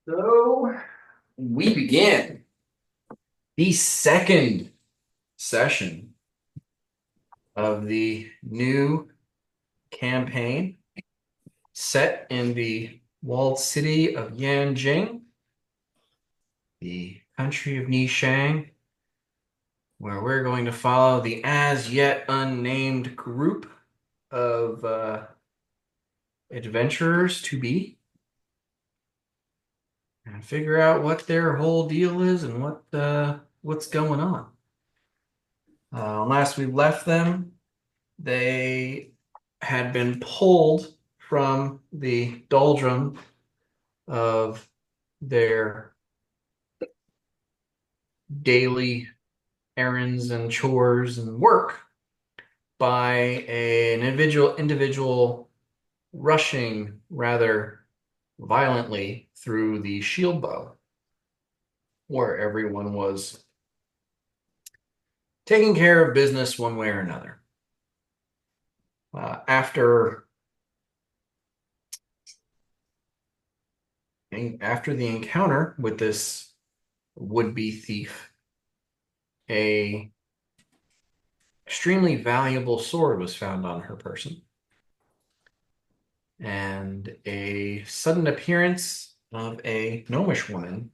So we begin the second session of the new campaign set in the walled city of Yanjing, the country of Nishang, where we're going to follow the as yet unnamed group of adventurers to be and figure out what their whole deal is and what's going on. Last we left them, they had been pulled from the doldrum of their daily errands and chores and work by an individual rushing rather violently through the shield bow, where everyone was taking care of business one way or another. After the encounter with this would-be thief, a extremely valuable sword was found on her person, and a sudden appearance of a gnomish woman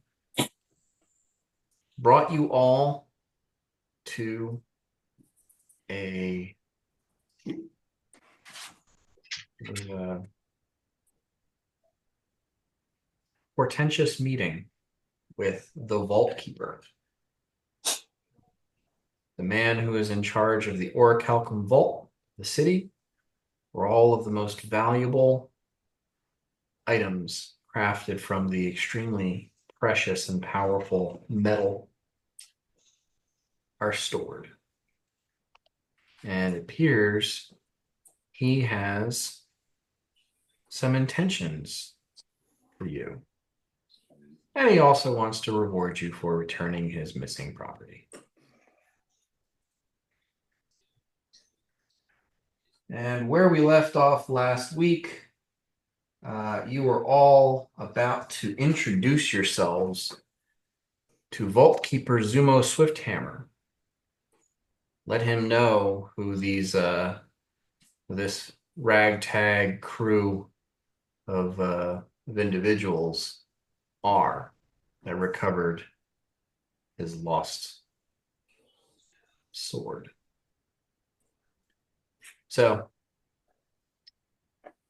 brought you all to a uh, portentous meeting with the Vault Keeper, the man who is in charge of the Orichalcum Vault, the city, where all of the most valuable items crafted from the extremely precious and powerful metal are stored. And it appears he has some intentions for you. And he also wants to reward you for returning his missing property. And where we left off last week, you were all about to introduce yourselves to Vault Keeper Zumo Swifthammer. Let him know who this ragtag crew of individuals are that recovered his lost sword. So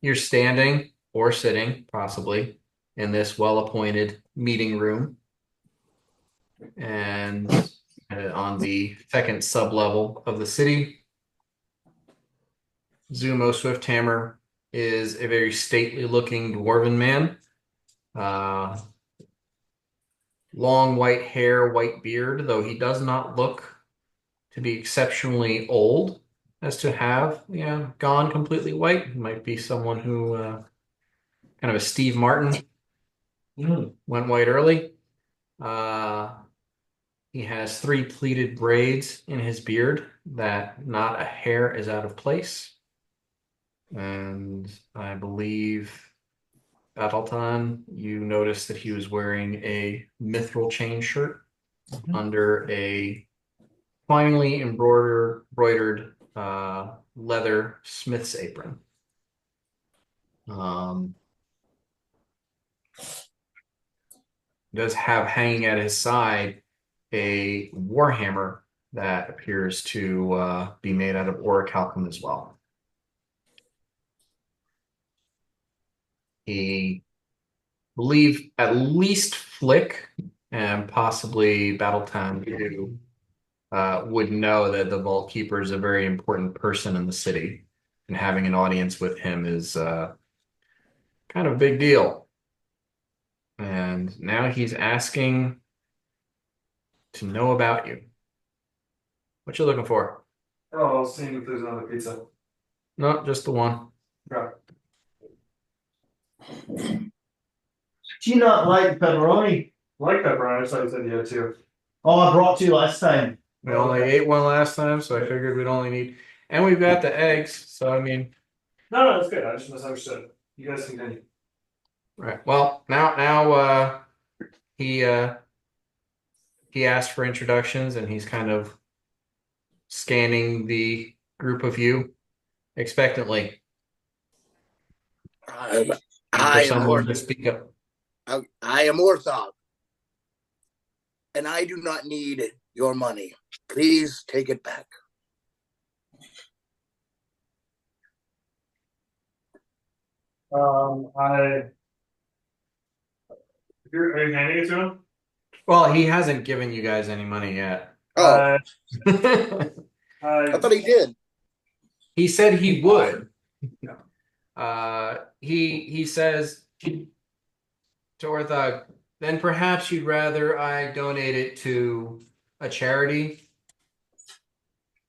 you're standing or sitting, possibly, in this well-appointed meeting room. And on the second sub-level of the city, Zumo Swifthammer is a very stately-looking dwarven man. Long white hair, white beard, though he does not look to be exceptionally old as to have, gone completely white. He might be someone who, kind of a Steve Martin, went white early. He has 3 pleated braids in his beard that not a hair is out of place. And I believe, Battleton, you noticed that he was wearing a mithril chain shirt under a finely embroidered leather smith's apron. Does have hanging at his side a warhammer that appears to be made out of orichalcum as well. He believe at least Flick and possibly Battletime who would know that the Vault Keeper is a very important person in the city, and having an audience with him is kind of a big deal. And now he's asking to know about you. What you looking for? Oh, seeing if there's another pizza. No, just the one. Okay. Do you not like pepperoni? Like pepperoni, I just thought you said you had two. Oh, I brought two last time. We only ate one last time, so I figured we'd only need, and we've got the eggs, so I mean. No, that's good. I just misunderstood. You guys continue. Right. Well, now he uh he asked for introductions and he's kind of scanning the group of you expectantly Um, and for I am someone to Ortho. speak up. I am Orthog, and I do not need your money. Please take it back. I. Are you handing it to him? Well, he hasn't given you guys any money yet. Oh, I I. thought he did. He said he would. He says to Orthog, then perhaps you'd rather I donate it to a charity.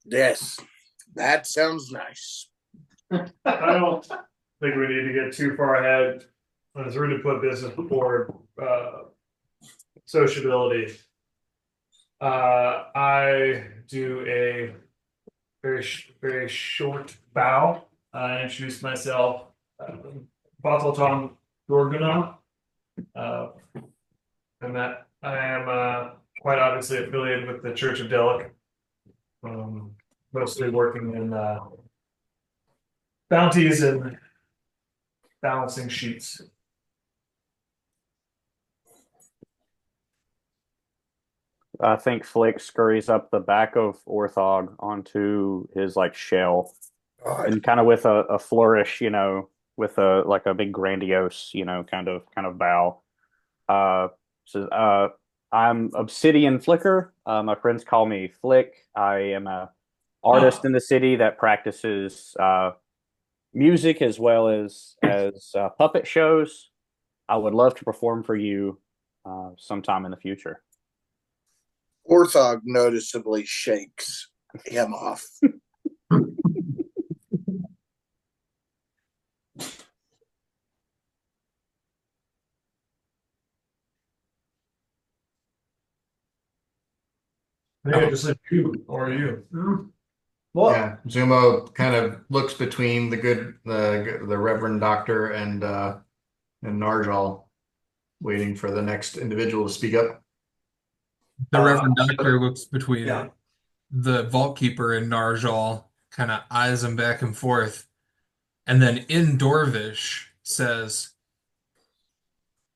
Yes, that sounds nice. I don't think we need to get too far ahead. It's really put business before sociability. I do a very short bow. I introduce myself, Batalton Gorgonov, and that I am quite obviously affiliated with the Church of Delic, mostly working in bounties and balancing sheets. I think Flick scurries up the back of Orthog onto his like shell God. and kind of with a flourish, with a like a big grandiose, kind of bow. Uh, says, I'm Obsidian Flicker. My friends call me Flick. I am a artist in the city that practices music as well as puppet shows. I would love to perform for you sometime in the future. Orthog noticeably shakes him off. Yeah, just like you or you. What? Yeah, Zumo kind of looks between the Reverend Doctor and Narjal, waiting for the next individual to speak up. The Reverend Doctor looks between Yeah. the Vault Keeper and Narjal, kind of eyes them back and forth, and then in Dorvish says,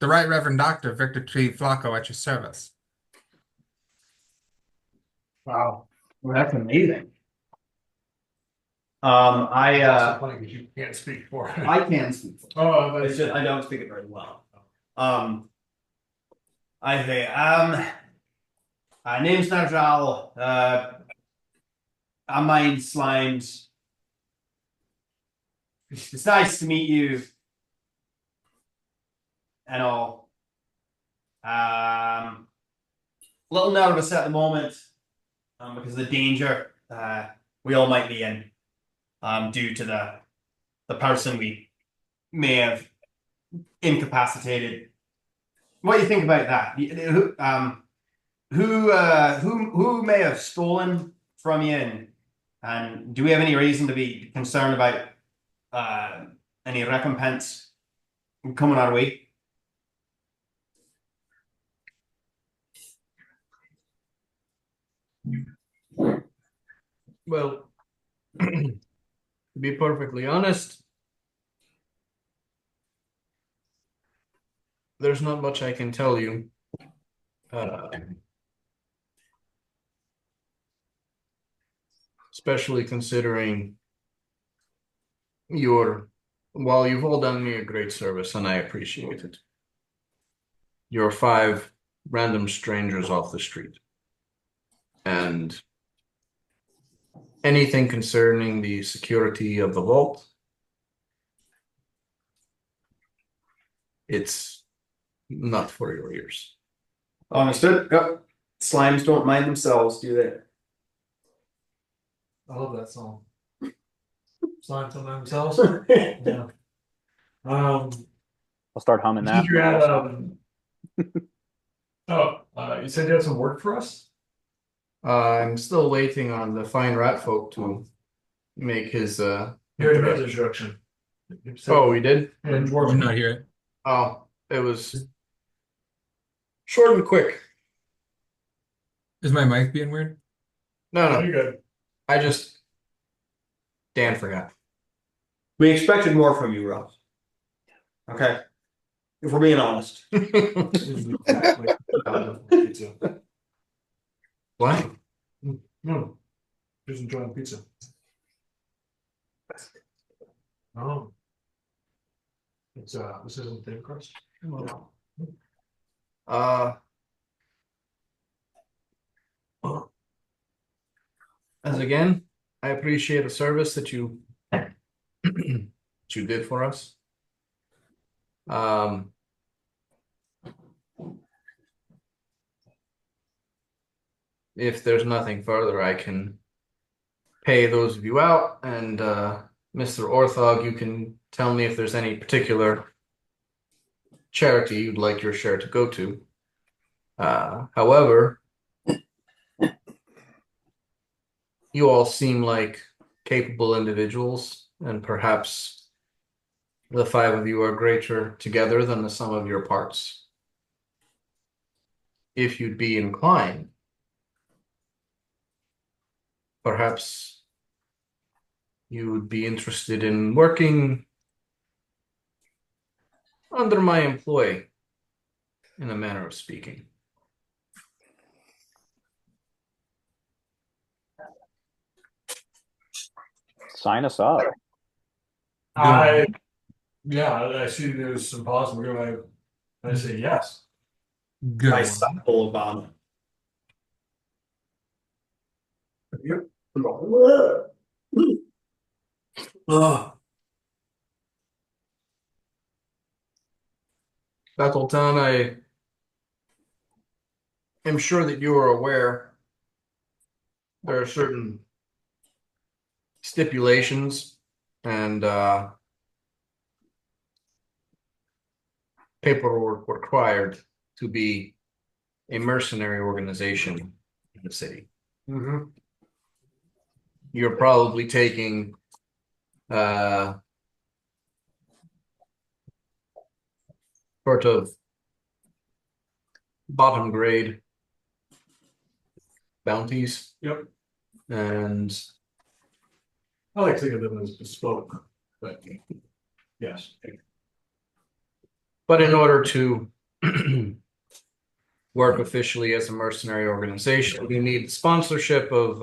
"The Right Reverend Doctor, Victor T. Flacco, at your service." Wow. Well, that's amazing. It's also funny because you can't speak for it. I can speak. Oh, but It's just I don't speak it very well. I say, name's Narjal. I'm Mind Slimes. It's nice to meet you. And all. A little nervous at the moment because of the danger we all might be in due to the person we may have incapacitated. What do you think about that? Who may have stolen from you, and do we have any reason to be concerned about any recompense coming our way? Well, to be perfectly honest, there's not much I can tell you. Especially considering while you've all done me a great service and I appreciate it. You're five random strangers off the street. And anything concerning the security of the vault, it's not for your ears. Understood. Yep. Slimes don't mind themselves, do they? I love that song. Signs on themselves. Yeah. I'll start humming that. You had you said you had some work for us? I'm still waiting on the fine rat folk to make his You already made the introduction. Oh, we did? And I'm not here. Oh, it was Short and quick. Is my mic being weird? No, You're no. good. I just Dan forgot. We expected more from you, Ross. Okay. If we're being honest. Pizza. What? No, just enjoying pizza. Oh. It's this isn't thin crust. Uh, as again, I appreciate the service that you that you did for us. Um, if there's nothing further, I can pay those of you out, and Mr. Orthog, you can tell me if there's any particular charity you'd like your share to go to. However, you all seem like capable individuals, and perhaps the five of you are greater together than the sum of your parts. If you'd be inclined, perhaps you would be interested in working under my employ, in a manner of speaking. Sign us up. I see there's some possible. I say yes. Good I one. stumble upon. Ugh. Bethelton, I am sure that you are aware there are certain stipulations and paperwork required to be a mercenary organization in the city. Mm-hmm. You're probably taking sort of bottom grade bounties. Yep. And I like to think of them as bespoke, but yes. but in order to work officially as a mercenary organization, you need sponsorship of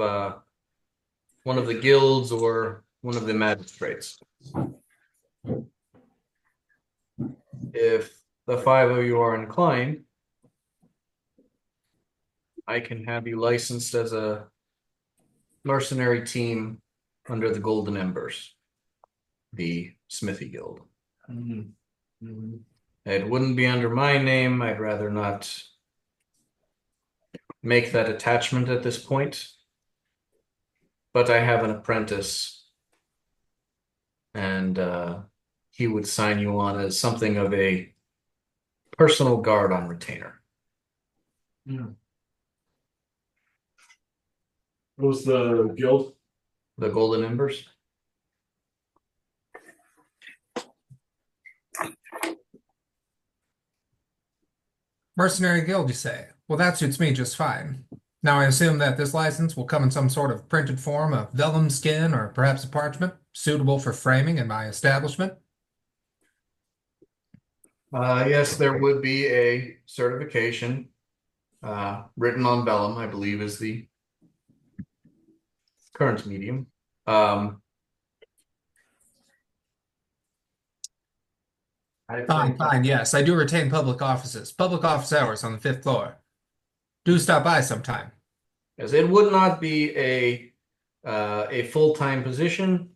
one of the guilds or one of the magistrates. If the five of you are inclined, I can have you licensed as a mercenary team under the Golden Embers, the Smithy Guild. Mm-hmm. Mm-hmm. It wouldn't be under my name. I'd rather not make that attachment at this point. But I have an apprentice, and he would sign you on as something of a personal guard on retainer. Yeah. What was the guild? The Golden Embers? Mercenary Guild, you say? Well, that suits me just fine. Now, I assume that this license will come in some sort of printed form of vellum skin or perhaps a parchment, suitable for framing in my establishment. Yes, there would be a certification written on vellum, I believe, is the current medium. Fine, yes. I do retain public offices, public office hours on the fifth floor. Do stop by sometime. Yes, it would not be a full-time position.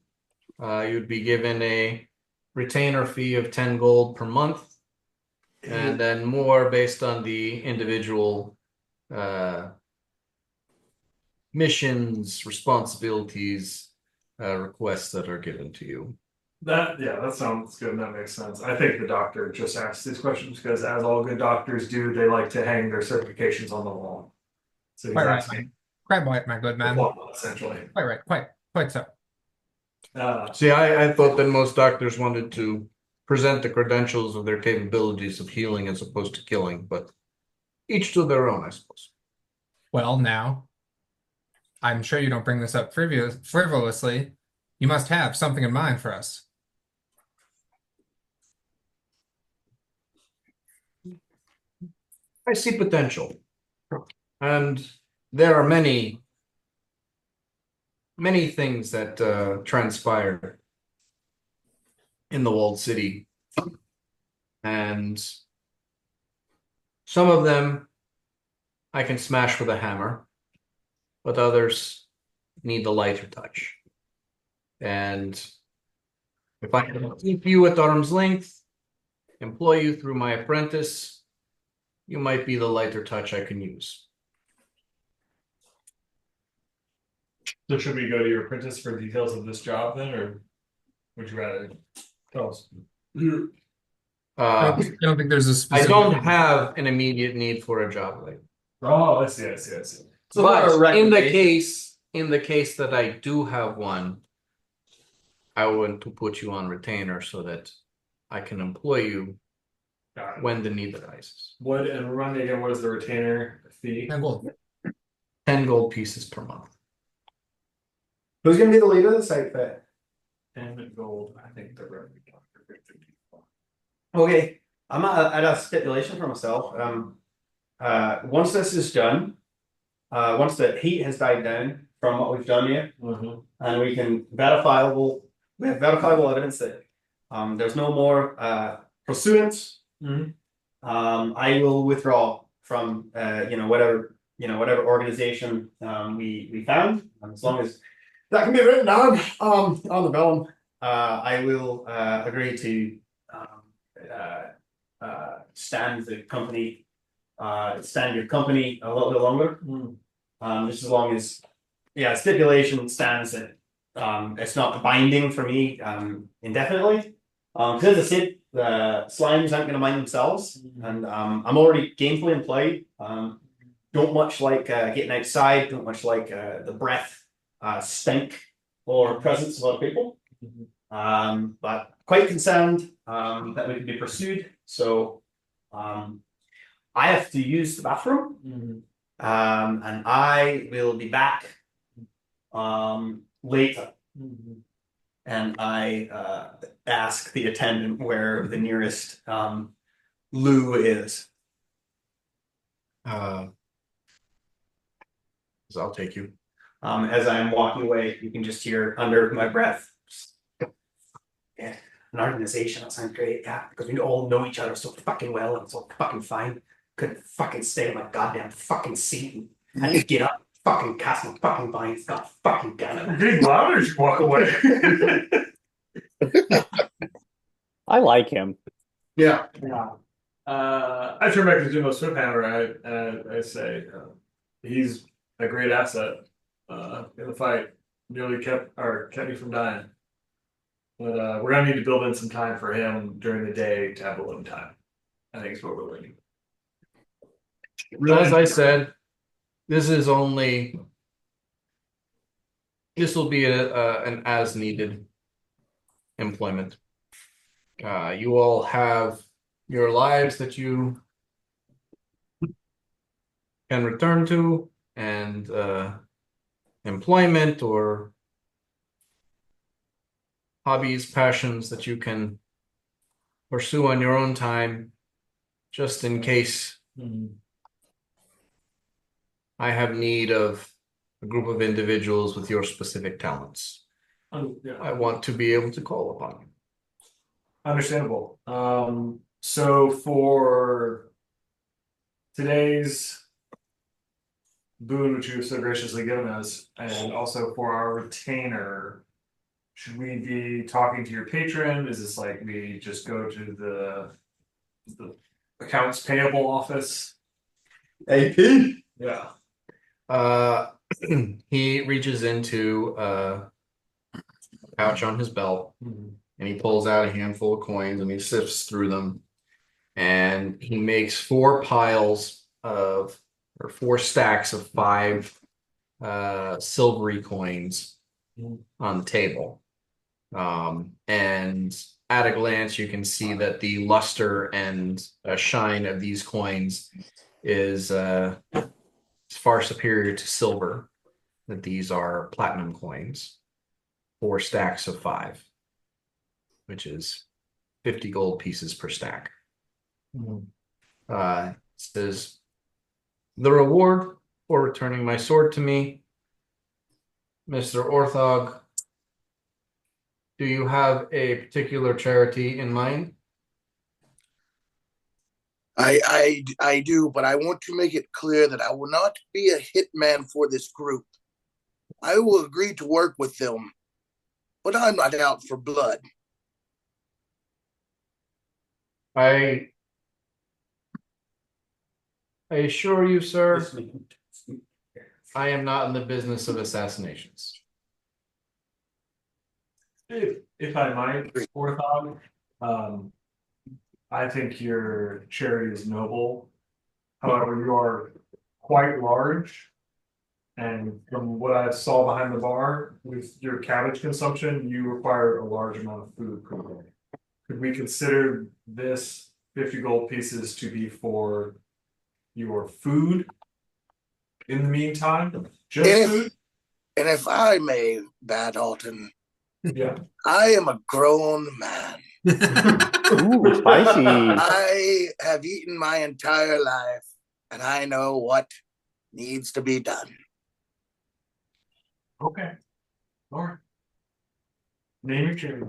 You'd be given a retainer fee of 10 gold per month, and then more based on the individual missions, responsibilities, requests that are given to you. That sounds good. That makes sense. I think the doctor just asked these questions because, as all good doctors do, they like to hang their certifications on the wall. So he's Quite right, asking my good man. diploma, essentially. Quite right, quite so. See, I thought that most doctors wanted to present the credentials of their capabilities of healing as opposed to killing, but each to their own, I suppose. Well, now, I'm sure you don't bring this up frivolously. You must have something in mind for us. I see potential. And there are many things that transpire in the walled city. And some of them I can smash with a hammer, but others need the lighter touch. And if I can keep you at arm's length, employ you through my apprentice, you might be the lighter touch I can use. So should we go to your apprentice for details of this job then, or would you rather tell us? I don't think there's a I specific. don't have an immediate need for a job like. Oh, I see. So But in the recommendation- case that I do have one, I want to put you on retainer so that I can employ you Got it. when the need arises. What, and remind me again, what is the retainer fee? And well, 10 gold pieces per month. Who's gonna be the leader of this outfit? 10 gold, I think the revenue doctor. Okay, I'm at a stipulation for myself. Once this is done, once the heat has died down from what we've done here, and we have verifiable evidence that there's no more pursuance. I will withdraw from whatever organization we found, as long as that can be written down on the vellum. I will agree to stand your company a little bit longer. Just as long as stipulation stands that it's not binding for me indefinitely. Because as I said, the slimes aren't going to mind themselves, and I'm already gainfully employed. Don't much like getting outside. Don't much like the breath, stink, or presence of other people. But quite concerned that we could be pursued. So I have to use the bathroom, and I will be back later. And I ask the attendant where the nearest loo is. So I'll take you. As I'm walking away, you can just hear under my breath. Yeah, an organization, that sounds great. Yeah, because we all know each other so fucking well and so fucking fine. Couldn't fucking stay in my goddamn fucking seat and just get up, fucking cast my fucking vines. God fucking damn it. Big louder as you walk away. I like him. Yeah. I turn back to Jimbo Swifthammer. I say he's a great asset in the fight. Nearly kept me from dying. But we're gonna need to build in some time for him during the day to have alone time. I think is what we're waiting. As I said, this will be an as needed employment. You all have your lives that you can return to, and employment or hobbies, passions that you can pursue on your own time, just in case I have need of a group of individuals with your specific talents. I want to be able to call upon you. Understandable. So for today's boon, which you've so graciously given us, and also for our retainer, should we be talking to your patron? Is this like we just go to the accounts payable office? AP? Yeah. He reaches into a pouch on his belt and he pulls out a handful of coins and he sifts through them, and he makes four stacks of 5 silvery coins on the table. And at a glance, you can see that the luster and shine of these coins is far superior to silver. That these are platinum coins, 4 stacks of 5, which is 50 gold pieces per stack. Says the reward for returning my sword to me, Mr. Orthog. Do you have a particular charity in mind? I do, but I want to make it clear that I will not be a hitman for this group. I will agree to work with them, but I'm not out for blood. I assure you, sir, I am not in the business of assassinations. If I might, Orthog, I think your charity is noble. However, you are quite large. And from what I saw behind the bar, with your cabbage consumption, you require a large amount of food per day. Could we consider this 50 gold pieces to be for your food in the meantime? Just food? And if I may, Bad Alton, Yeah. I am a grown man. Ooh, spicy. I have eaten my entire life, and I know what needs to be done. Okay. All right. Name your charity.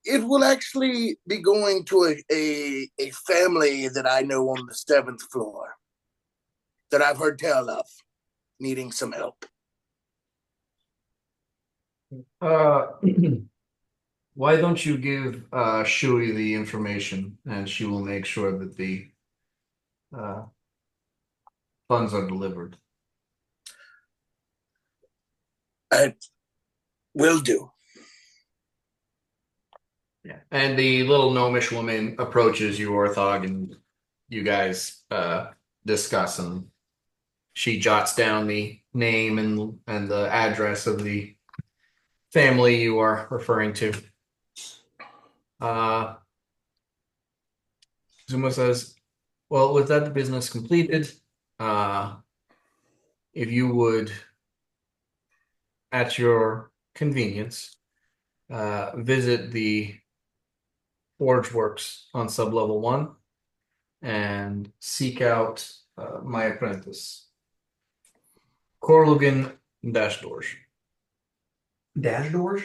It will actually be going to a family that I know on the 7th floor that I've heard tell of, needing some help. Why don't you give Shui the information, and she will make sure that the funds are delivered. I will do. Yeah. And the little gnomish woman approaches you, Orthog, and you guys discuss, and she jots down the name and the address of the family you are referring to. Zuma says, well, with that business completed, if you would, at your convenience, visit the Forge Works on sublevel 1 and seek out my apprentice, Korlugan Dash Doors. Dash doors?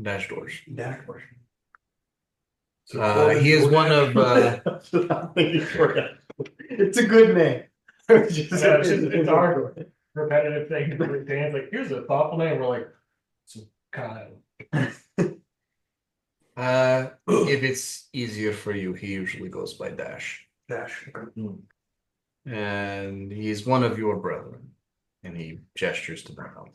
Dash Doors. Dash doors. He is one of. It's a good name. It's our repetitive thing. Dan's like, here's a thoughtful name. We're like, Kyle. If it's easier for you, he usually goes by Dash. Dash. And he's one of your brethren. And he gestures to Brown.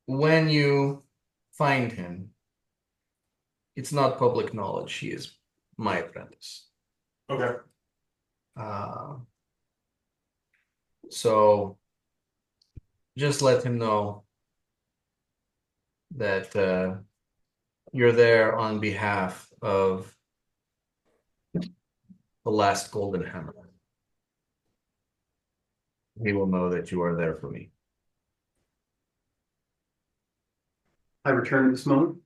When you find him, it's not public knowledge. He is my apprentice. Okay. So just let him know that you're there on behalf of the last golden hammer. He will know that you are there for me. I return at this moment.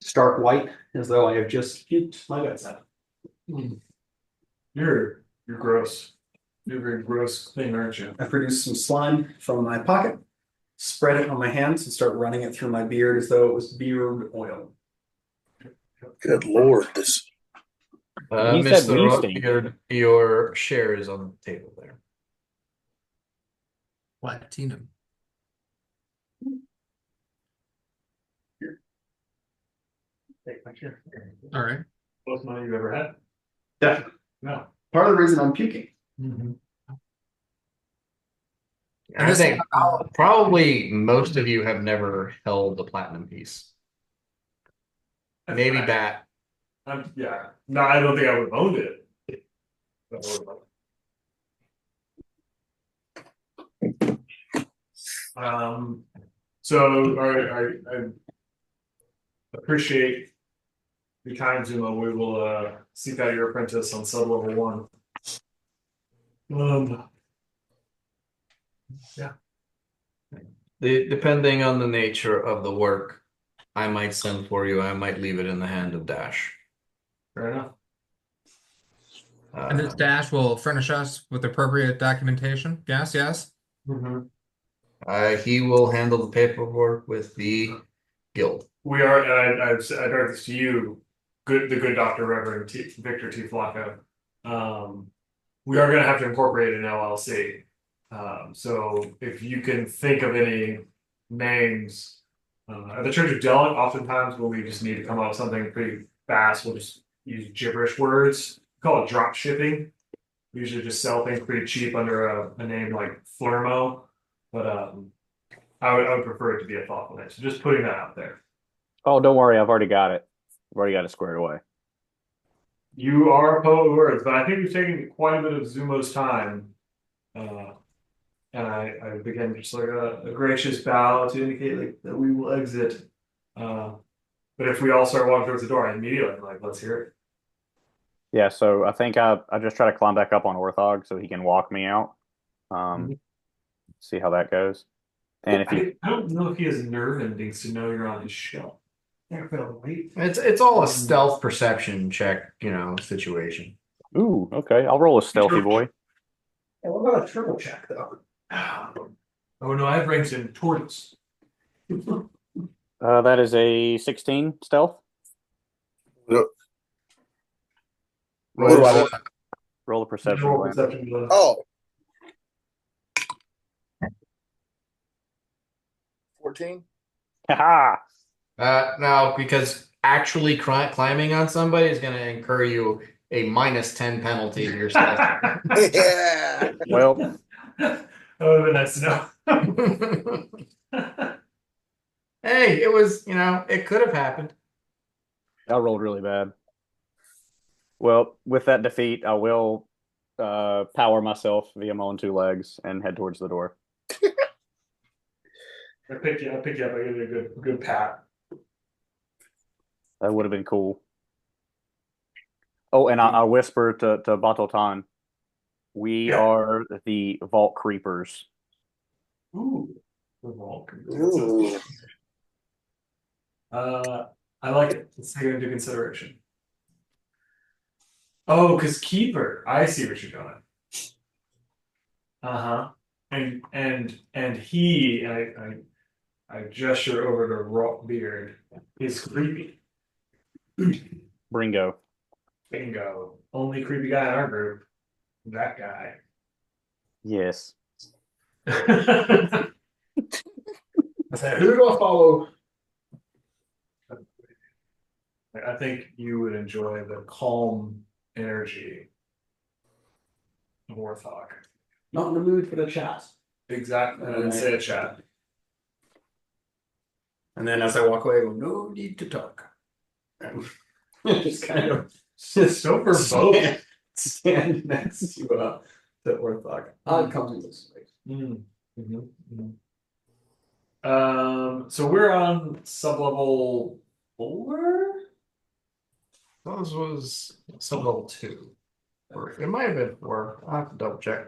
Stark white, as though I have just puked my guts out. You're gross. You're a very gross thing, aren't you? I produce some slime from my pocket, spread it on my hands, and start running it through my beard as though it was beard oil. Good Lord, this. He said Mr. we stink. Your share is on the table there. Platinum. Take my chair. All right. Most money you've ever had? Definitely. No. Part of the reason I'm puking. I think probably most of you have never held a platinum piece. Maybe Bat. Yeah. No, I don't think I would have owned it. So are appreciate your time, Zumo. We will seek out your apprentice on sub level 1. Yeah. Depending on the nature of the work, I might send for you. I might leave it in the hand of Dash. Fair enough. And this dash will furnish us with appropriate documentation. Yes, yes. Mhm. He will handle the paperwork with the guild. We are, and I direct this to you, the good Dr. Reverend Victor T. Flacco. We are going to have to incorporate an LLC. So if you can think of any names, at the Church of Delic, oftentimes when we just need to come up with something pretty fast, we'll just use gibberish words. We call it drop shipping. We usually just sell things pretty cheap under a name like Flurmo. But I would prefer it to be a thoughtful name. So just putting that out there. Oh, don't worry, I've already got it. I've already got it squared away. You are a poet of words, but I think we've taken quite a bit of Zumo's time. And I begin just like a gracious bow to indicate like that we will exit. But if we all start walking towards the door, I immediately am like, let's hear it. Yeah, so I think I just try to climb back up on Orthog so he can walk me out. Mhm. See how that goes. And if he I don't know if he has nerve endings to know you're on his shelf. Yeah, wait. It's all a stealth perception check, situation. Ooh, okay, I'll roll a stealthy boy. Yeah, what about a triple check though? Oh no, I have ranks in tortoise. That is a 16 stealth. What Roll do I a- want? Roll a perception. Roll Glenn. perception. Oh. 14? Haha! No, because actually climbing on somebody is going to incur you a -10 penalty to your stealth. Yeah. Well, That would have been nice to know. Hey, it was, it could have happened. I rolled really bad. Well, with that defeat, I will power myself via my own 2 legs and head towards the door. I pick you up, I give you a good pat. That would have been cool. Oh, and I whisper to Batotan, we Yeah. are the Vault Creepers. Ooh. Ooh. I like it. Let's take it into consideration. Oh, because keeper. I see what you're doing. Uh-huh. And he, I gesture over to Rock Beard, is creepy. Bringo. Bingo. Only creepy guy in our group. That guy. Yes. I said, who do I follow? I think you would enjoy the calm energy of Warthog. Not in the mood for the chat. Exactly. I didn't say a chat. And then as I walk away, I go, no need to talk. And just kind of just So verbose. stand next to Orthog. I'll come to this way. So we're on sub-level 4? Those was sub-level 2. Or it might have been 4. I'll have to double check.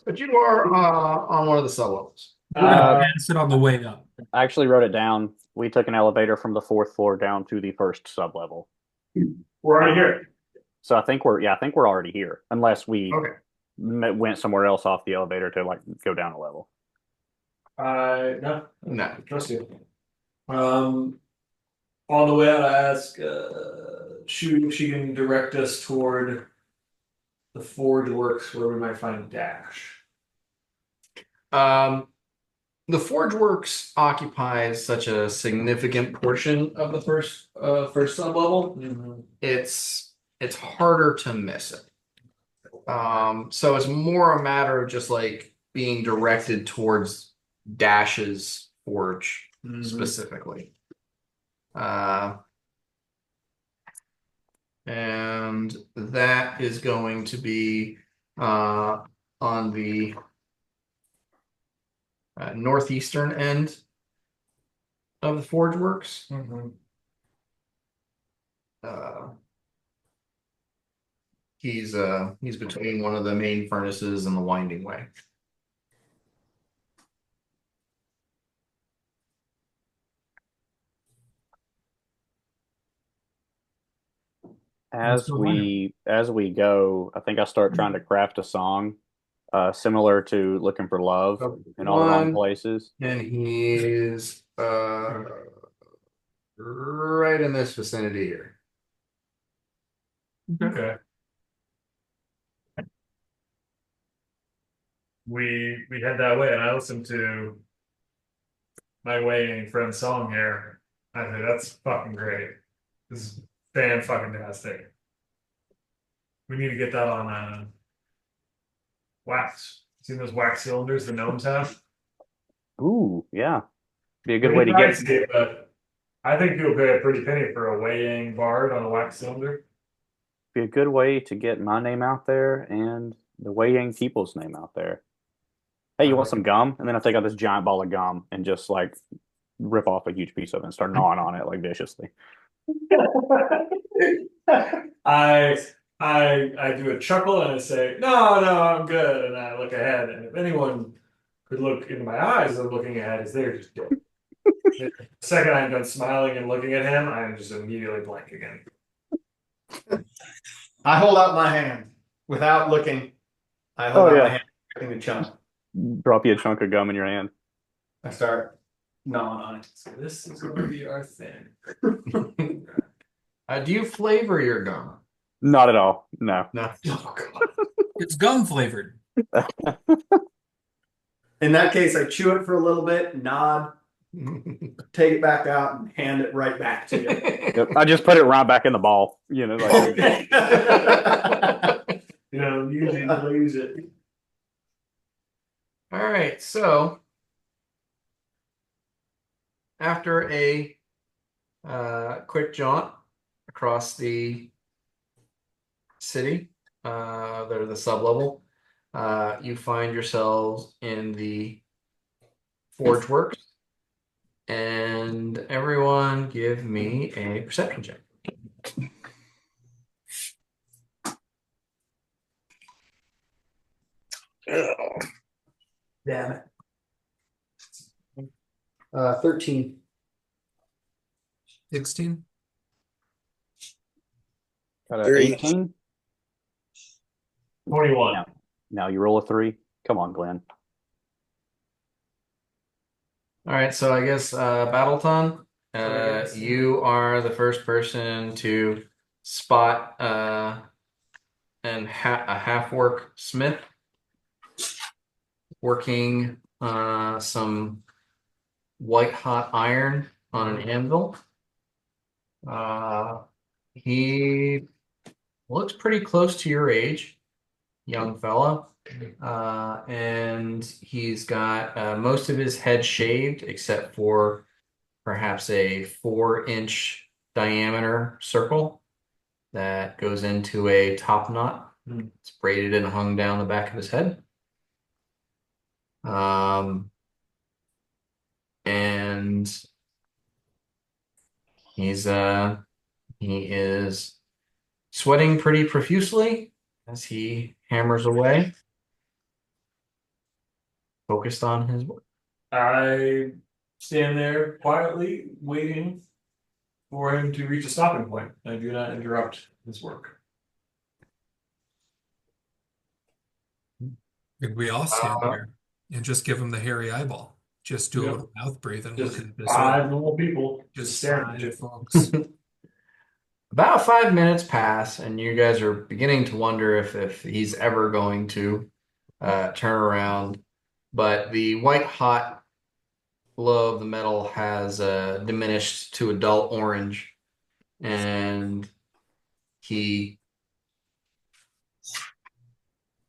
But you are on one of the sub-levels. Pass it on the way up. I actually wrote it down. We took an elevator from the 4th floor down to the 1st sub-level. We're already here. So I think we're already here, unless we Okay. went somewhere else off the elevator to like go down a level. No, No. trust you. On the way out, I ask Shu if she can direct us toward the Forge Works where we might find Dash. The Forge Works occupies such a significant portion of the first sub-level. It's harder to miss it. So it's more a matter of just like being directed towards Dash's forge specifically. And that is going to be on the northeastern end of the Forge Works. Mhm. Uh, he's between one of the main furnaces and the winding way. Let's As go find him. we go, I think I start trying to craft a song, similar to "Looking for Love" So in all the wrong one, places. and he's right in this vicinity here. Okay. We head that way, and I listen to my waiting friend's song here. I think that's fucking great. This is fan fucking tastic. We need to get that on wax. See those wax cylinders the gnomes have? Ooh, yeah, be a good way Pretty to get pricey, but I think you'll pay a pretty penny for a weighing bard on a wax cylinder. be a good way to get my name out there and the Wei Yang people's name out there. Hey, I you want like some gum? And then I take out this giant ball of gum and just like rip off a huge piece of it and start gnawing on it like viciously. it. I do a chuckle and I say, no, no, I'm good. And I look ahead, and if anyone could look into my eyes as I'm looking ahead, is they're just dead. The second I'm done smiling and looking at him, I'm just immediately blank again. I hold out my hand without looking. I Oh hold out my yeah, hand, expecting the chunk. drop you a chunk of gum in your hand. I start gnawing on it. So this is going to be our thing. Do you flavor your gum? Not at all. No. No. Oh, God. It's gum flavored. In that case, I chew it for a little bit, nod, take it back out, and hand it right back to you. Yep. I just put it right back in the ball. You know, like You know, usually lose it. All right, so after a quick jaunt across the city, the sublevel, you find yourselves in the Forge Works, and everyone give me a perception check. Damn it. 13. 16. got an Three. 18. 21. Yeah. Now you roll a 3. Come on, Glenn. All right, so I guess Battleton, Yes. you are the first person to spot a half-work smith working some white-hot iron on an anvil. He looks pretty close to your age, young fella. And he's got most of his head shaved except for perhaps a 4-inch diameter circle that goes into a top knot. It's braided and hung down the back of his head. And he is sweating pretty profusely as he hammers away, focused on his work. I stand there quietly waiting for him to reach a stopping point. I do not interrupt his work. Could we all stand there and just give him the hairy eyeball? Just do a Yep. little mouth breathe and Just look at it this five way. normal people just staring at five you. folks. About 5 minutes pass, and you guys are beginning to wonder if he's ever going to turn around. But the white hot glow of the metal has diminished to a dull orange, and he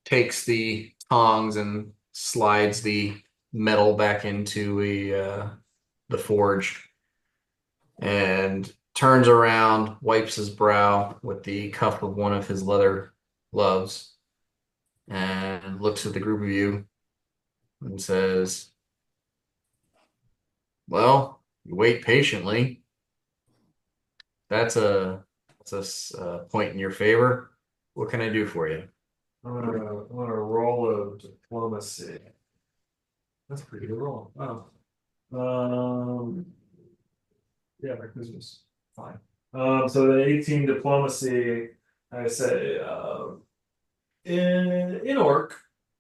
takes the tongs and slides the metal back into the forge, and turns around, wipes his brow with the cuff of one of his leather gloves, and looks at the group of you and says, "Well, you wait patiently. That's a point in your favor. What can I do for you? I'm gonna roll a diplomacy. That's a pretty good roll. Wow. Yeah, my charisma's fine. So the 18 diplomacy, I say, in orc,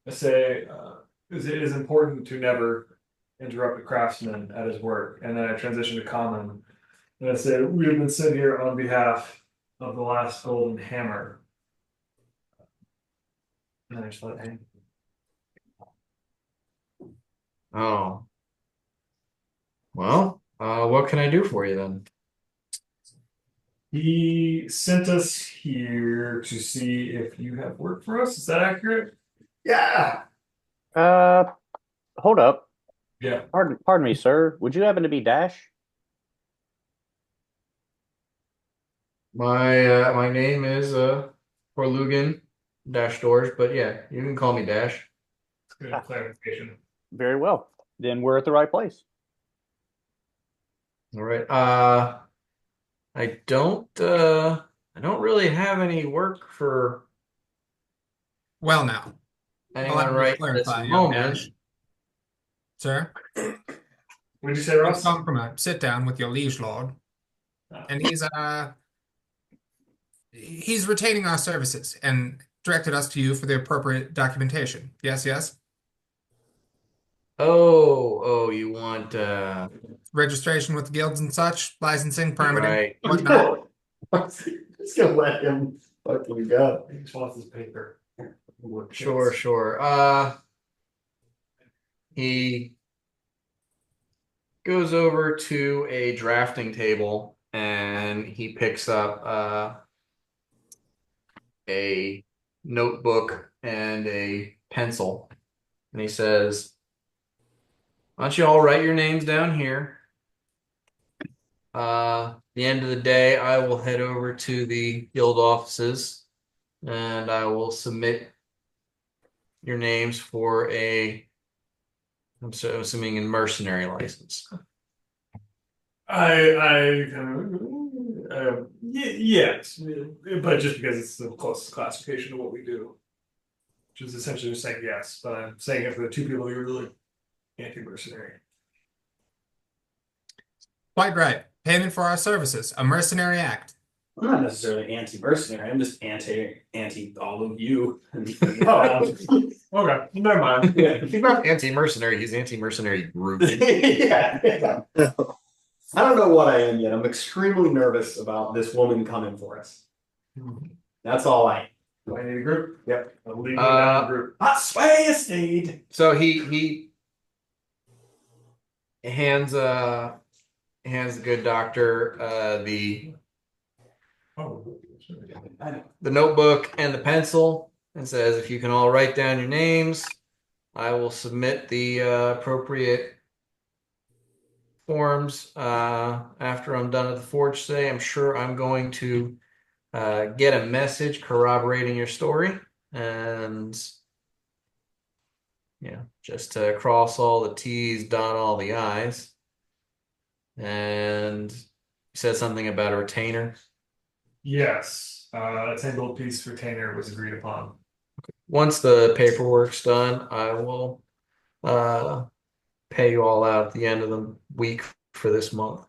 I say, it is important to never interrupt a craftsman at his work, and then I transition to common, and I say, we have been sent here on behalf of the last golden hammer. And I just let it hang. Oh. Well, what can I do for you then? He sent us here to see if you have work for us. Is that accurate? Yeah. Hold up. Yeah. Pardon me, sir. Would you happen to be Dash? My name is Horlugan Dash Doors, but yeah, you can call me Dash. It's good clarification. Very well. Then we're at the right place. All right. I don't really have any work for Well, now, allow anyone me to right this clarify, young moment. Dash. Sir, What did you say, I've Ross? come from a sit down with your liege lord, and he's retaining our services and directed us to you for the appropriate documentation. Yes, yes. Oh, you want Registration with the guilds and such, licensing, permitting, right. whatnot. Just gonna let him fucking go. He just wants his paper. Sure. He goes over to a drafting table and he picks up a notebook and a pencil. And he says, why don't you all write your names down here? The end of the day, I will head over to the guild offices and I will submit your names for I'm assuming a mercenary license. Yes, but just because it's the closest classification to what we do, which is essentially just saying yes, but I'm saying it for the two people who are really anti-mercenary. Quite right. Payment for our services, a mercenary act. I'm not necessarily anti-mercenary. I'm just anti all of you. Oh, okay, never mind. Yeah. He's not anti-mercenary, he's anti-mercenary group. Yeah. I don't know what I am yet. I'm extremely nervous about this woman coming for us. That's all I. Do I need a group? Yep. I'm leaving down the group. Hot sway estate. So he hands the good doctor Oh, the notebook and the pencil and says, if you can all write down your names, I will submit the appropriate forms after I'm done at the forge today. I'm sure I'm going to get a message corroborating your story and just to cross all the T's, dot all the I's. And you said something about a retainer. yes, a 10 gold piece retainer was agreed upon. Once the paperwork's done, I will pay you all out at the end of the week for this month.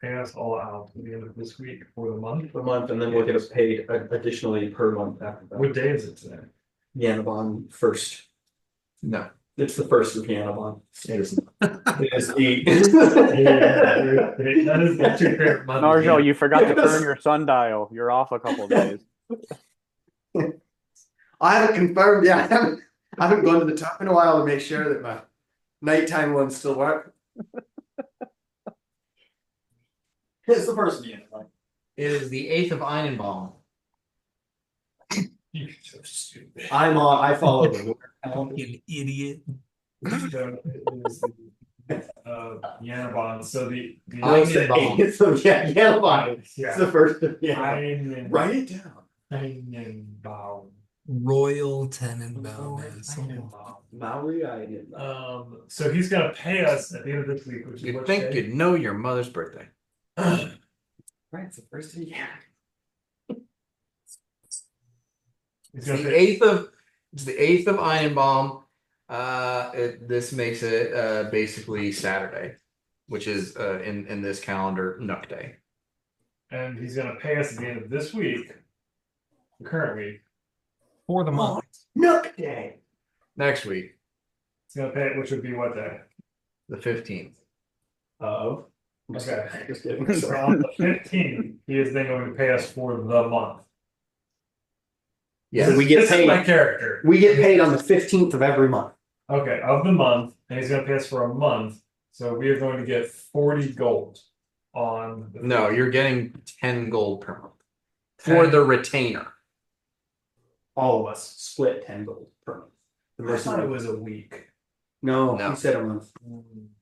Pay us all out at the end of this week for the month. A month, and then we'll get us paid additionally per month after that. What day is it today? Yanabon first. No. It's the first of Yanabon. It is It is 8. That is the 2 favorite month. Narjal, you forgot to turn your sundial. You're off a couple days. I haven't confirmed. Yeah, I haven't gone to the top in a while to make sure that my nighttime ones still work. It's the first of Yanabon. It is the 8th of Einenbaum. You're so stupid. I follow the You idiot. So it is Yanabon. So the Einenbaum. It's Yanabon. Yeah. It's the first of Yanabon. Einen- Write it down. Einenbaum. Royal Tenenbaum. Maori Island. So he's gonna pay us at the end of this week, which is You'd what think day? you'd know your mother's birthday. Right, it's the first of the year. He's It's gonna the pay. eighth of Einenbaum. This makes it basically Saturday, which is in this calendar Nook Day. And he's gonna pay us at the end of this week, the current week. For the month. Nook Day. Next week, He's gonna pay it, which would be what day? the 15th. Oh. Okay. Just kidding. So on the 15th, he is then going to pay us for the month. Yes. we get This is paid. my character. We get paid on the 15th of every month. Okay, of the month, and he's gonna pay us for a month. So we are going to get 40 gold on the No, you're getting 10 gold per month for 10. the retainer. All of us split 10 gold per month. The I thought it mercenary. was a week. No, No. he said a month.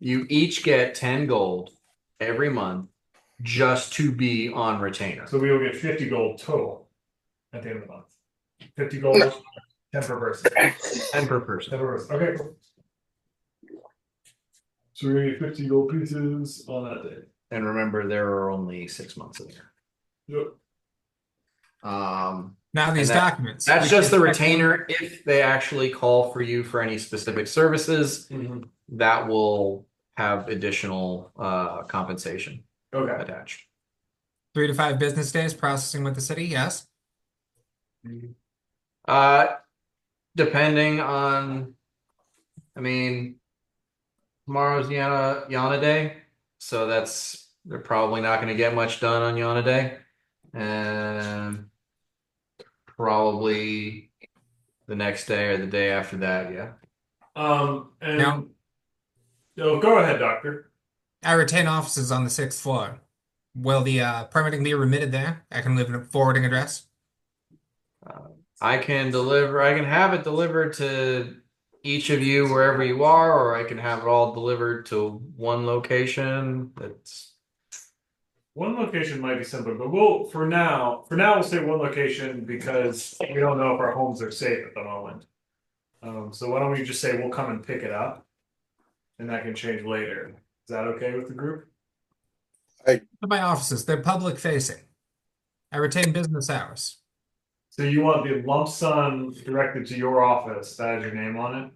You each get 10 gold every month just to be on retainer. So we will get 50 gold total at the end of the month. 50 gold, 10 per person. 10 per 10 person. per person. Okay, cool. So we're gonna get 50 gold pieces on that day. And remember, there are only 6 months in there. Yep. Now these And documents. That's we just can the check them. retainer. If they actually call for you for any specific services, that will have additional compensation Okay. attached. 3 to 5 business days processing with the city. Yes. Depending on, I mean, tomorrow's Yana Day, so they're probably not going to get much done on Yana Day, and probably the next day or the day after that. Yeah. And Now- oh, go ahead, doctor. I retain offices on the 6th floor. Will the permitting be remitted there? I can leave a forwarding address. I can have it delivered to each of you wherever you are, or I can have it all delivered to one location. One location might be simpler, but for now we'll say one location because we don't know if our homes are safe at the moment. So why don't we just say we'll come and pick it up, and that can change later. Is that okay with the group? My offices, they're public facing. I retain business hours. So you want the lump sum directed to your office that has your name on it?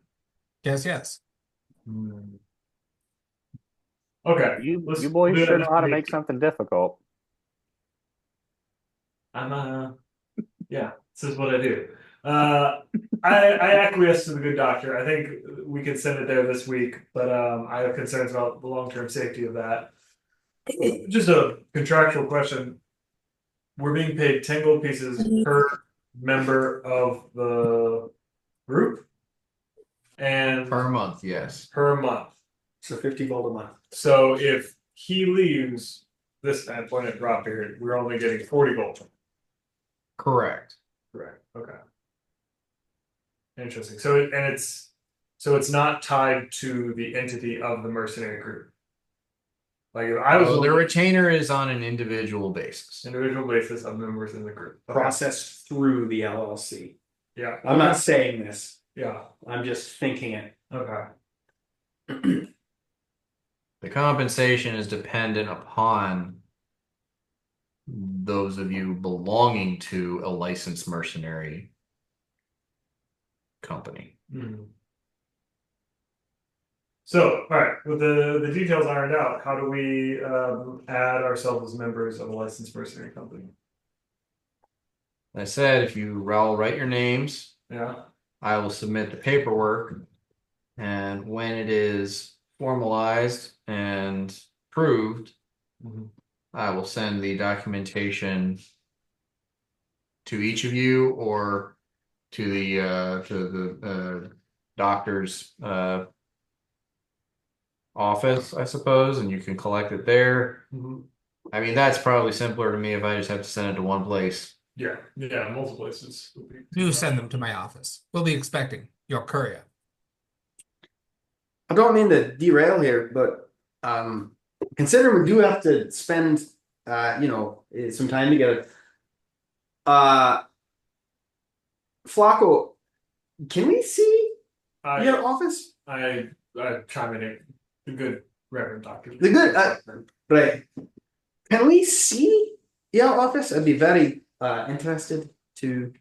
Yes, yes. Okay. You let's boys do that sure know next how to week. make something difficult. Yeah, this is what I do. I acquiesce to the good doctor. I think we can send it there this week, but I have concerns about the long-term safety of that. Just a contractual question. We're being paid 10 gold pieces per member of the group and Per month, yes. per month. So 50 gold a month. So if he leaves this point at drop period, we're only getting 40 gold. Correct. Correct. Okay. Interesting. So it's not tied to the entity of the mercenary group. Like if I was So the looking retainer is on an individual basis. individual basis of members in the group. Okay. Processed through the LLC. Yeah. I'm not saying this. Yeah. I'm just thinking it. Okay. The compensation is dependent upon those of you belonging to a licensed mercenary company. So, all right, with the details ironed out, how do we add ourselves as members of a licensed mercenary company? I said, if you all write your names, Yeah. I will submit the paperwork, and when it is formalized and approved, I will send the documentation to each of you or to the doctor's office, I suppose, and you can collect it there. I mean, that's probably simpler to me if I just have to send it to one place. Yeah. Multiple places. would be- Do send them to my office. We'll be expecting your courier. I don't mean to derail here, but considering we do have to spend some time together. Flacco, can we see I your office? I chime in here. The good Reverend Doctor. The good, right. Can we see your office? I'd be very interested to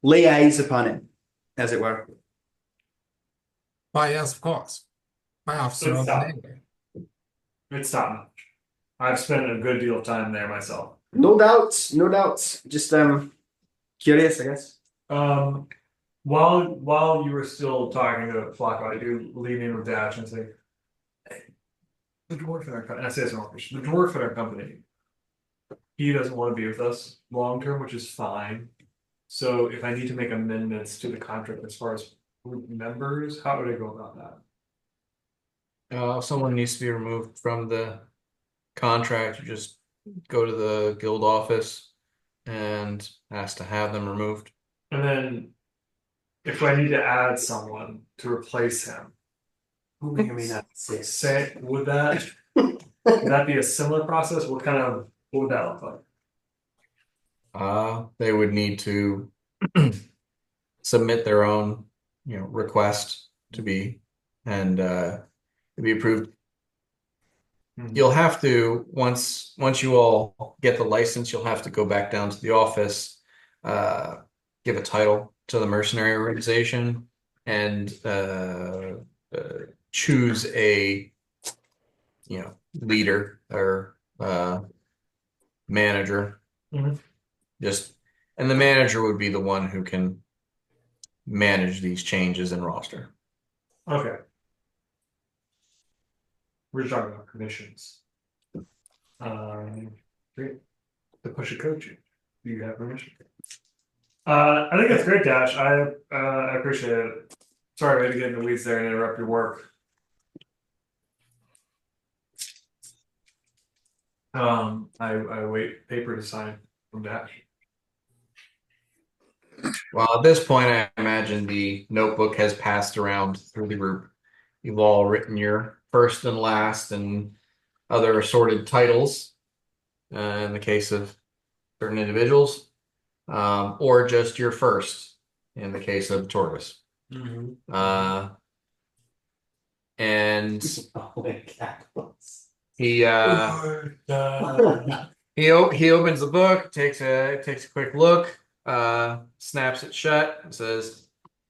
lay eyes upon it, as it were. Why, yes, of course. My office are Good open stuff. anyway. It's top notch. I've spent a good deal of time there myself. No doubts, no doubts. Just curious, I guess. While you were still talking to Flacco, I do lean in with Dash and say, hey, the dwarf in our company, and I say this in English, the dwarf in our company, he doesn't want to be with us long term, which is fine. So if I need to make amendments to the contract as far as group members, how would I go about that? Someone needs to be removed from the contract. You just go to the guild office and ask to have them removed. And then if I need to add someone to replace him, Who may or may not say would that be a similar process? What would that look like? They would need to submit their own, request to be and to be approved. You'll have to once you all get the license, you'll have to go back down to the office, give a title to the mercenary organization, and choose a leader or manager. Mhm. And the manager would be the one who can manage these changes in roster. Okay. We're just talking about commissions. Great. To push a coach, do you have permission? I think that's great, Dash. I appreciate it. Sorry, I had to get in the weeds there and interrupt your work. I wait paper to sign from Dash. Well, at this point, I imagine the notebook has passed around through the group. You've all written your first and last and other assorted titles, in the case of certain individuals, or just your first in the case of Torvis. And he he opens the book, takes a quick look, snaps it shut, and says,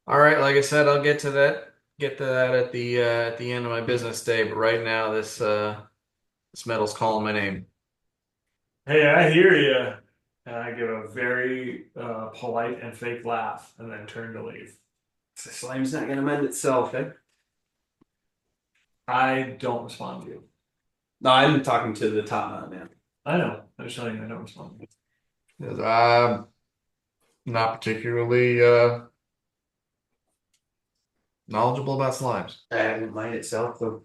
"All right, like I said, I'll get to that at the end of my business day, but right now this metal's calling my name." Hey, I hear you. And I give a very polite and fake laugh and then turn to leave. The slime's not gonna mend itself, eh? I don't respond to you. No, I'm talking to the top man. I know. I'm just telling you I don't respond to you. He says, I'm not particularly knowledgeable about slimes. I haven't mind itself though.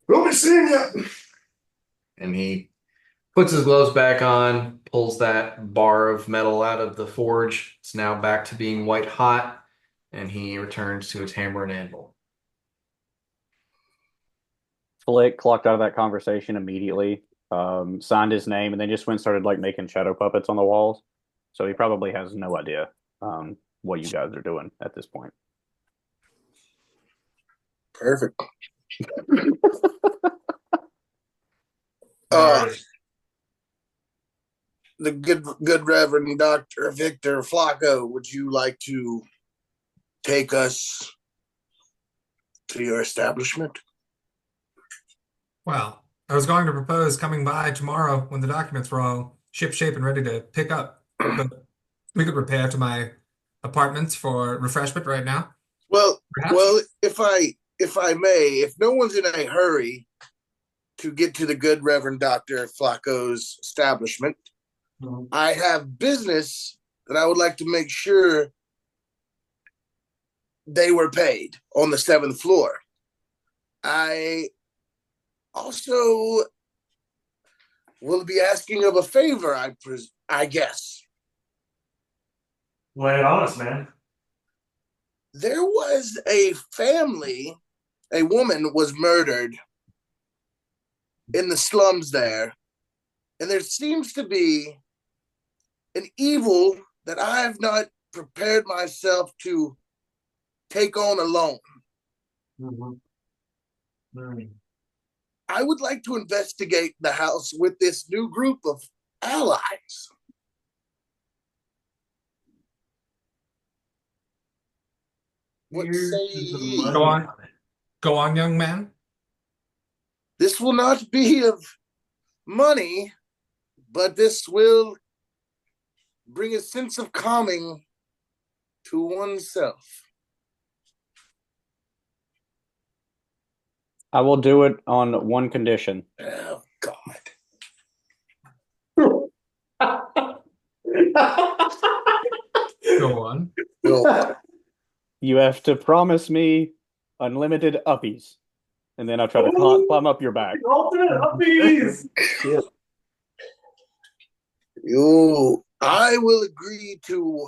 We'll be seeing you. And he puts his gloves back on, pulls that bar of metal out of the forge. It's now back to being white hot, and he returns to his hammer and anvil. Flick clocked out of that conversation immediately, signed his name, and then just went and started like making shadow puppets on the walls. So he probably has no idea what you guys are doing at this point. Perfect. The good Reverend Dr. Victor Flacco, would you like to take us to your establishment? Well, I was going to propose coming by tomorrow when the documents were all ship-shape and ready to pick up, but we could repair to my apartments for refreshment right now. Well, Perhaps. well, if I may, if no one's in a hurry to get to the good Reverend Dr. Flacco's establishment, I have business that I would like to make sure they were paid on the 7th floor. I also will be asking of a favor, I guess. Lay it on us, man. There was a family, a woman was murdered in the slums there, and there seems to be an evil that I have not prepared myself to take on a loan. I would like to investigate the house with this new group of allies. What say ye? Go on. Go on, young man. This will not be of money, but this will bring a sense of calming to oneself. I will do it on one condition. Oh, God. Go on. No. You have to promise me unlimited uppies, and then I'll try to climb up your back. Ultimate uppies. I will agree to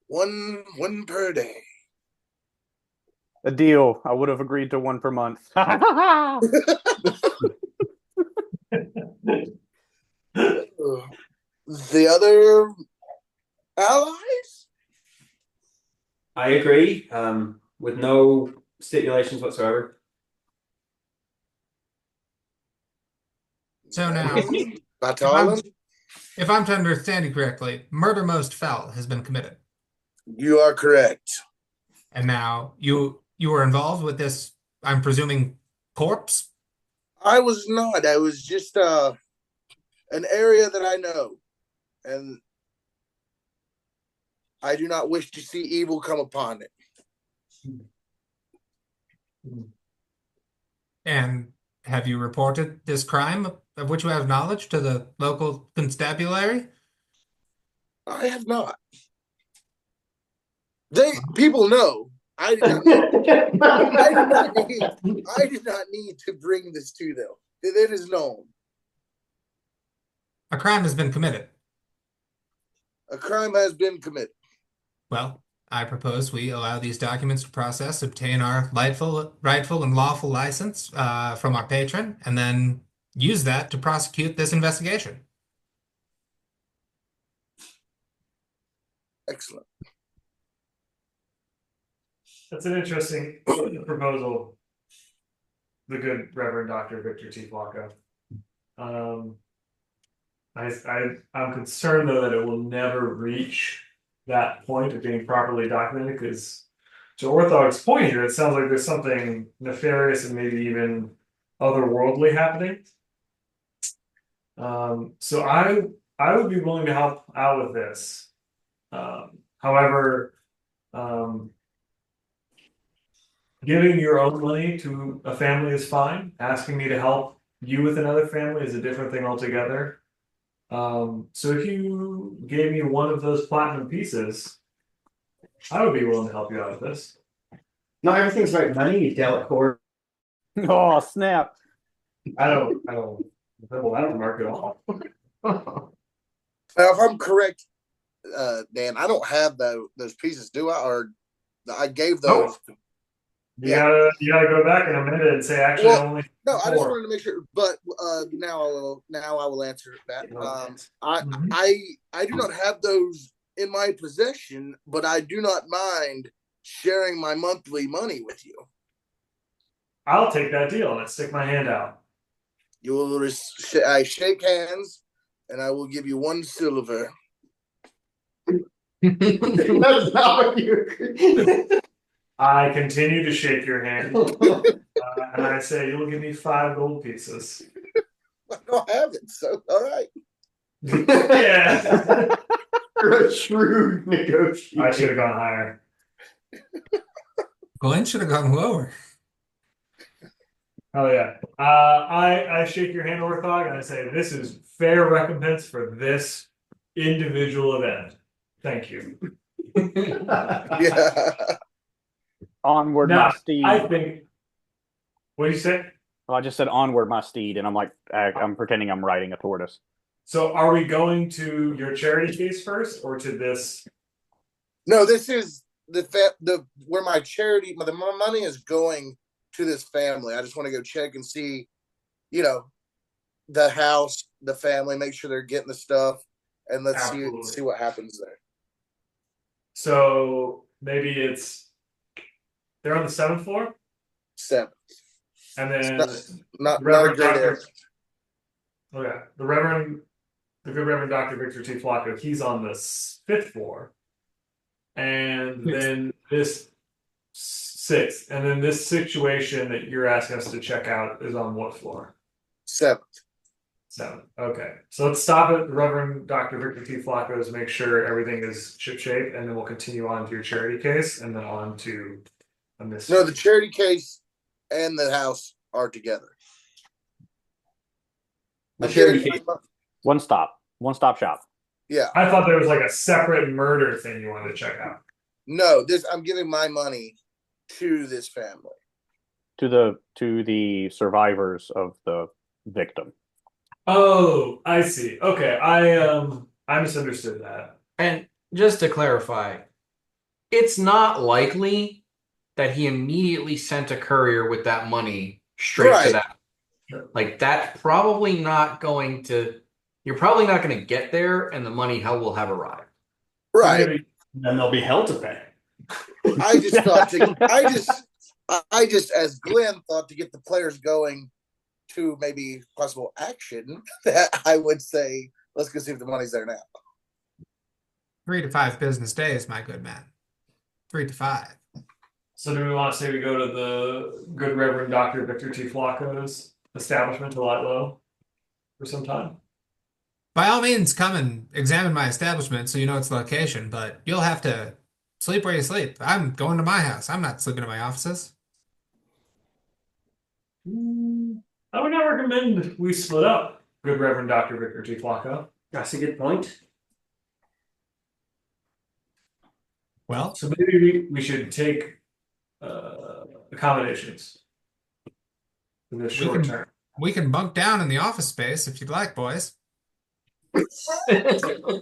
one per day. A deal. I would have agreed to one per month. The other allies? I agree, with no stipulations whatsoever. So now, Batalon? if I'm to understand you correctly, murder most foul has been committed. You are correct. And now you were involved with this, I'm presuming, corpse? I was not. I was just an area that I know. And I do not wish to see evil come upon it. And have you reported this crime of which you have knowledge to the local constabulary? I have not. People know. I did not need to bring this to them. It is known. A crime has been committed. A crime has been committed. Well, I propose we allow these documents to process, obtain our rightful and lawful license from our patron, and then use that to prosecute this investigation. Excellent. That's an interesting proposal. The good Reverend Dr. Victor T. Flacco. I'm concerned though that it will never reach that point of being properly documented, because to Orthog's point here, it sounds like there's something nefarious and maybe even otherworldly happening. So I would be willing to help out with this. However, giving your own money to a family is fine. Asking me to help you with another family is a different thing altogether. So if you gave me one of those platinum pieces, I would be willing to help you out with this. Not everything's about money, you Delacour. Oh, snap. I don't mark it all. Now, if I'm correct, Dan, I don't have those pieces, do I? Or I gave those. You gotta go back in a minute and say actually only. No, I just 4. wanted to make sure. But now I will answer that. I do not have those in my possession, but I do not mind sharing my monthly money with you. I'll take that deal and I stick my hand out. You will. I shake hands, and I will give you 1 silver. That's not what you. I continue to shake your hand, and I say you'll give me 5 gold pieces. I don't have it, so all right. Yeah. You're a shrewd negotiator. I should have gone higher. Glenn should have gone lower. Oh yeah. I shake your hand, Orthog, and I say this is fair recompense for this individual event. Thank you. Yeah. Onward, Now, my steed. I think. What do you say? Well, I just said onward, my steed, and I'm like, I'm pretending I'm riding a tortoise. So, are we going to your charity case first, or to this? No, this is the where my charity, my money is going to this family. I just want to go check and see, the house, the family, make sure they're getting the stuff, and let's see what happens there. So maybe they're on the 7th floor, 7th. and then Not the not a Reverend great Doctor. area. Okay, the good Reverend Doctor Victor T. Flacco. He's on the 5th floor, and then this 6th, and then this situation that you're asking us to check out is on what floor? 7th. 7th. Okay, so let's stop at Reverend Doctor Victor T. Flacco's, make sure everything is shipshape, and then we'll continue on to your charity case, and then on to a mystery. No, the charity case and the house are together. The charity case. One stop shop. Yeah. I thought there was like a separate murder thing you wanted to check out. No, I'm giving my money to this family. To the survivors of the victim. Oh, I see. Okay, I misunderstood that. And just to clarify, it's not likely that he immediately sent a courier with that money straight to Right. that. Like that's probably not going to. You're probably not going to get there, and the money will have arrived. Right. Maybe- Then they'll be held to pay. I just thought I just as Glenn thought to get the players going to maybe possible action, that I would say let's go see if the money's there now. 3 to 5 business days, my good man. 3 to 5. So do we want to say we go to the good Reverend Dr. Victor T. Flacco's establishment to lie low for some time? By all means, come and examine my establishment so you know its location, but you'll have to sleep where you sleep. I'm going to my house. I'm not sleeping in my offices. I would not recommend we split up, good Reverend Dr. Victor T. Flacco. That's a good point. Well, So maybe we should take accommodations for this short term. we can bunk down in the office space if you'd like, boys.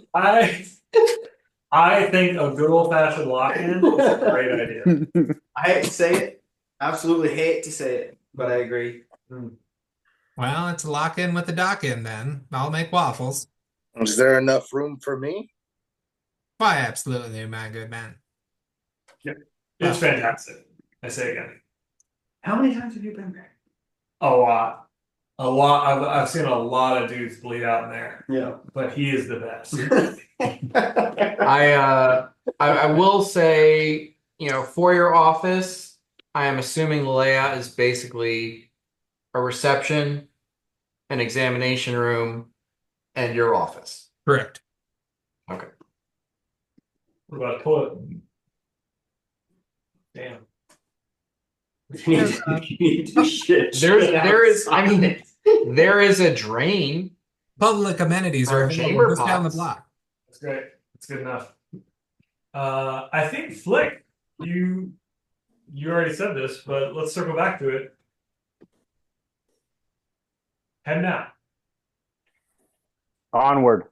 I think a good old fashioned lock-in is a great idea. I hate to say it. Absolutely hate to say it, but I agree. Well, it's a lock in with a dock in then. I'll make waffles. Is there enough room for me? Why, absolutely, my good man. It's fantastic. I say again. How many times have you been there? A lot. A lot. I've seen a lot of dudes bleed out in there, Yeah. but he is the best. I will say, for your office, I am assuming the layout is basically a reception, an examination room, and your office. Correct. Okay. What about a toilet? Damn. There is, I mean, there is a drain. Public amenities Or are chamber available just down the pots. block. That's great. That's good enough. I think Flick, you already said this, but let's circle back to it. Head now. Onward.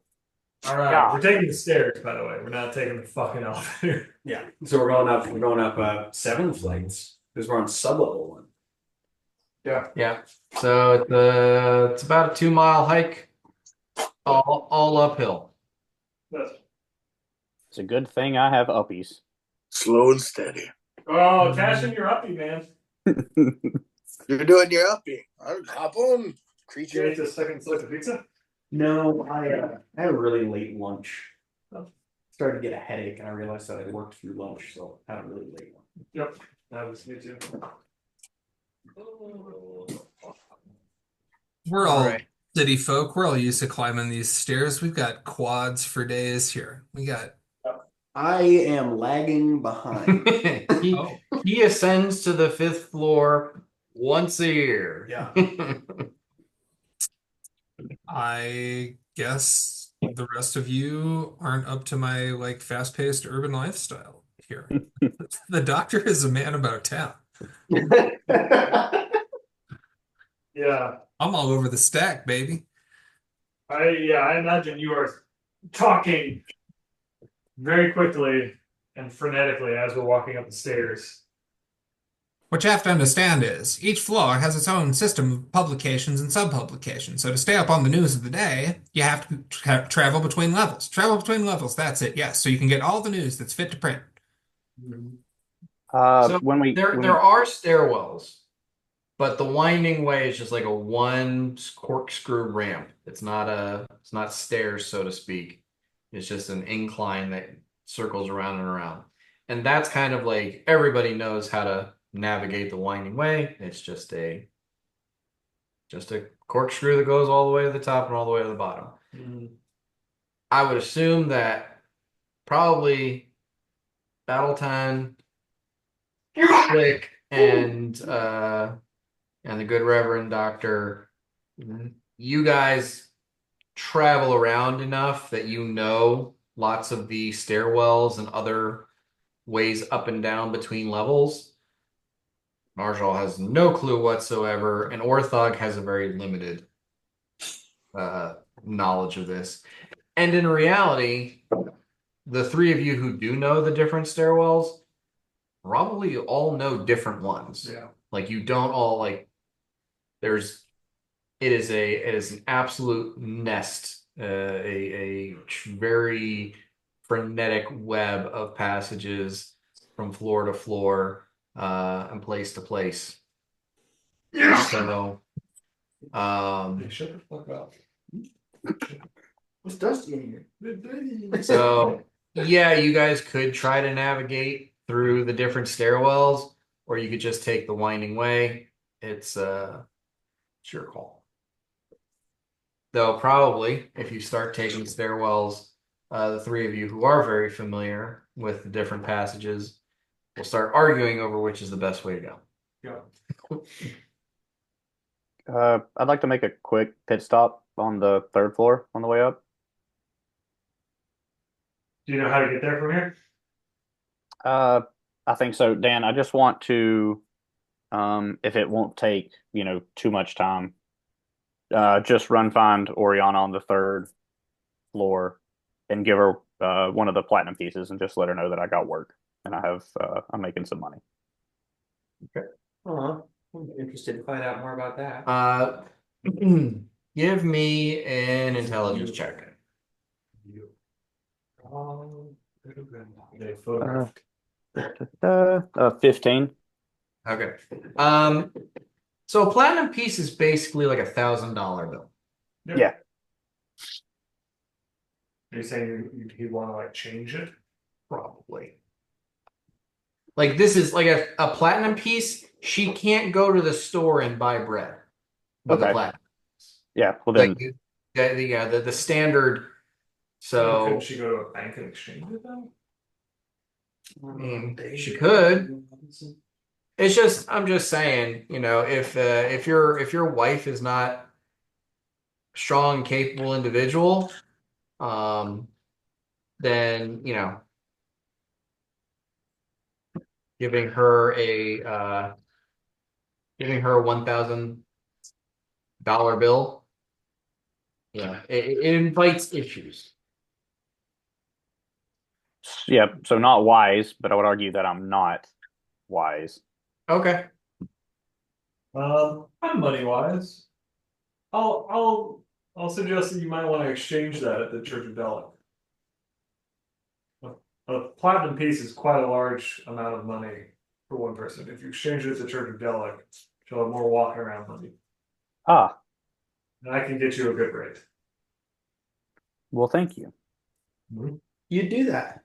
All right, Yeah. we're taking the stairs, by the way. We're not taking the fucking elevator. Yeah. So we're going up 7 flights because we're on sub-level 1. Yeah. So it's about a 2-mile hike, all uphill. It's a good thing I have uppies. Slow and steady. Oh, cash in your uppie, man. You're doing your uppie. Hop on, You creature. ate a second slice of pizza? No, I had a really late lunch. Started to get a headache, and I realized that I worked through lunch, so I had a really late one. Yep, that was me too. We're all Alright. city folk. We're all used to climbing these stairs. We've got quads for days here. We got. I am lagging behind. he, Oh. he ascends to the 5th floor once a year. Yeah. I guess the rest of you aren't up to my fast-paced urban lifestyle here. The doctor is a man about town. Yeah, I'm all over the stack, baby. I imagine you are talking very quickly and frenetically as we're walking up the stairs. What you have to understand is each floor has its own system of publications and sub-publications. So to stay up on the news of the day, you have to travel between levels. Travel between levels, that's it, yes. So you can get all the news that's fit to print. So When we there are stairwells, but the winding way is just like a one corkscrew ramp. It's not stairs, so to speak. It's just an incline that circles around and around. And that's kind of like everybody knows how to navigate the winding way. It's just a corkscrew that goes all the way to the top and all the way to the bottom. I would assume that probably Battletime, Flick, and the good Reverend Doctor, you guys travel around enough that you know lots of the stairwells and other ways up and down between levels. Marshall has no clue whatsoever, and Orthog has a very limited knowledge of this. And in reality, the three of you who do know the different stairwells probably all know different ones. Yeah. Like you don't all like there's it is an absolute nest, a very frenetic web of passages from floor to floor, and place to place. So, Shut the fuck up. It's dusty in here. so yeah, you guys could try to navigate through the different stairwells, or you could just take the winding way. It's your call. Though probably if you start taking stairwells, the three of you who are very familiar with the different passages will start arguing over which is the best way to go. Yeah. I'd like to make a quick pit stop on the third floor on the way up. Do you know how to get there from here? I think so, Dan. I just want to, if it won't take, too much time, just run find Oriana on the third floor and give her one of the platinum pieces and just let her know that I got work and I'm making some money. I'm interested to find out more about that. Give me an intelligence check. They photographed. 15. Okay. So a platinum piece is basically like $1,000 bill. Yeah. Are you saying he'd want to like change it? Probably. Like this is like a platinum piece. She can't go to the store and buy bread with a Okay. platinum. Yeah. Well then, Like the standard. So Couldn't she go to a bank and exchange it though? I mean, she could. It's just I'm just saying, if your wife is not a strong, capable individual, then giving her a $1,000 bill, it invites issues. yeah. So not wise, but I would argue that I'm not wise. Okay. I'm money wise. I'll suggest that you might want to exchange that at the Church of Delic. A platinum piece is quite a large amount of money for one person. If you exchange it at the Church of Delic, she'll have more walking around money. Ah, And I can get you a good rate. well, thank you. You do that.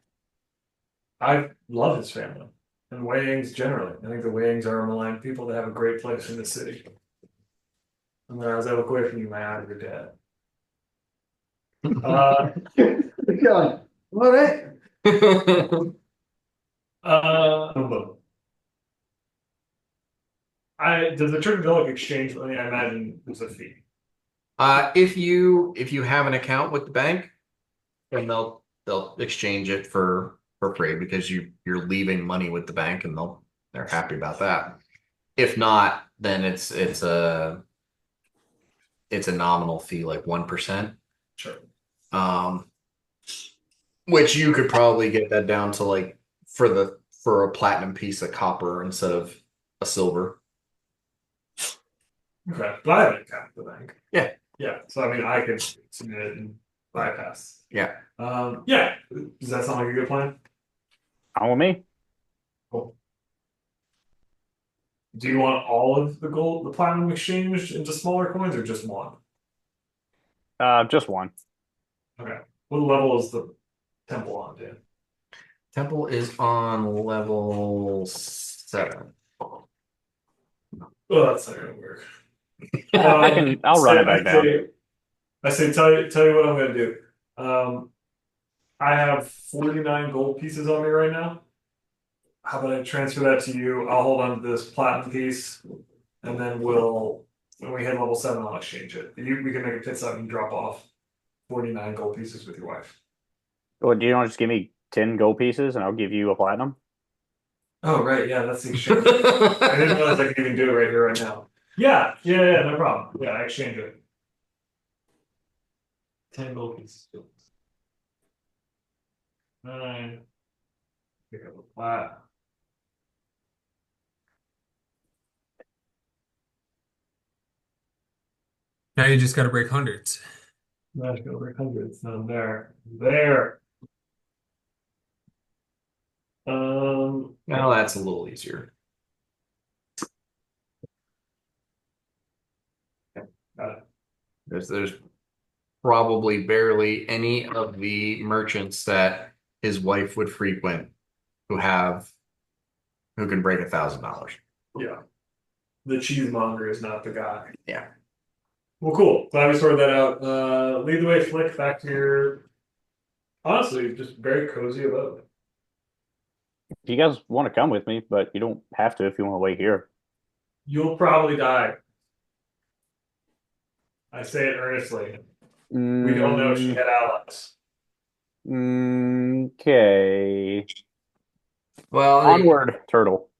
I love his family and Wayings generally. I think the Wayings are a maligned people that have a great place in the city. And when I was able to away from you, my eyes are dead. Going, all right. Does the Church of Delic exchange money? I imagine there's a fee. If you have an account with the bank, then they'll exchange it for free because you're leaving money with the bank and they're happy about that. If not, then it's a nominal fee, like 1%. Sure. Which you could probably get that down to like for a platinum piece of copper instead of a silver. Okay, but I have an account at the bank. Yeah. Yeah, so I mean, I could submit it and bypass. Yeah. Yeah. Does that sound like a good plan? On with me. Cool. Do you want all of the gold, the platinum exchanged into smaller coins, or just one? Just one. Okay. What level is the temple on, Dan? Temple is on level 7. Oh, that's not gonna work. I'll run it back down. I say, tell you what I'm gonna do. I have 49 gold pieces on me right now. How about I transfer that to you? I'll hold on to this platinum piece, and then when we hit level 7, I'll exchange it. We can make a pit stop and drop off 49 gold pieces with your wife. Well, do you want to just give me 10 gold pieces and I'll give you a platinum? Oh, right, yeah, that's the exchange. I didn't realize I could even do it right here, right now. Yeah, no problem. Yeah, I exchange it. 10 gold pieces. Nine. Pick up a plat. Now you just got to break hundreds. Let's go over hundreds. Not there. There. Now that's a little easier. Got it. There's probably barely any of the merchants that his wife would frequent who can break $1,000. Yeah. The cheesemonger is not the guy. Yeah. Well, cool. Glad we sorted that out. Lead the way, Flick, back to your honestly, just very cozy abode. You guys want to come with me, but you don't have to if you want to wait here. You'll probably die. I say it earnestly. We don't know if she had allies. Okay. Well, Onward, turtle.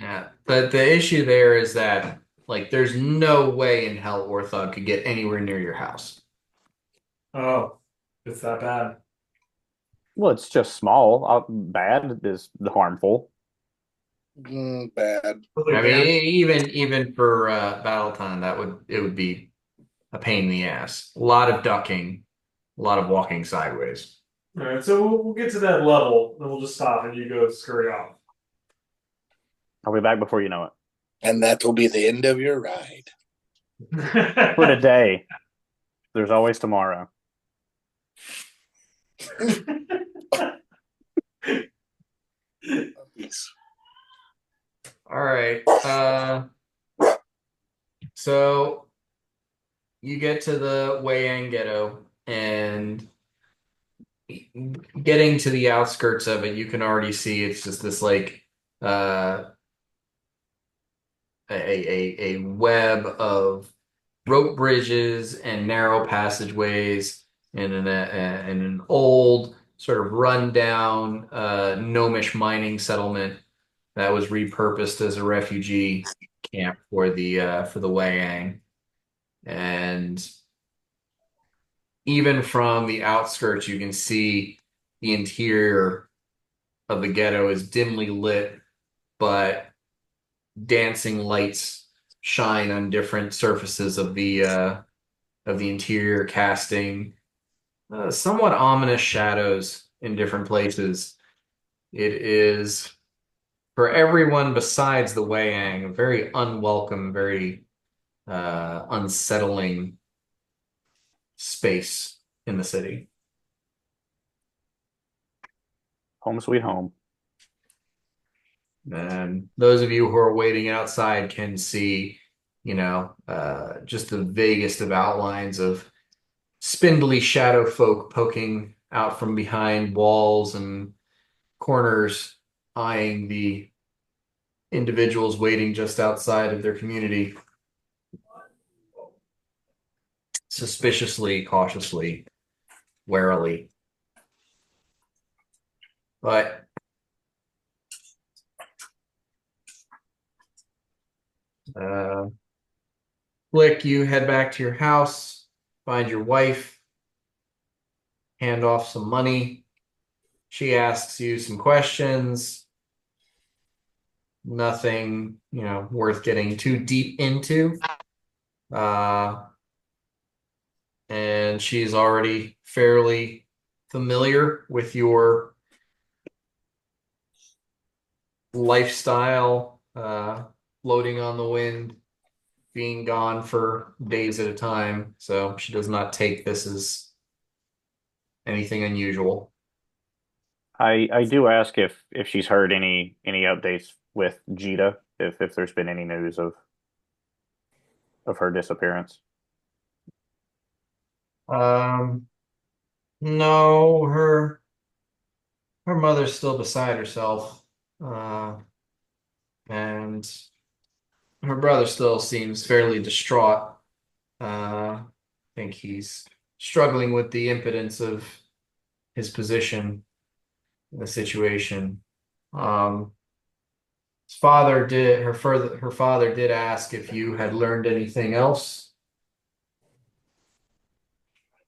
yeah. The issue there is that like there's no way in hell Orthog could get anywhere near your house. Oh, it's that bad. Well, it's just small. Bad is harmful. Bad. I mean, even for battle time, it would be a pain in the ass. A lot of ducking, a lot of walking sideways. All right, so we'll get to that level, then we'll just stop and you go scurry off. I'll be back before you know it. And that will be the end of your ride. For today. There's always tomorrow. All right. So you get to the Weyang Ghetto, and getting to the outskirts of it, you can already see it's just this like a web of rope bridges and narrow passageways in an old sort of rundown gnomish mining settlement that was repurposed as a refugee camp for the Wayang. And even from the outskirts, you can see the interior of the ghetto is dimly lit, but dancing lights shine on different surfaces of the interior, casting somewhat ominous shadows in different places. It is for everyone besides the Wayang a very unwelcome, very unsettling space in the city. Home sweet home. And those of you who are waiting outside can see, just the vaguest of outlines of spindly shadow folk poking out from behind walls and corners, eyeing the individuals waiting just outside of their community. Suspiciously, cautiously, warily. But Flick, you head back to your house, find your wife, hand off some money. She asks you some questions. nothing, worth getting too deep into. Uh, and she's already fairly familiar with your lifestyle, floating on the wind, being gone for days at a time. So she does not take this as anything unusual. I do ask if she's heard any updates with Jita, if there's been any news of her disappearance. Um, no, her mother's still beside herself. And her brother still seems fairly distraught. I think he's struggling with the impotence of his position in the situation. Um, her father did ask if you had learned anything else.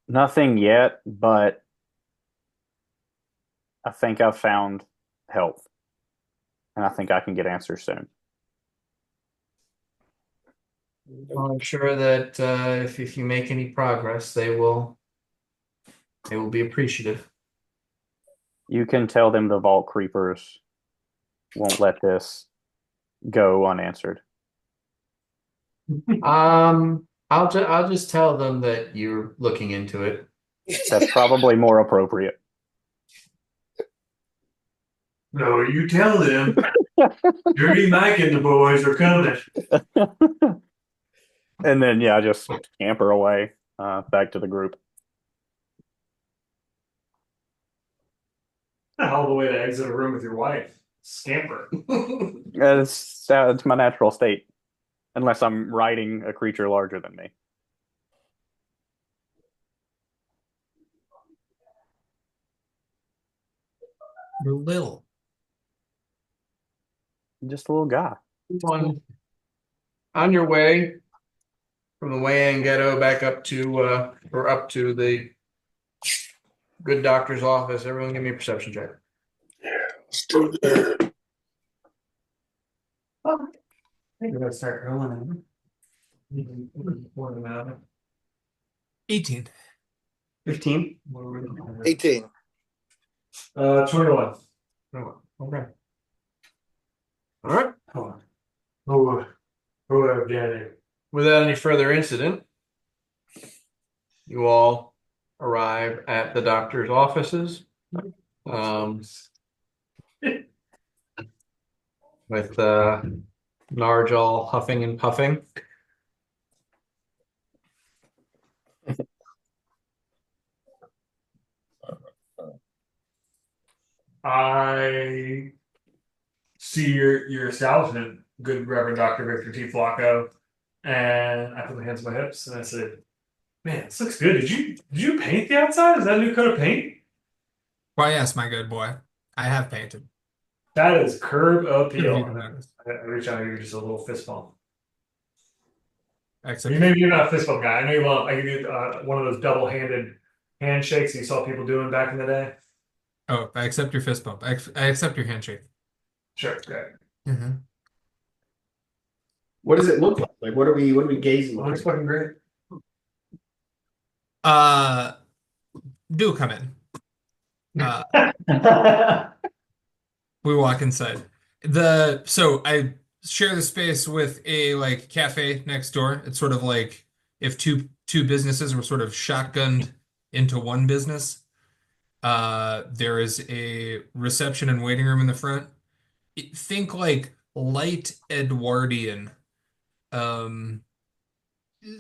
Nothing yet, but I think I've found help, and I think I can get answers soon. Well, I'm sure that if you make any progress, they will be appreciative. You can tell them the Vault Creepers won't let this go unanswered. I'll just tell them that you're looking into it. That's probably more appropriate. No, you tell them. Dirty Mike and the boys are coming. And then, yeah, just scamper away back to the group. The hell of a way to exit a room with your wife. Scamper. It's my natural state, unless I'm riding a creature larger than me. You're little. Just a little guy. On your way from the Wayang Ghetto back up to the good doctor's office. Everyone give me a perception check. Let's do that. You're gonna start rolling. 18. 15. 18. 21. Oh, okay. All right. Hold on. Danny. Without any further incident, you all arrive at the doctor's offices. With Narjal huffing and puffing. I see your establishment, good Reverend Dr. Victor T. Flacco, and I put my hands on my hips and I said, "Man, this looks good. Did you paint the outside? Is that a new coat of paint?" Why, yes, my good boy. I have painted. That is curb If you appeal. notice. I reach out and give you just a little fist bump. Except Maybe you're not a fist bump guy. I know you want. I give you one of those double-handed handshakes you saw people doing back in the day. Oh, I accept your fist bump. I accept your handshake. Sure, great. Mm-hmm. What does it look like? Like, what are we gazing Looks at? fucking great. Uh, do come in. Uh, we walk inside. So I share the space with a like cafe next door. It's sort of like if two businesses were sort of shotgunned into one business. There is a reception and waiting room in the front. Think like light Edwardian, um,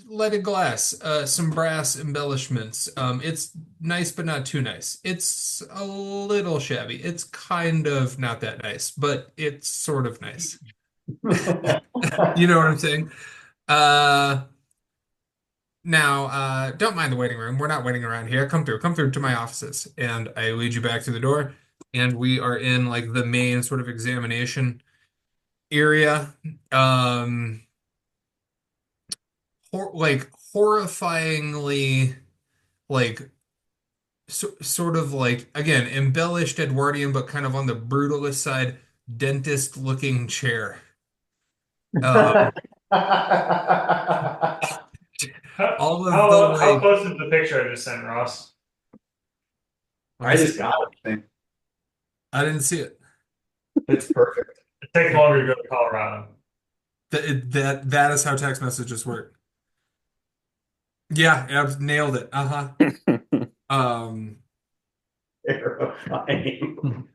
leaded glass, some brass embellishments. It's nice, but not too nice. It's a little shabby. It's kind of not that nice, but it's sort of nice. You know what I'm saying? Uh, Now, don't mind the waiting room. We're not waiting around here. Come through to my offices, and I lead you back through the door, and we are in like the main sort of examination area. Um, like horrifyingly, like sort of like again embellished Edwardian, but kind of on the brutalist side. dentist-looking chair. Um, all of the How way. close is the picture I just sent, Ross? Let me I see. just got it. I didn't see it. It's perfect. It takes longer to go to Colorado. That is how text messages work. Yeah, I've nailed it. Um, Terrifying.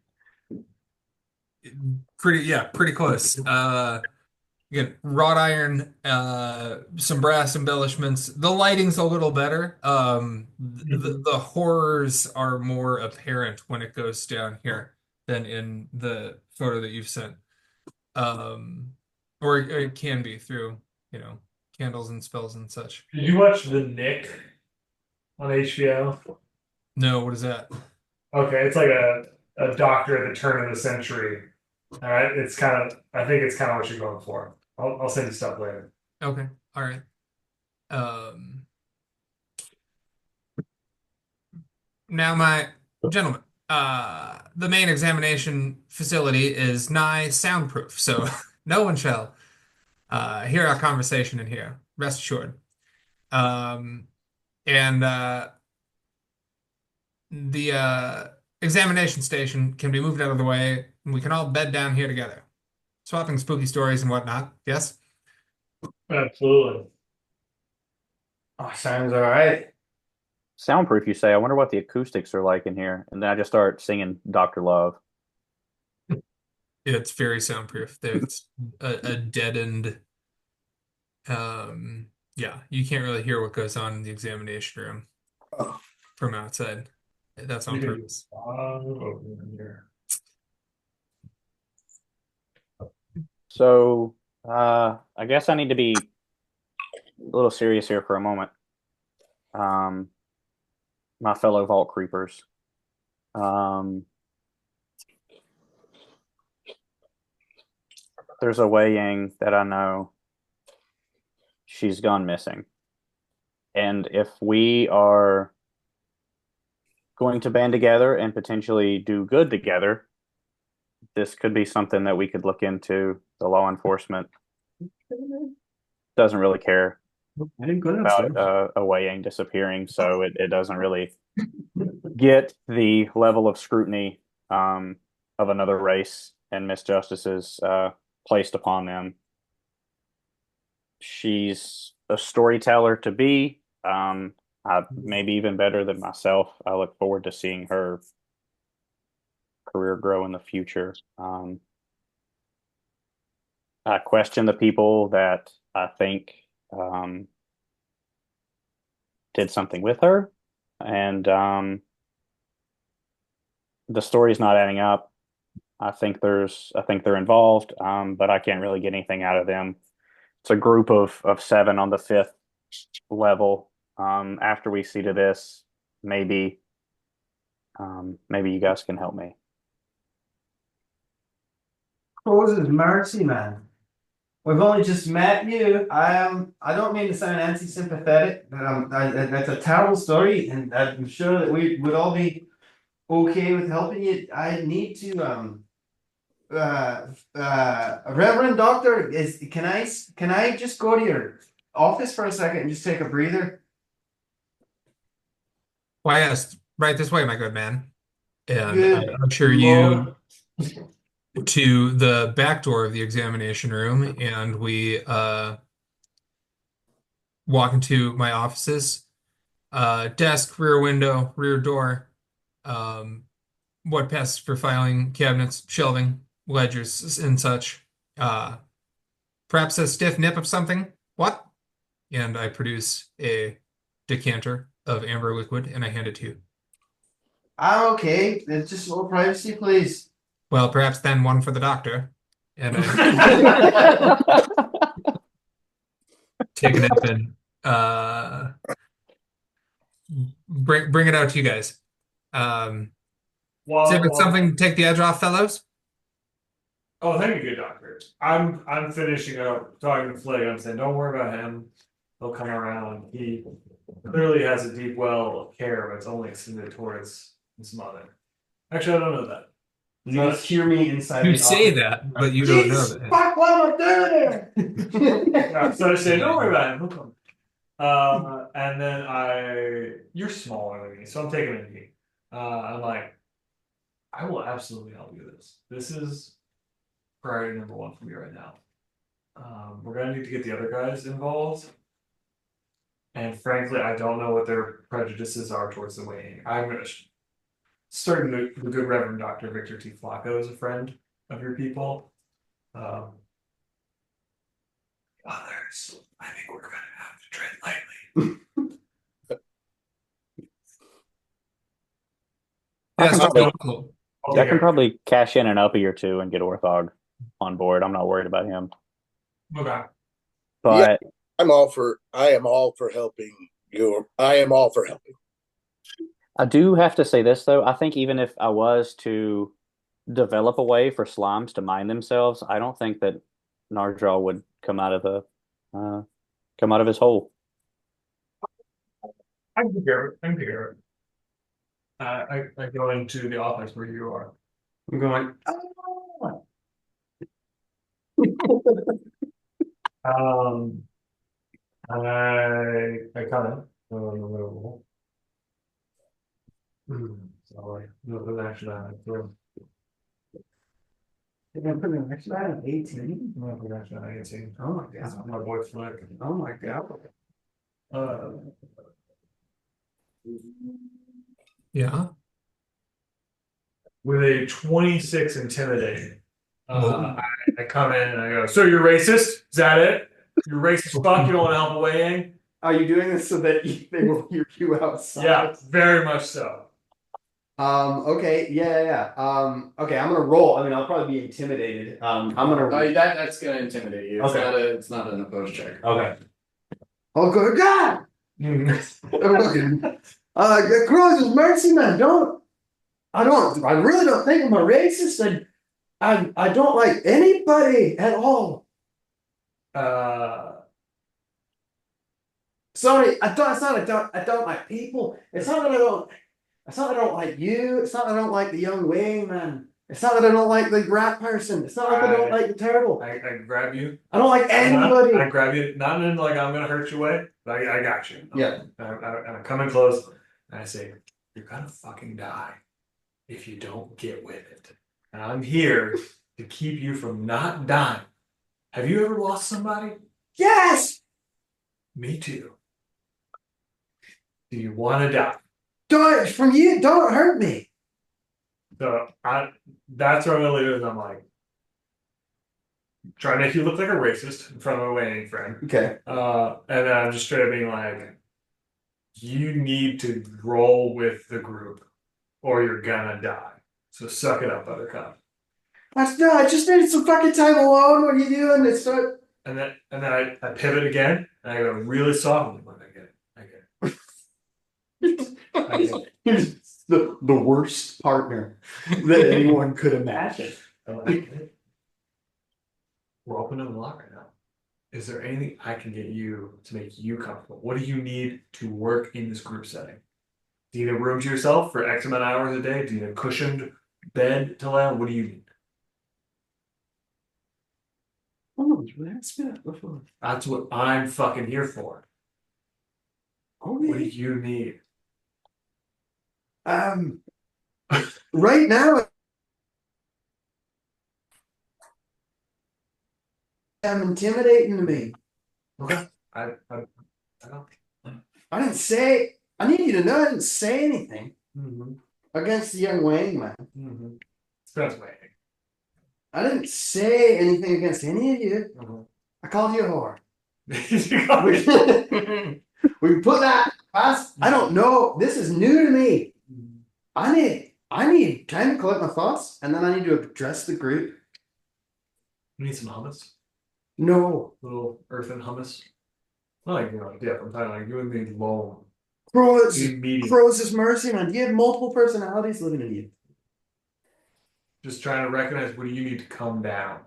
pretty close. Again, wrought iron, some brass embellishments. The lighting's a little better. The horrors are more apparent when it goes down here than in the photo that you've sent. Um, or it can be through, candles and spells and such. Did you watch The Nick on HBO? No, what is that? Okay, it's like a doctor at the turn of the century. All right, I think it's kind of what you're going for. I'll send you stuff later. Okay, all right. Um, Now, my gentlemen, the main examination facility is nigh soundproof, so no one shall hear our conversation in here. Rest assured. Um, and the examination station can be moved out of the way, and we can all bed down here together, swapping spooky stories and whatnot. Yes? Absolutely. Oh, sounds all right. Soundproof, you say? I wonder what the acoustics are like in here. And then I just start singing Dr. Love. It's very soundproof. There's a deadened, yeah, you can't really hear what goes on in the examination room from outside. That's on You can purpose. open here. So, I guess I need to be a little serious here for a moment. My fellow vault creepers. There's a Wei Yang that I know. She's gone missing. And if we are going to band together and potentially do good together, this could be something that we could look into. The law enforcement doesn't really care I didn't go about downstairs. a Wei Yang disappearing, so it doesn't really get the level of scrutiny of another race and misjustices placed upon them. She's a storyteller to be. Maybe even better than myself. I look forward to seeing her career grow in the future. I question the people that I think did something with her, and the story's not adding up. I think they're involved, but I can't really get anything out of them. It's a group of seven on the fifth level. After we see to this, maybe you guys can help me. Closes mercy, man. We've only just met you. I don't mean to sound anti-sympathetic, but that's a terrible story, and I'm sure that we would all be okay with helping you. I need to Reverend Doctor, can I just go to your office for a second and just take a breather? Why, yes, right this way, my good man. And I Good usher Lord. you to the back door of the examination room, and we walk into my offices. Desk, rear window, rear door. Um, what passes for filing cabinets, shelving, ledgers, and such. Perhaps a stiff nip of something? What? And I produce a decanter of amber liquid and I hand it to you. I'm okay. It's just a little privacy, please. Well, perhaps then one for the doctor. And I take a nip and bring it out to you guys. See if it's Well, something to take the edge off, fellows. oh, thank you, good doctor. I'm finishing up talking to Flick. I'm saying, don't worry about him. He'll come around. He clearly has a deep well of care, but it's only extended towards his mother. Actually, I don't know that. You just hear me inside You the say office. that, but you don't know Jesus that. fuck, what am I doing there? So I say, don't worry about it. He'll come. And then you're smaller than me, so I'm taking a knee. I'm like, I will absolutely help you with this. This is priority number one for me right now. We're gonna need to get the other guys involved. And frankly, I don't know what their prejudices are towards the weighing. I'm gonna start the good Reverend Dr. Victor T. Flacco is a friend of your people. Others, I think we're gonna have to tread lightly. I can probably, Cool. I can probably cash in an uppy or two and get Orthog on board. I'm not worried about him. Okay. But I am all for helping I am all for helping. I do have to say this though. I think even if I was to develop a way for slimes to mind themselves, I don't think that Narjal would come out of his hole. I can hear it. I can hear it. I go into the office where you are. I'm going, Um, I kind of. Sorry, no action on it. you're gonna put me next to that 18. No action on 18. Oh my That's god. my boy Flick. Oh my god. Uh, Yeah. with a 26 intimidating, Oh. I come in and I go, so you're racist? Is that it? You're racist fuck, you don't want to help a weighing? Are you doing this so that they will hear you outside? Yeah, very much so. Okay, yeah. Okay, I'm gonna roll. I mean, I'll probably be intimidated. I'm gonna. That's gonna intimidate you. It's not an opposed check. Okay. Oh, good God! Mm. Croz's mercy, man. I really don't think I'm a racist. I don't like anybody at all. Sorry, it's not I don't like people. It's not that I don't like you. It's not that I don't like the young wingman. It's not that I don't like the rat person. It's not like I don't like the turtle. I grab you. I don't like anybody. I grab you, not in like I'm gonna hurt you way, but I got you. Yeah. And I come in close and I say, you're gonna fucking die if you don't get with it. And I'm here to keep you from not dying. Have you ever lost somebody? Yes. Me too. Do you want to die? Don't hurt me. So that's where I'm gonna leave it. I'm like, trying to make you look like a racist in front of a waiting friend. Okay. And then I'm just straight up being like, you need to roll with the group or you're gonna die. So suck it up, Buttercup. I just needed some fucking time alone. What are you doing? And then I pivot again and I go really softly. Like, I get it. I get it. He's the worst partner that anyone could imagine. I'm like, we're opening the lock right now. Is there anything I can get you to make you comfortable? What do you need to work in this group setting? Do you need a room to yourself for X amount of hours a day? Do you need a cushioned bed to lay on? What do you need? Oh, that's before. That's what I'm fucking here for. Oh, What do you need? Right now, I'm intimidating to me. Okay. I don't. I didn't say. I need you to know I didn't say anything Mm-hmm. against the young Wayne man. Mm-hmm. It's best way. I didn't say anything against any of you. Mm-hmm. I called you a whore. You got me. We can put that past. I don't know. This is new to me. I need time to collect my thoughts, and then I need to address the group. You need some hummus? No. Little earthen hummus? Not like, dip. I'm talking like you and me alone. Medium. Crow's mercy, man. You have multiple personalities living in you. Just trying to recognize what do you need to calm down.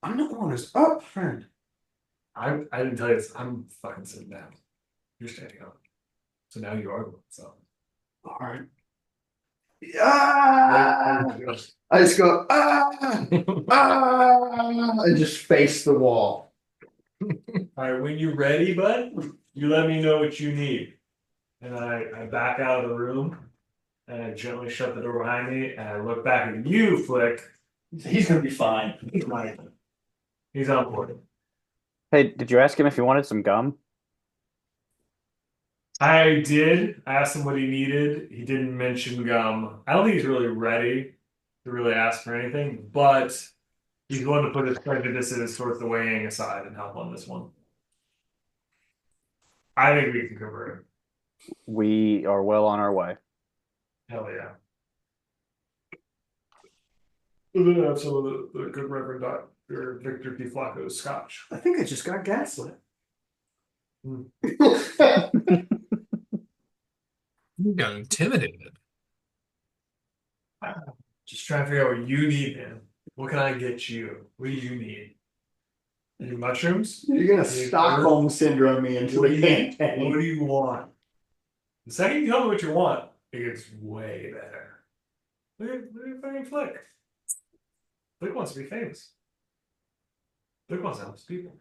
I'm not the one who's up, friend. I didn't tell you this. I'm fucking sitting down. You're standing up. So now you are the one. So All right. Ah! I just go, ah, ah, and just face the wall. All right, when you're ready, bud, you let me know what you need. And I back out of the room and I gently shut the door behind me and I look back at you, Flick. He's gonna be fine. He's on board. Hey, did you ask him if he wanted some gum? I did ask him what he needed. He didn't mention gum. I don't think he's really ready to really ask for anything, but he's willing to put his prejudices towards the weighing aside and help on this one. I think we can cover it. We are well on our way. Hell yeah. And then I have some of the good Reverend Dr. Victor P. Flacco's scotch. I think I just got gaslit. You got intimidated. Just trying to figure out what you need, man. What can I get you? What do you need? Any mushrooms? You're gonna Stockholm syndrome me into What do the you, what campaign. do you want? The second you tell me what you want, it gets way better. Look at fucking Flick. Flick wants to be famous. Flick wants to help his people.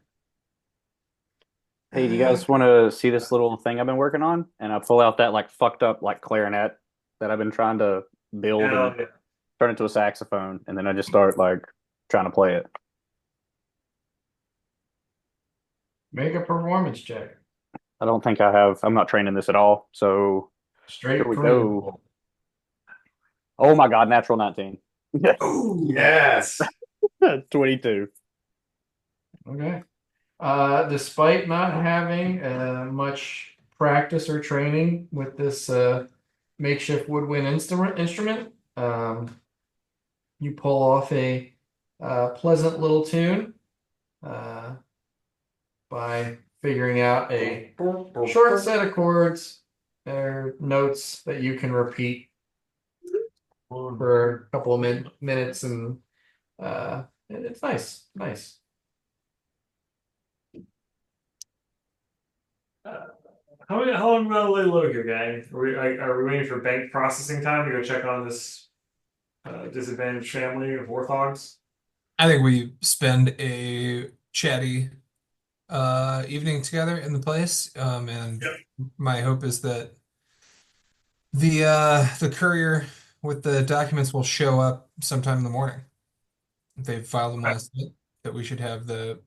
Hey, do you guys want to see this little thing I've been working on? And I pull out that like fucked up like clarinet that I've been trying to build Hell and yeah. turn into a saxophone, and then I just start like trying to play it. Make a performance check. I don't think I have. I'm not training this at all. So Straight here we from go. Oh my God, natural 19. Yes. 22. Okay. Despite not having much practice or training with this makeshift woodwind instrument, you pull off a pleasant little tune by figuring out a short set of chords or notes that you can repeat for a couple of minutes, and it's nice. How long will they load here, gang? Are we waiting for bank processing time to go check on this disadvantaged family of warthogs? I think we spend a chatty evening together in the place. And Yep. my hope is that the courier with the documents will show up sometime in the morning. If they've filed them last night, that we should have the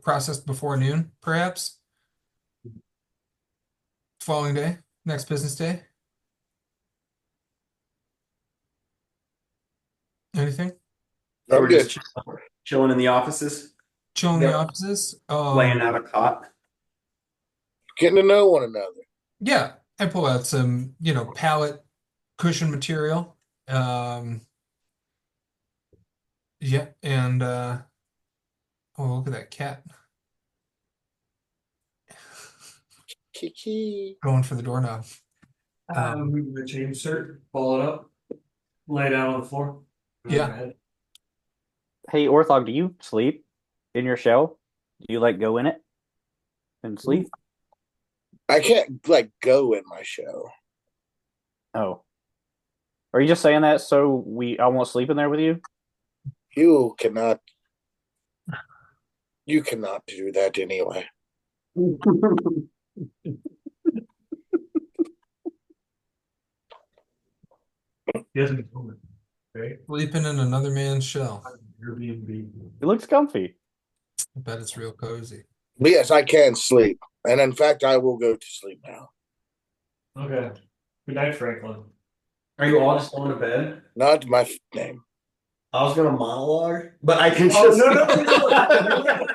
processed before noon, perhaps. Following day, next business day. Anything? I'm We're good. just chilling in the offices, Chilling in the Yep. offices. laying out a cot. Getting to know one another. Yeah, I pull out some, pallet cushion material. Yeah, and oh, look at that cat Kiki. going for the doorknob. Move the chain cert, pull it up, lay it out on the floor. Yeah. Hey, Orthog, do you sleep in your shell? Do you like go in it and sleep? I can't like go in my show. Oh. Are you just saying that so I won't sleep in there with you? You cannot. You cannot do that anyway. He hasn't told me. Right? Sleeping in another man's shell. Airbnb. It looks comfy. I bet it's real cozy. But yes, I can sleep. And in fact, I will go to sleep now. Okay. Good night, Franklin. Are you all just going to bed? Not my name. I was gonna monologue, but I can Oh, just no.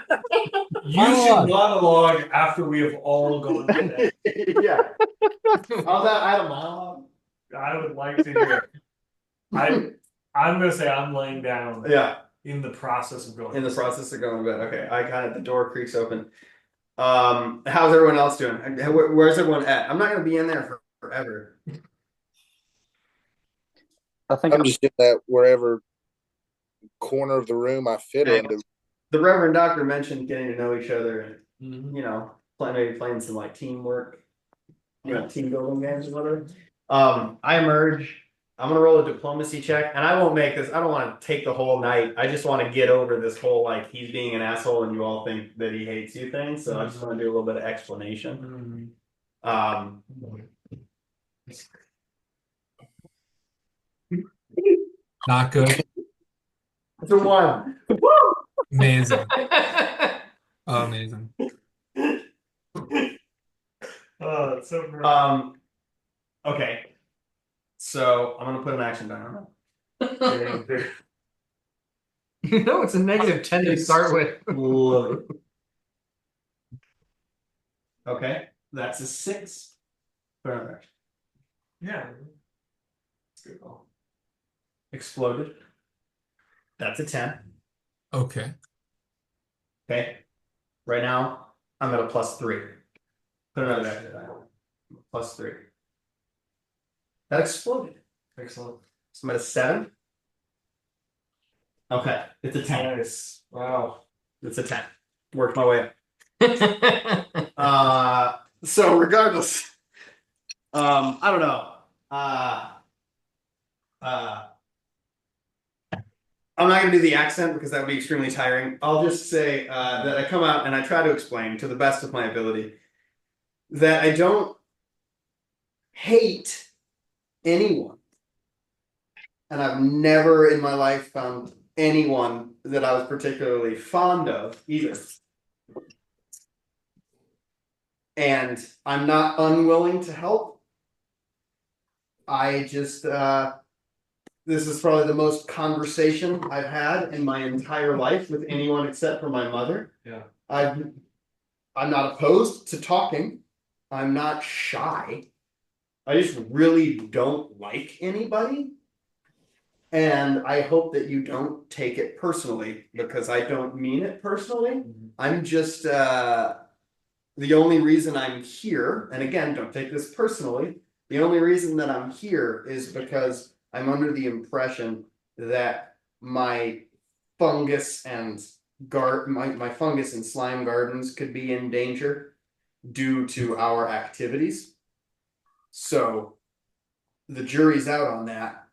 You should monologue after we have all gone to bed. Yeah. How's that? I had a monologue. I would like to hear it. I'm gonna say I'm laying down Yeah. in the process of going. In the process of going to bed. Okay. I got it. The door creaks open. How's everyone else doing? Where's everyone at? I'm not gonna be in there for forever. I think I'm just in that wherever corner of the room I fit into. The Reverend Doctor mentioned getting to know each other and Mhm. maybe playing some like teamwork, team building games or whatever. I emerge I'm gonna roll a diplomacy check, and I won't make this. I don't want to take the whole night. I just want to get over this whole like he's being an asshole and you all think that he hates you thing. So I just want to do a little bit of explanation. Not good. It's a 1. Amazing. Oh, amazing. Oh, it's so great. Okay. So I'm gonna put an action down on that. You know, it's a -10 to start with. Love it. Okay, that's a 6. Put another action. Yeah. That's a good call. Exploded. That's a 10. Okay. Okay. Right now, I'm at a +3. Put another action down. +3. That exploded. Excellent. So I'm at a 7. Okay, it's a 10. Nice. Wow. It's a 10. Worked my way up. So regardless, I don't know. I'm not gonna do the accent because that would be extremely tiring. I'll just say that I come out and I try to explain to the best of my ability that I don't hate anyone. And I've never in my life found anyone that I was particularly fond of either. And I'm not unwilling to help. I just this is probably the most conversation I've had in my entire life with anyone except for my mother. Yeah. I'm not opposed to talking. I'm not shy. I just really don't like anybody. And I hope that you don't take it personally because I don't mean it personally. I'm just the only reason I'm here, and again, don't take this personally. The only reason that I'm here is because I'm under the impression that my fungus and my fungus and slime gardens could be in danger due to our activities. So the jury's out on that.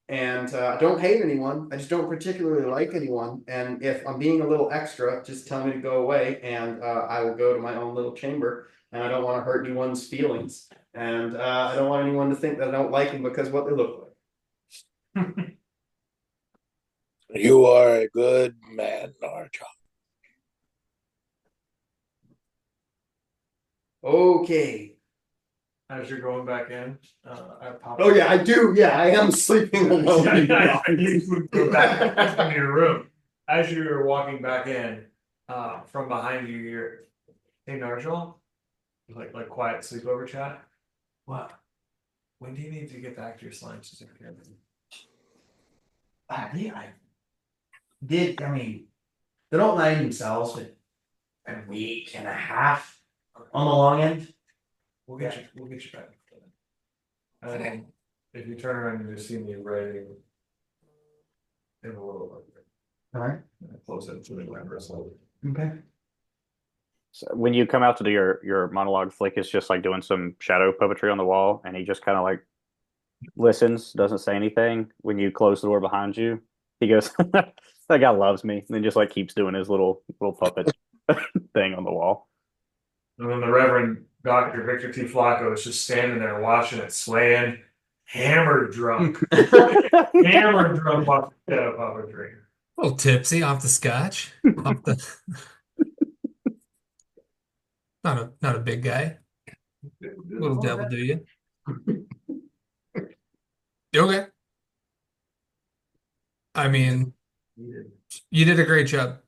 And I don't hate anyone. I just don't particularly like anyone. And if I'm being a little extra, just tell me to go away and I will go to my own little chamber. And I don't want to hurt anyone's feelings. And I don't want anyone to think that I don't like them because of what they look like. You are a good man, Narja. Okay. As you're going back in, I pop. Oh yeah, I do. Yeah, I am sleeping alone. You go back in your room. As you're walking back in, from behind you, you're, hey Narjal, like quiet sleepover chat. What? When do you need to get back to your slime certificate? I did. I mean, they don't name themselves, but a week and a half on the long end. We'll get you back. And if you turn around and just see me writing in a little bit. All right. Close it to the wrapper slowly. Okay. So when you come out to do your monologue, Flick is just like doing some shadow puppetry on the wall, and he just kind of like listens, doesn't say anything. When you close the door behind you, he goes, "That guy loves me," and then just like keeps doing his little puppet thing on the wall. And then the Reverend Dr. Victor T. Flacco is just standing there watching it, swaying, hammered drunk. Hammered drunk off the puppetry. A little tipsy off the scotch. Off the not a big guy. Little devil, do you? Okay. I mean, you did a great job.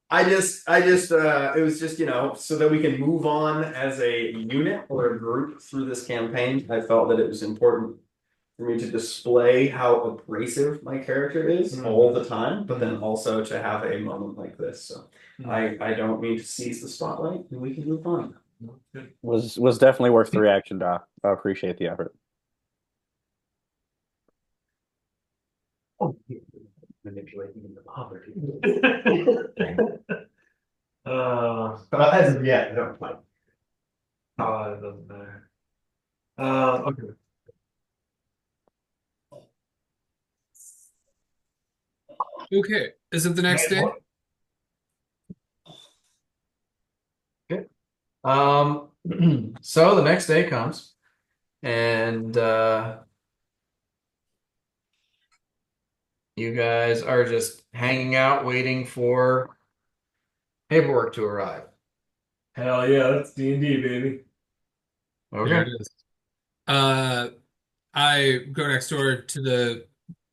I just, it was just, so that we can move on as a unit or a group through this campaign. I felt that it was important for me to display how abrasive my character is all the time, but then also to have a moment like this. So I don't mean to seize the spotlight, and we can move on. Was definitely worth the reaction, Doc. I appreciate the effort. Manipulating the poverty. But as of yet, I don't like. it doesn't matter. Okay. Okay. Is it the next day? Okay. So the next day comes, and you guys are just hanging out, waiting for paperwork to arrive. Hell yeah, that's D&D, baby. There Okay. it is. Uh, I go next door to the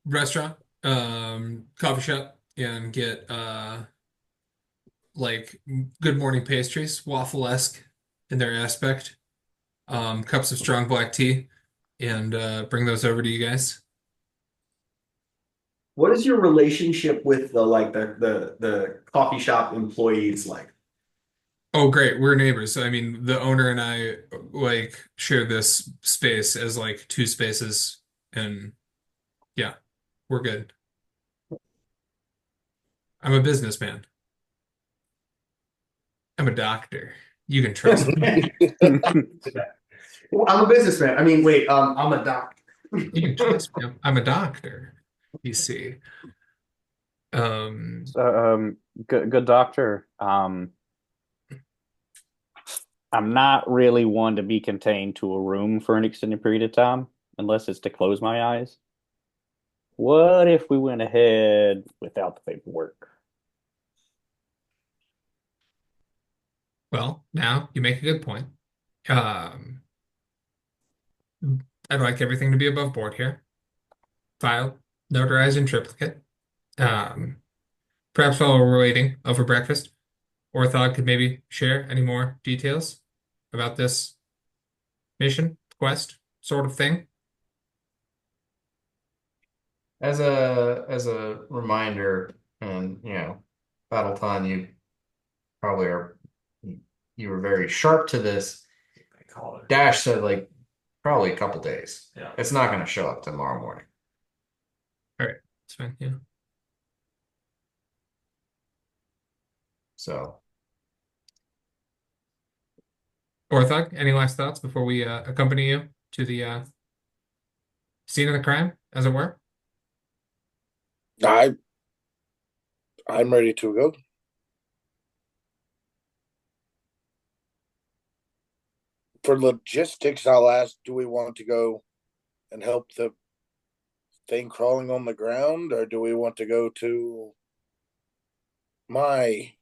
restaurant, coffee shop, and get like good morning pastries, waffle-esque in their aspect, cups of strong black tea, and bring those over to you guys. What is your relationship with the coffee shop employees like? Oh, great. We're neighbors. So, I mean, the owner and I like share this space as like two spaces, and yeah, we're good. I'm a businessman. I'm a doctor. You can trust me. Well, I'm a businessman. I mean, wait, I'm a doctor. You can trust me. I'm a doctor. You see. Um, So, good doctor. I'm not really one to be contained to a room for an extended period of time, unless it's to close my eyes. What if we went ahead without the paperwork? well, now you make a good point. Um, I'd like everything to be above board here. Filed, notarized in triplicate. Um, Perhaps while we're waiting over breakfast, Orthog could maybe share any more details about this mission, quest, sort of thing. As a reminder, and Battleton, you probably are you were very sharp to this. I call it. Dash said like probably a couple days. Yeah. It's not going to show up tomorrow morning. All right, it's fine. Yeah. So Orthog, any last thoughts before we accompany you to the scene of the crime, as it were? I I'm ready to go. For logistics, I'll ask, do we want to go and help the thing crawling on the ground, or do we want to go to my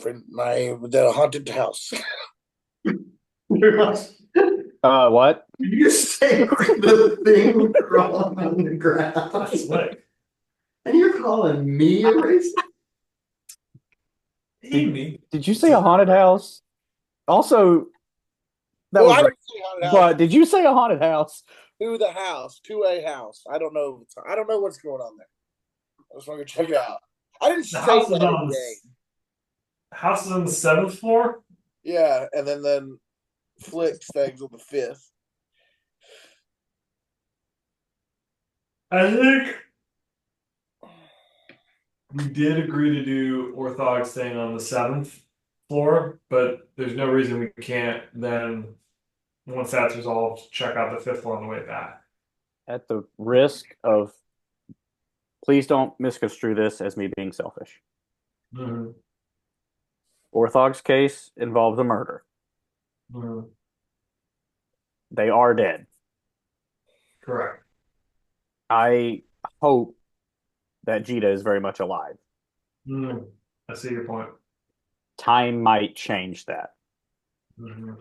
the haunted house? What? Did you say the thing crawling on the ground? That's slick. And you're calling me a racist? Amy. Did you say a haunted house? Also, that Well, was I right. didn't say haunted house. But did you say a haunted house? To the house, to a house. I don't know. I don't know what's going on there. I just want to check it out. I didn't The say house is that on in the game. house is on the 7th floor. Yeah, and then Flick's things on the 5th. I think we did agree to do Orthog staying on the 7th floor, but there's no reason we can't then, once that's resolved, check out the 5th floor on the way back. At the risk of, please don't misconstrue this as me being selfish. Mm-hmm. Orthog's case involves a murder. Mm-hmm. They are dead. Correct. I hope that Jita is very much alive. Mm-hmm. I see your point. Time might change that. Mm-hmm.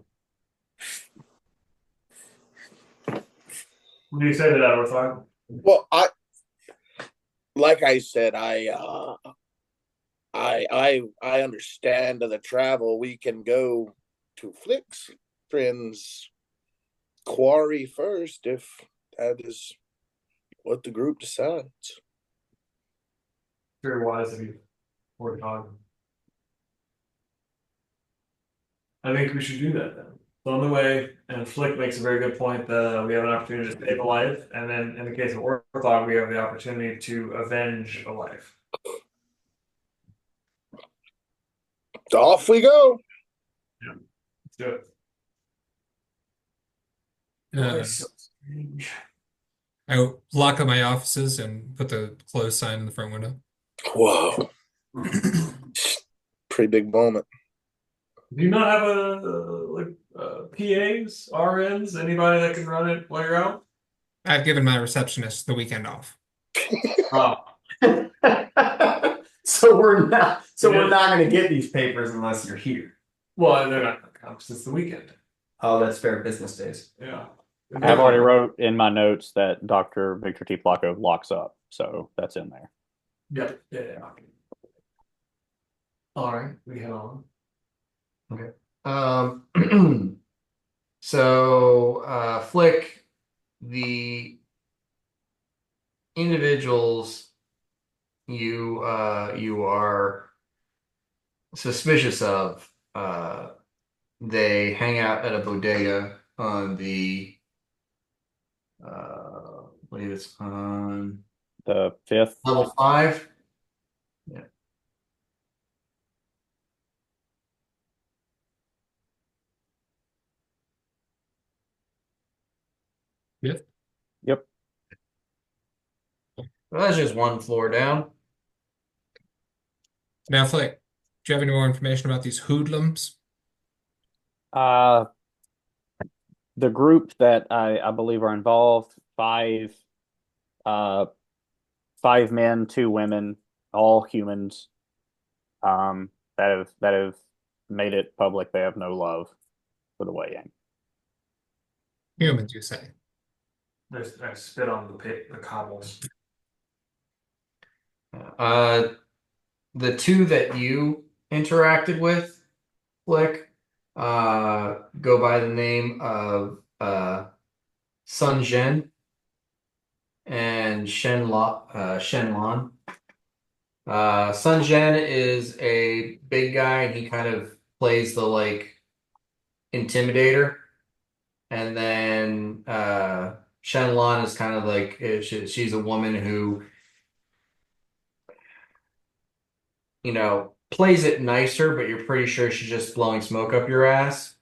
What do you say to that, Orthog? Well, like I said, I understand the travel. We can go to Flick's friend's quarry first if that is what the group decides. Very wise of you, Orthog. I think we should do that then. It's on the way, and Flick makes a very good point that we have an opportunity to save a life, and then in the case of Orthog, we have the opportunity to avenge a life. So off we go. Let's do it. Uh, So strange. I lock up my offices and put the closed sign in the front window. Whoa, pretty big moment. Do you not have PAs, RNs, anybody that can run it while you're out? I've given my receptionist the weekend off. Oh, So we're not. So Yeah. we're not going to get these papers unless you're here. well, they're not gonna come 'cause it's the weekend. Oh, that's fair. Business days. Yeah. I've already wrote in my notes that Dr. Victor T. Flacco locks up, so that's in there. Yep. Yeah. Okay. All right. We head on. So Flick, the individuals you are suspicious of, they hang out at a bodega on the I believe it's on The fifth, level 5. Yeah. Yeah. yep. Well, that's just one floor down. Now, Flick, do you have any more information about these hoodlums? Uh, the group that I believe are involved, uh, 5 men, 2 women, all humans, that have made it public they have no love for the Wei Yang. Humans, you say? I spit on the cobbles. Uh, the two that you interacted with, Flick, go by the name of Sun Zhen and Shen Lan. Sun Zhen is a big guy, and he kind of plays the like intimidator. And then Shen Lan is kind of like she's a woman who, plays it nicer, but you're pretty sure she's just blowing smoke up your ass.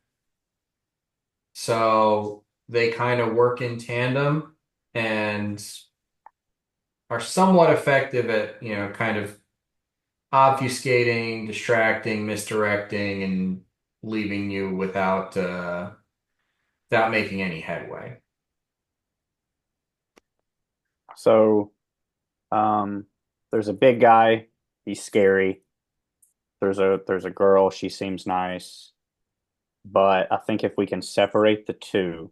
So they kind of work in tandem and are somewhat effective at, kind of obfuscating, distracting, misdirecting, and leaving you without making any headway. So, there's a big guy, he's scary. There's a girl, she seems nice. But I think if we can separate the two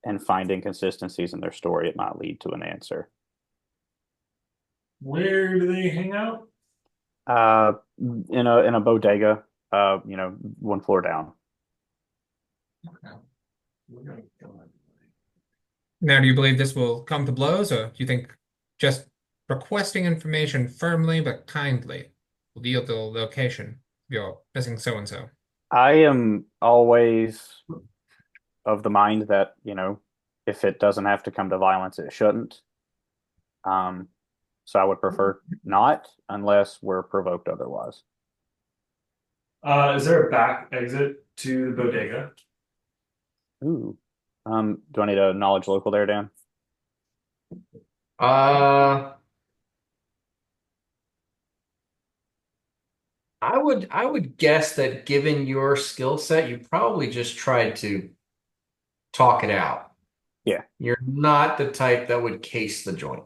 and find inconsistencies in their story, it might lead to an answer. Where do they hang out? In a bodega, 1 floor down. We're gonna kill everybody. Now, do you believe this will come to blows, or do you think just requesting information firmly but kindly will yield the location of your missing so-and-so? I am always of the mind that, if it doesn't have to come to violence, it shouldn't. So I would prefer not unless we're provoked otherwise. Is there a back exit to the bodega? Ooh. Do I need a knowledge local there, Dan? Uh, I would guess that given your skill set, you probably just tried to talk it out. Yeah, You're not the type that would case the joint.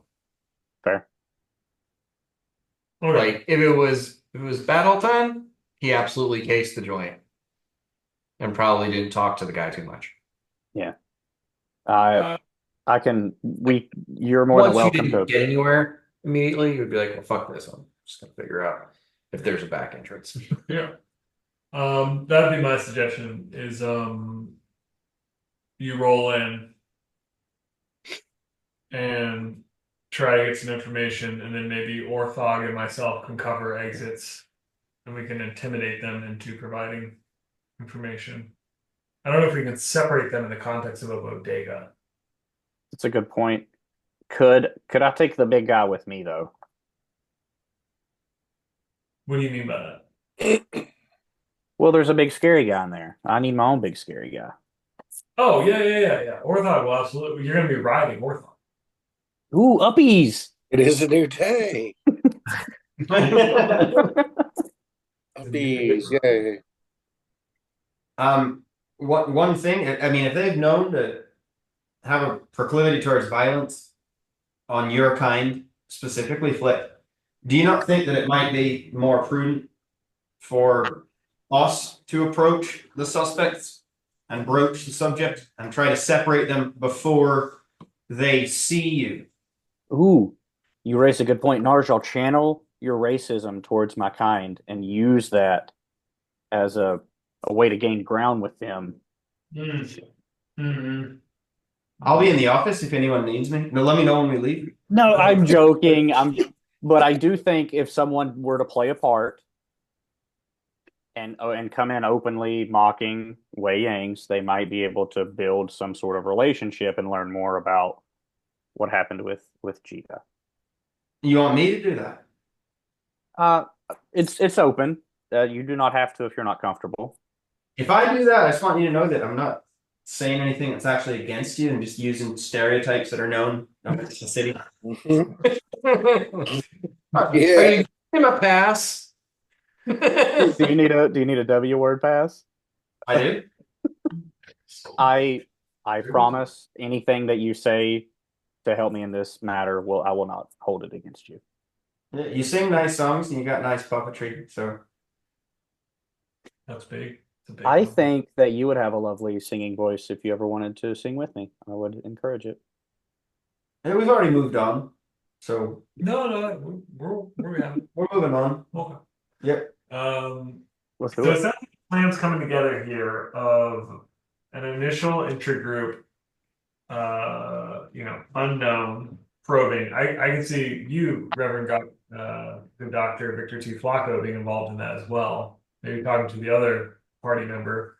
fair. Okay. Like if it was battle time, he absolutely cased the joint and probably didn't talk to the guy too much. Yeah. Uh, I can you're more than Once you welcome didn't to. get anywhere immediately, you would be like, well, fuck this. I'm just gonna figure out if there's a back entrance. yeah. That'd be my suggestion is you roll in and try to get some information, and then maybe Orthog and myself can cover exits, and we can intimidate them into providing information. I don't know if we can separate them in the context of a bodega. It's a good point. Could I take the big guy with me though? What do you mean by that? Well, there's a big scary guy in there. I need my own big scary guy. Oh yeah. Orthog will absolutely. You're gonna be riding Orthog. Ooh, uppies. It is a new day. Puppies, yay. Um, one thing, I mean, if they've known to have a proclivity towards violence on your kind, specifically Flick, do you not think that it might be more prudent for us to approach the suspects and broach the subject and try to separate them before they see you? Ooh, you raise a good point. Narj, I'll channel your racism towards my kind and use that as a way to gain ground with them. Mm-hmm. I'll be in the office if anyone needs me. No, let me know when we leave. No, I'm joking. But I do think if someone were to play a part and come in openly mocking Wei Yang's, they might be able to build some sort of relationship and learn more about what happened with Jita. You want me to do that? Uh, it's open. You do not have to if you're not comfortable. If I do that, I just want you to know that I'm not saying anything that's actually against you and just using stereotypes that are known amongst the city. Mhm. Are you Yeah. giving him a pass? Do you need a W word pass? I do. I I promise anything that you say to help me in this matter I will not hold it against you. Yeah, you sing nice songs and you got nice puppetry, so That's big. It's a big I compliment. think that you would have a lovely singing voice if you ever wanted to sing with me. I would encourage it. and we've already moved on. So No, we're having. we're moving on. Okay. Yep. Let's do So it. it sounds like plans coming together here of an initial intergroup, unknown probing. I can see you, the Doctor Victor T. Flacco, being involved in that as well. Maybe talking to the other party member,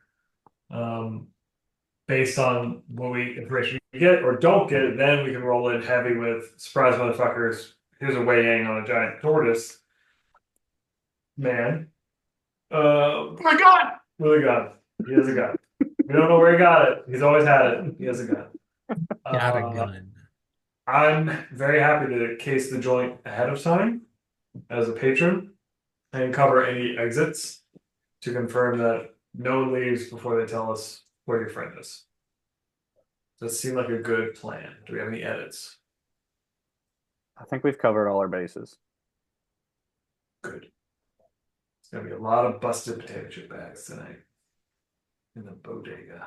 um, based on what we information we get or don't get. Then we can roll in heavy with surprise motherfuckers. Here's a Wei Yang on a giant tortoise man. My God, with a gun. He has a gun. We don't know where he got it. He's always had it. He has a gun. Got a Uh, gun. I'm very happy to case the joint ahead of time as a patron and cover any exits to confirm that no one leaves before they tell us where your friend is. Does it seem like a good plan? Do we have any edits? I think we've covered all our bases. Good. It's gonna be a lot of busted potato chip bags tonight in the bodega.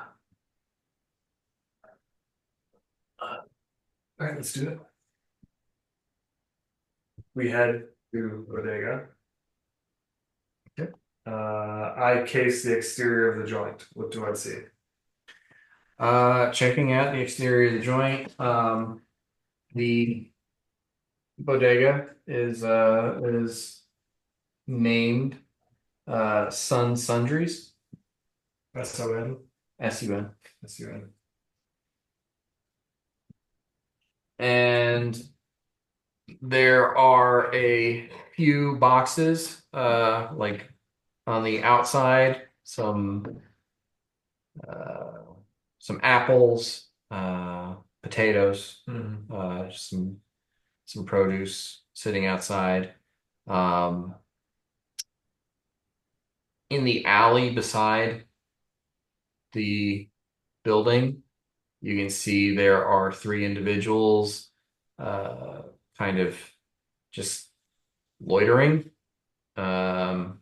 All right, let's do it. We head to bodega. Okay. I case the exterior of the joint. What do I see? Checking out the exterior of the joint. The bodega is named Sun Sundries, SON. SUN. SUN. And there are a few boxes, like on the outside, uh, some apples, potatoes, just some produce sitting outside. Um, in the alley beside the building, you can see there are three individuals, kind of just loitering. Um,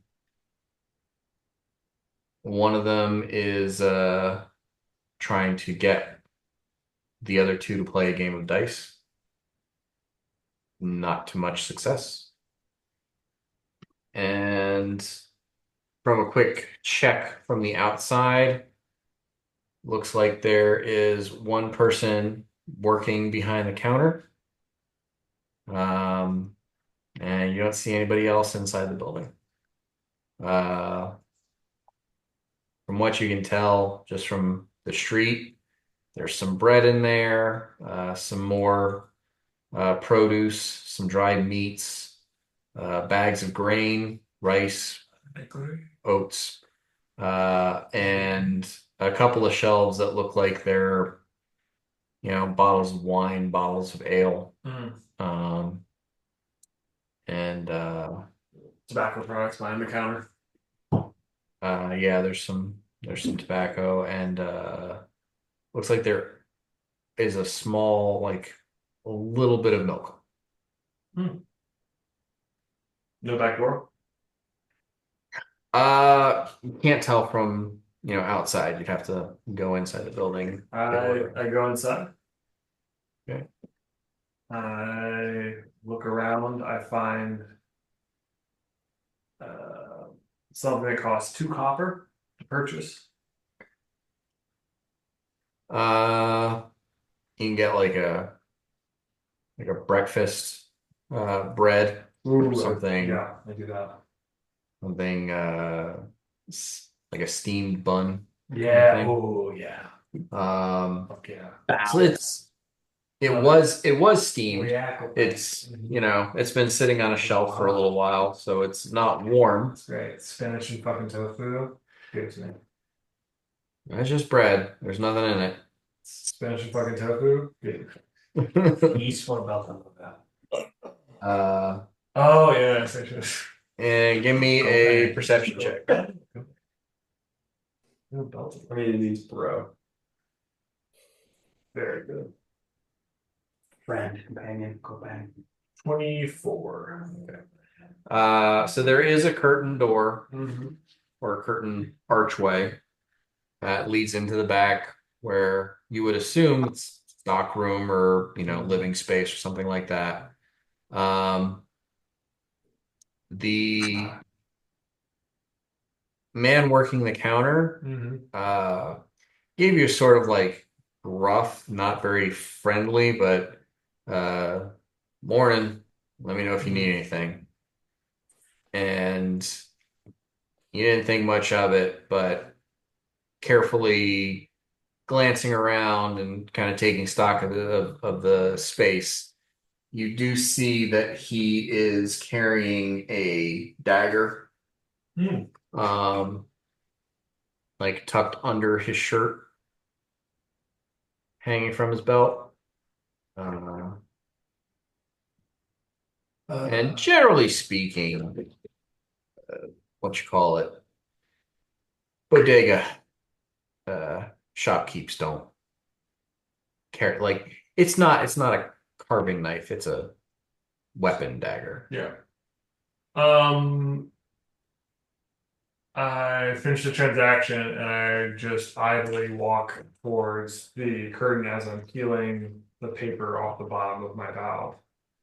one of them is trying to get the other two to play a game of dice. Not to much success. And from a quick check from the outside, looks like there is one person working behind the counter. Um, and you don't see anybody else inside the building. Uh, from what you can tell, just from the street, there's some bread in there, some more produce, some dried meats, bags of grain, rice, oats, and a couple of shelves that look like they're, bottles of wine, bottles of ale, Mm. um, and Tobacco products behind the counter. yeah, there's some tobacco and looks like there is a small, like a little bit of milk. Hmm. No back door. You can't tell from, outside. You'd have to go inside the building. I go inside. Okay. I look around. I find uh, something that costs 2 copper to purchase. Uh, you can get like a breakfast bread or something, Yeah, I do that. something like a steamed bun kind of Yeah. thing. Oh, yeah. Um, Fuck yeah. so it was steamed. It's been sitting on a shelf for a little while, so it's not warm. That's great. Spinach and fucking tofu. Good to me. It's just bread. There's nothing in Spinach and fucking tofu. Good. it. East one about something like that. Uh, Oh yeah, it's just and give me a perception check. I mean, it needs bro. Very good. Friend, companion, companion. 24. Okay. So there is a curtain door Mm-hmm. or a curtain archway that leads into the back where you would assume it's stock room or, living space or something like that. The man working the counter Mm-hmm. gave you a sort of like rough, not very friendly, but morning. Let me know if you need anything. And you didn't think much of it, but carefully glancing around and kind of taking stock of the space, you do see that he is carrying a dagger, Hmm. um, like tucked under his shirt, hanging from his belt. Uh, and generally speaking, what you call it, bodega shopkeepers don't carry like it's not a carving knife, it's a weapon dagger. Yeah. Um, I finish the transaction and I just idly walk towards the curtain as I'm peeling the paper off the bottom of my valve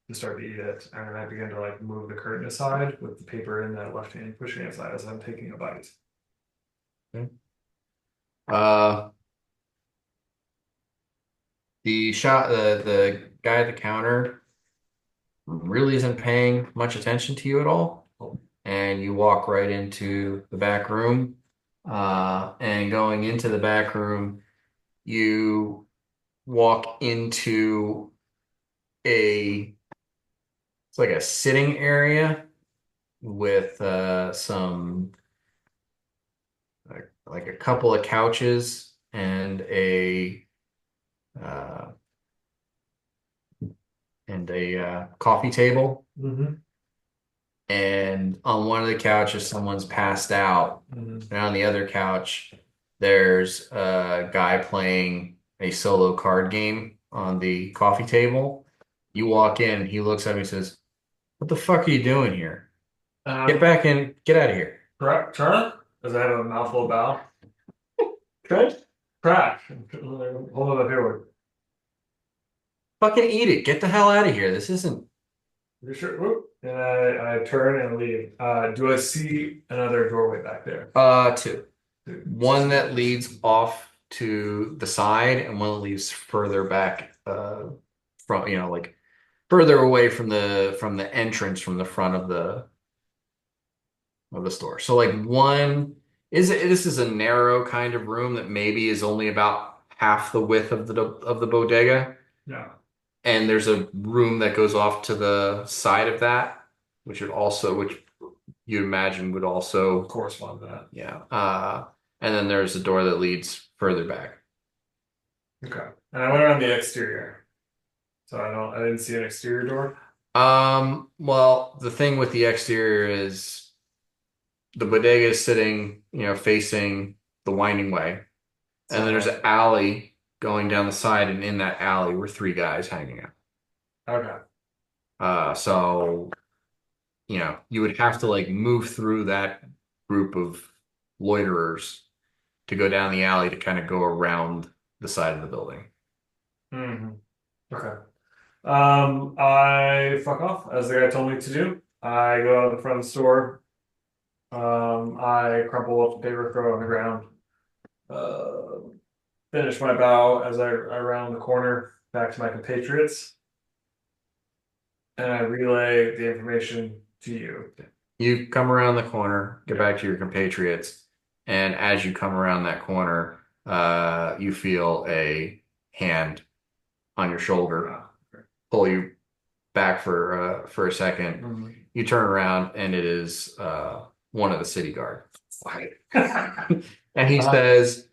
to start to eat it. And then I begin to like move the curtain aside with the paper in that left hand, pushing it aside as I'm taking a bite. Okay. Uh, the guy at the counter really isn't paying much attention to you at all, and you walk right into the back room. And going into the back room, you walk into a it's like a sitting area with some like a couple of couches and uh, a coffee table. Mm-hmm. And on one of the couches, someone's passed out. Mm-hmm. And on the other couch, there's a guy playing a solo card game on the coffee table. You walk in, he looks at me and says, "What the fuck are you doing here? Get back in, get out of here." Correct. Turn. Does I have a mouthful of bow? Good. Crack. Hold on the paperwork. Fucking eat it. Get the hell out of here. This isn't. You sure? Whoop. And I turn and leave. Do I see another doorway back there? Two. One that leads off to the side and one that leads further back from like further away from the entrance from the front of the store. So like this is a narrow kind of room that maybe is only about half the width of the bodega. Yeah. And there's a room that goes off to the side of that, which you imagine would also, correspond to that. yeah. And then there's a door that leads further back. Okay. And I went around the exterior. So I didn't see an exterior door. Well, the thing with the exterior is the bodega is sitting, facing the winding way. And then there's an alley going down the side, and in that alley were three guys hanging out. Okay. So, you would have to like move through that group of loiterers to go down the alley to kind of go around the side of the building. Hmm. Okay. I fuck off as the guy told me to do. I go out the front of the store. I crumple up the paper, throw it on the ground. Finish my bow as I round the corner back to my compatriots, and I relay the information to you. You come around the corner, get back to your compatriots, and as you come around that corner, you feel a hand on your shoulder pull you back for a second. Mhm. You turn around, and it is one of the city guard. And he says,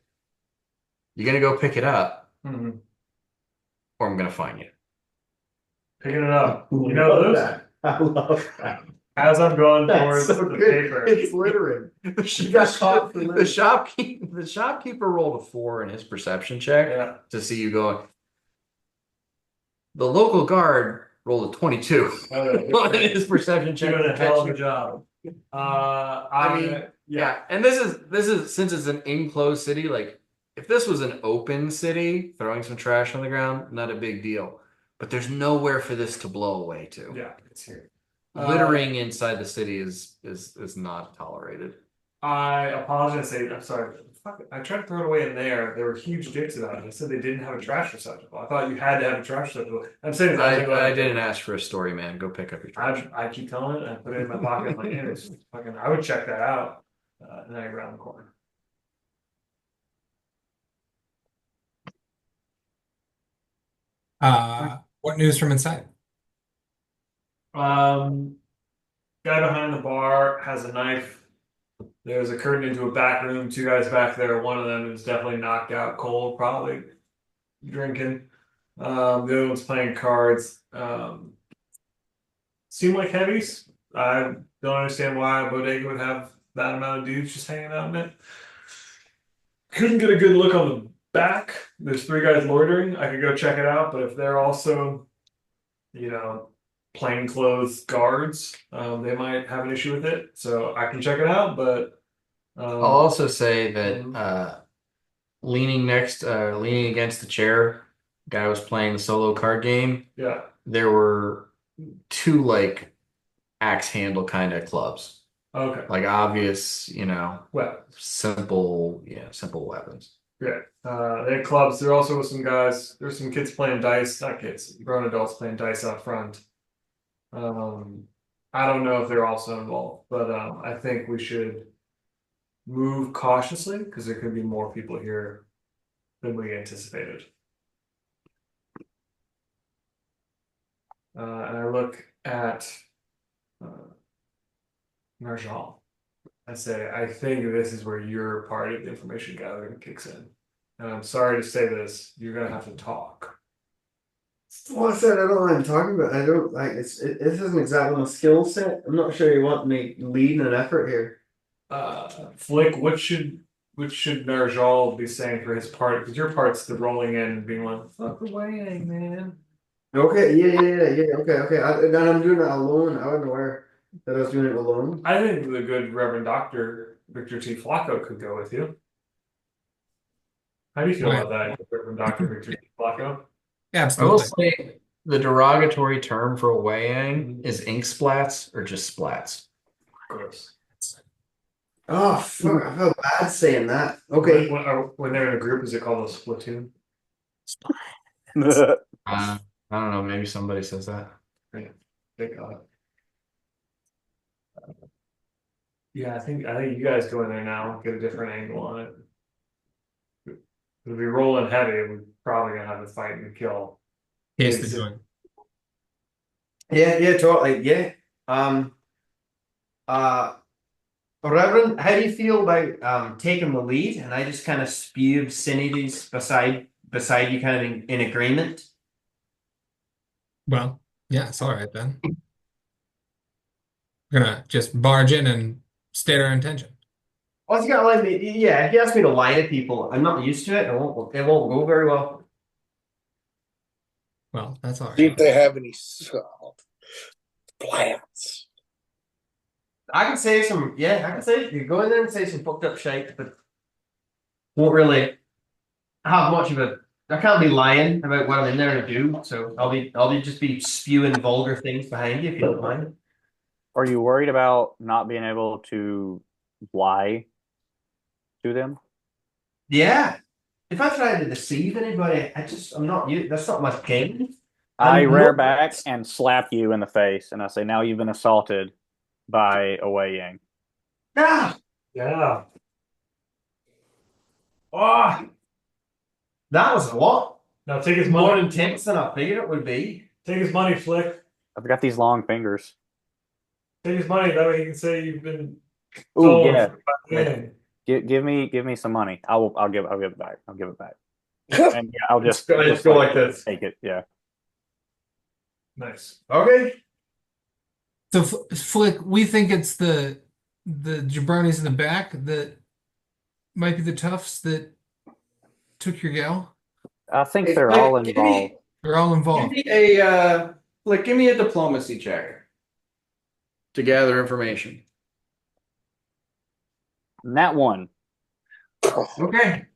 "You're gonna go pick it up, Mhm. or I'm gonna find you." Picking it up. You know those? that. I love that. As I'm going That's towards so the good. paper. It's littering. The got caught for littering. shopkeeper rolled a 4 in his perception check Yeah. to see you going. The local guard rolled a 22 on his perception check. Doing to a hell of catch a you. job. I mean, yeah, and this is since it's an enclosed city, like if this was an open city, throwing some trash on the ground, not a big deal. But there's nowhere for this to blow away to. Yeah, it's here. Littering inside the city is not tolerated. I apologize. I'm sorry. Fuck, I tried to throw it away in there. There were huge dicks about it. I said they didn't have a trash receptacle. I thought you had to have a trash receptacle. I'm saying that I didn't ask for a story, man. Go pick up your trash. I keep telling it. I put it in my pocket. I'm like, hey, it's fucking. I would check that out. And I around the corner. What news from inside? Guy behind the bar has a knife. There's a curtain into a back room. Two guys back there. One of them is definitely knocked out cold, probably drinking. The other one's playing cards. Seem like heavies. I don't understand why a bodega would have that amount of dudes just hanging out in it. Couldn't get a good look on the back. There's three guys loitering. I could go check it out, but if they're also, plainclothes guards, they might have an issue with it. So I can check it out, but I'll also say that leaning against the chair, guy was playing the solo card game. yeah, There were two like axe handle kind of clubs, okay, like obvious, well, simple weapons. yeah. They had clubs. There also was some guys. There's some kids playing dice, not kids, grown adults playing dice out front. I don't know if they're also involved, but I think we should move cautiously because there could be more people here than we anticipated. And I look at Marjal. I say, I think this is where your part of the information gathering kicks in. And I'm sorry to say this, you're gonna have to talk. Well, I said I don't know what I'm talking about. I don't like this isn't exactly my skill set. I'm not sure you want me leading an effort here. Flick, what should Narjal be saying for his part? Because your part's the rolling in and being like, fuck the Yang, man. Okay, yeah. Okay. And I'm doing it alone. I wasn't aware that I was doing it alone. I think the good Reverend Doctor Victor T. Flacco could go with you. How do you feel about that, Reverend Doctor Victor T. Flacco? Yeah, I will absolutely. say the derogatory term for Wayang is ink splats or just splats. Of course. Oh fuck! I felt bad saying that. Okay. When they're in a group, is it called a splatoon? I don't know. Maybe somebody says that. Yeah, thank God. Yeah, I think you guys go in there now, get a different angle on it. If we roll in heavy, we're probably gonna have to fight and kill. Case Maybe the doing. Yeah, totally. Yeah. Reverend, how do you feel about taking the lead and I just kind of spew obscenities beside you, kind of in agreement? Well, yeah, it's all right then. We're gonna just barge in and state our intention. Well, you gotta let me. Yeah, if you ask me to lie to people, I'm not used to it. It won't go very well. Well, that's all See right. if they have any plants. I can say some. Yeah, I can say you go in there and say some fucked up shit, but won't really have much of a. I can't be lying about what I'm in there to do. So I'll be just be spewing vulgar things behind you if you don't mind. Are you worried about not being able to lie to them? Yeah. If I try to deceive anybody, I'm not you. That's not my game. I And rear no. back and slap you in the face, and I say, "Now you've been assaulted by a Wei Yang." Ah, Yeah. oh, that was a lot Now take his more money. intense than I figured it would be. Take his money, Flick. I've got these long fingers. Take his money. That way he can say you've been Oh stolen yeah, from by Yang. give me some money. I'll give it back. I'll give it back. And yeah, I'll Let's just go, let's just go like like this. take it. Yeah. Nice. Okay. So, Flick, we think it's the jabronis in the back that might be the toughs that took your gal. I think Hey, they're all Flick, involved. They're all give involved. me a Flick, give me a diplomacy check to gather information. That one. Okay.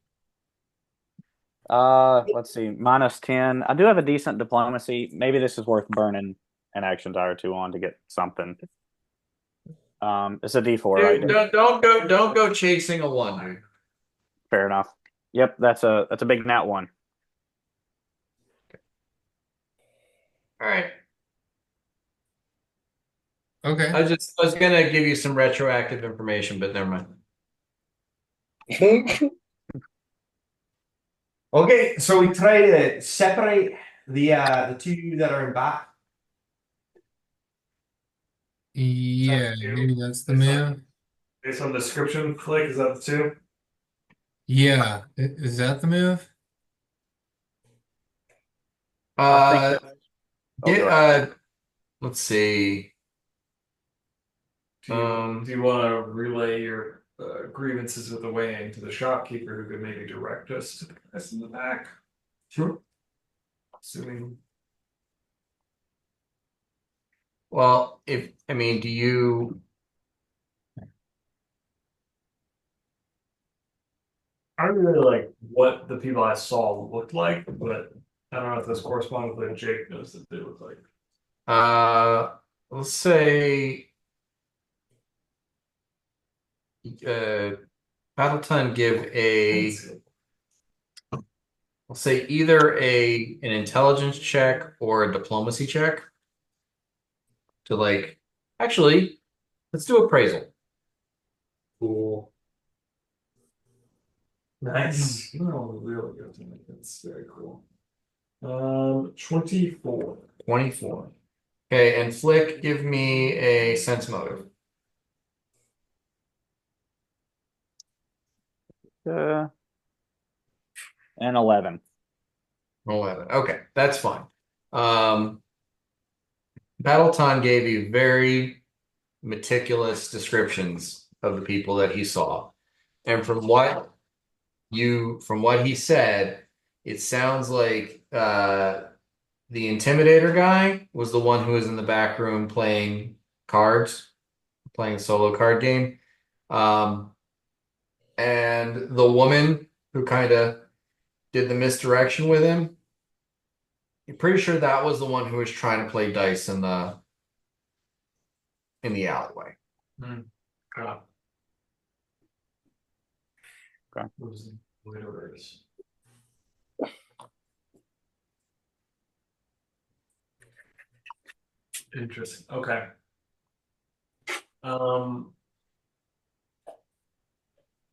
Let's see, -10. I do have a decent diplomacy. Maybe this is worth burning an action die or two on to get something. It's a D4, right? Dude, don't go chasing a one, dude. Fair enough. Yep, that's a big nat one. All right. Okay. I was gonna give you some retroactive information, but never mind. Okay, so we try to separate the two that are in back. Yeah, maybe that's the move. Based on description, Flick, is that the two? Yeah, is that the move? I think. Uh, Oh, get go ahead. let's see. Do you want to relay your grievances with the weighing to the shopkeeper who could maybe direct us to the guys in the back? Sure. Assuming Well, if I mean, do you? I don't really like what the people I saw looked like, but I don't know if this corresponds with what Jake knows that they look like. Uh, let's say uh, Battleton give let's say either an intelligence check or a diplomacy check to like actually let's do appraisal. Cool. Nice. No, really good. That's very cool. 24. 24. Okay, and Flick, give me a sense motive. Uh, and 11. 11. Okay, that's fine. Battleton gave you very meticulous descriptions of the people that he saw. And from what he said, it sounds like the intimidator guy was the one who was in the back room playing cards, playing a solo card game. And the woman who kind of did the misdirection with him, you're pretty sure that was the one who was trying to play dice in the alleyway. God. Okay. Those literals. Interesting. Okay.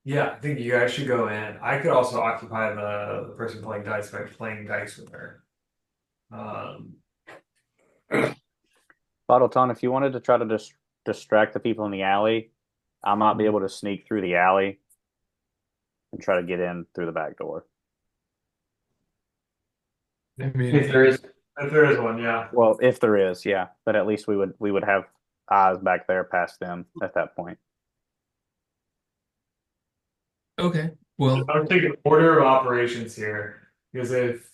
Yeah, I think you guys should go in. I could also occupy the person playing dice by playing dice with her. Bottleton, if you wanted to try to distract the people in the alley, I might be able to sneak through the alley and try to get in through the back door. I mean, If there is one, yeah. Well, if there is, yeah. But at least we would have eyes back there past them at that point. okay. Well, I'm taking order of operations here because if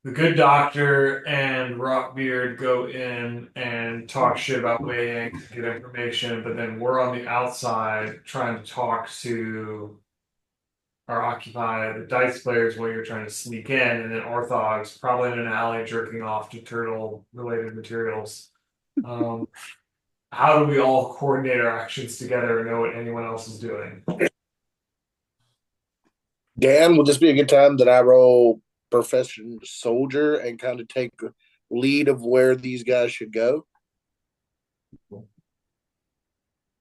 the good doctor and Rockbeard go in and talk shit about weighing, get information, but then we're on the outside trying to talk to our occupy the dice players while you're trying to sneak in, and then Orthog's probably in an alley jerking off to turtle related materials. Um, how do we all coordinate our actions together and know what anyone else is doing? Dan, will this be a good time that I roll profession soldier and kind of take lead of where these guys should go?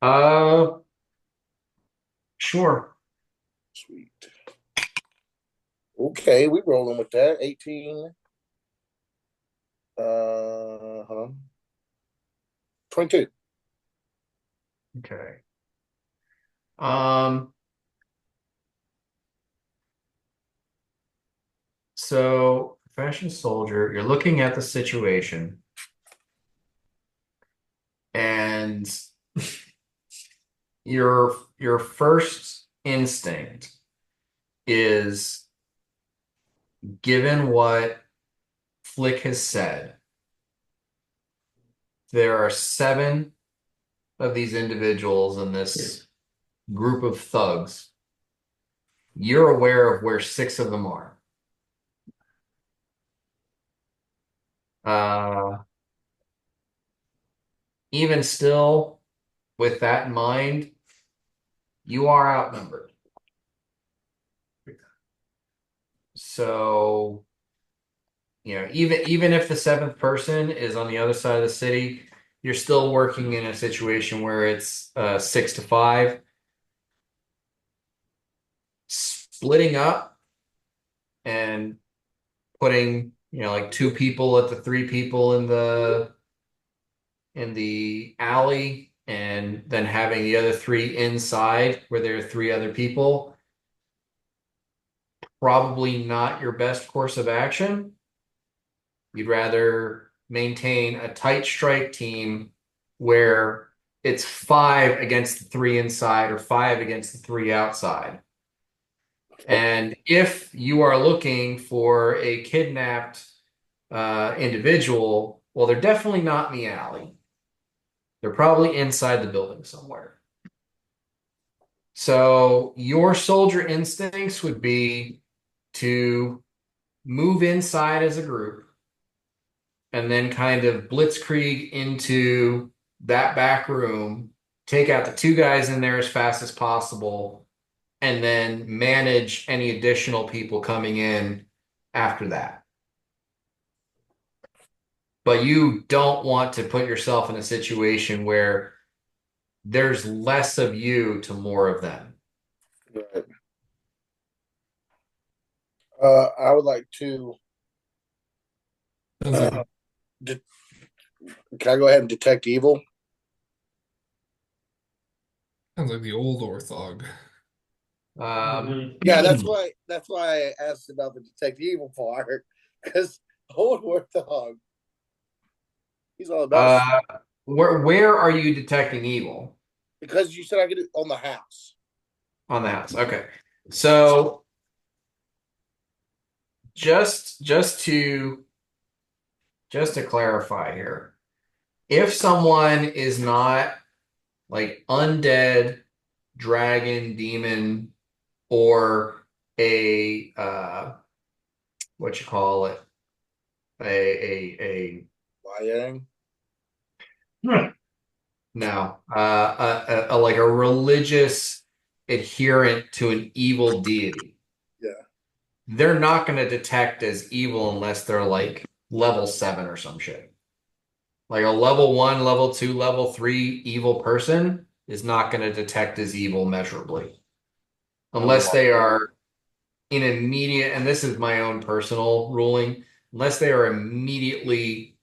Uh, sure. Sweet. Okay, we rolling with that. 18. Hold on. 22. Okay. Um, so professional soldier, you're looking at the situation and your first instinct is given what Flick has said, there are 7 of these individuals in this group of thugs. You're aware of where 6 of them are. Uh, even still, with that in mind, you are outnumbered. So, even if the 7th person is on the other side of the city, you're still working in a situation where it's 6 to 5. Splitting up and putting, like 2 people at the 3 people in the alley, and then having the other 3 inside where there are 3 other people, probably not your best course of action. You'd rather maintain a tight strike team where it's 5 against the 3 inside or 5 against the 3 outside. And if you are looking for a kidnapped individual, well, they're definitely not in the alley. They're probably inside the building somewhere. So your soldier instincts would be to move inside as a group and then kind of blitzkrieg into that back room, take out the 2 guys in there as fast as possible, and then manage any additional people coming in after that. But you don't want to put yourself in a situation where there's less of you to more of them. Right. I would like to. sounds like, De- can I go ahead and detect evil? sounds like the old orthog. Yeah, that's why I asked about the detect evil part, because old Warthog, he's all about uh, where are you detecting evil? because you said I get it on the house. On the house. Okay. So just to clarify here, if someone is not like undead, dragon, demon, or a what you call it, a Lying. no, like a religious adherent to an evil deity, Yeah. they're not going to detect as evil unless they're like level 7 or some shit. Like a level 1, level 2, level 3 evil person is not going to detect as evil measurably unless they are in immediate, and this is my own personal ruling, unless they are immediately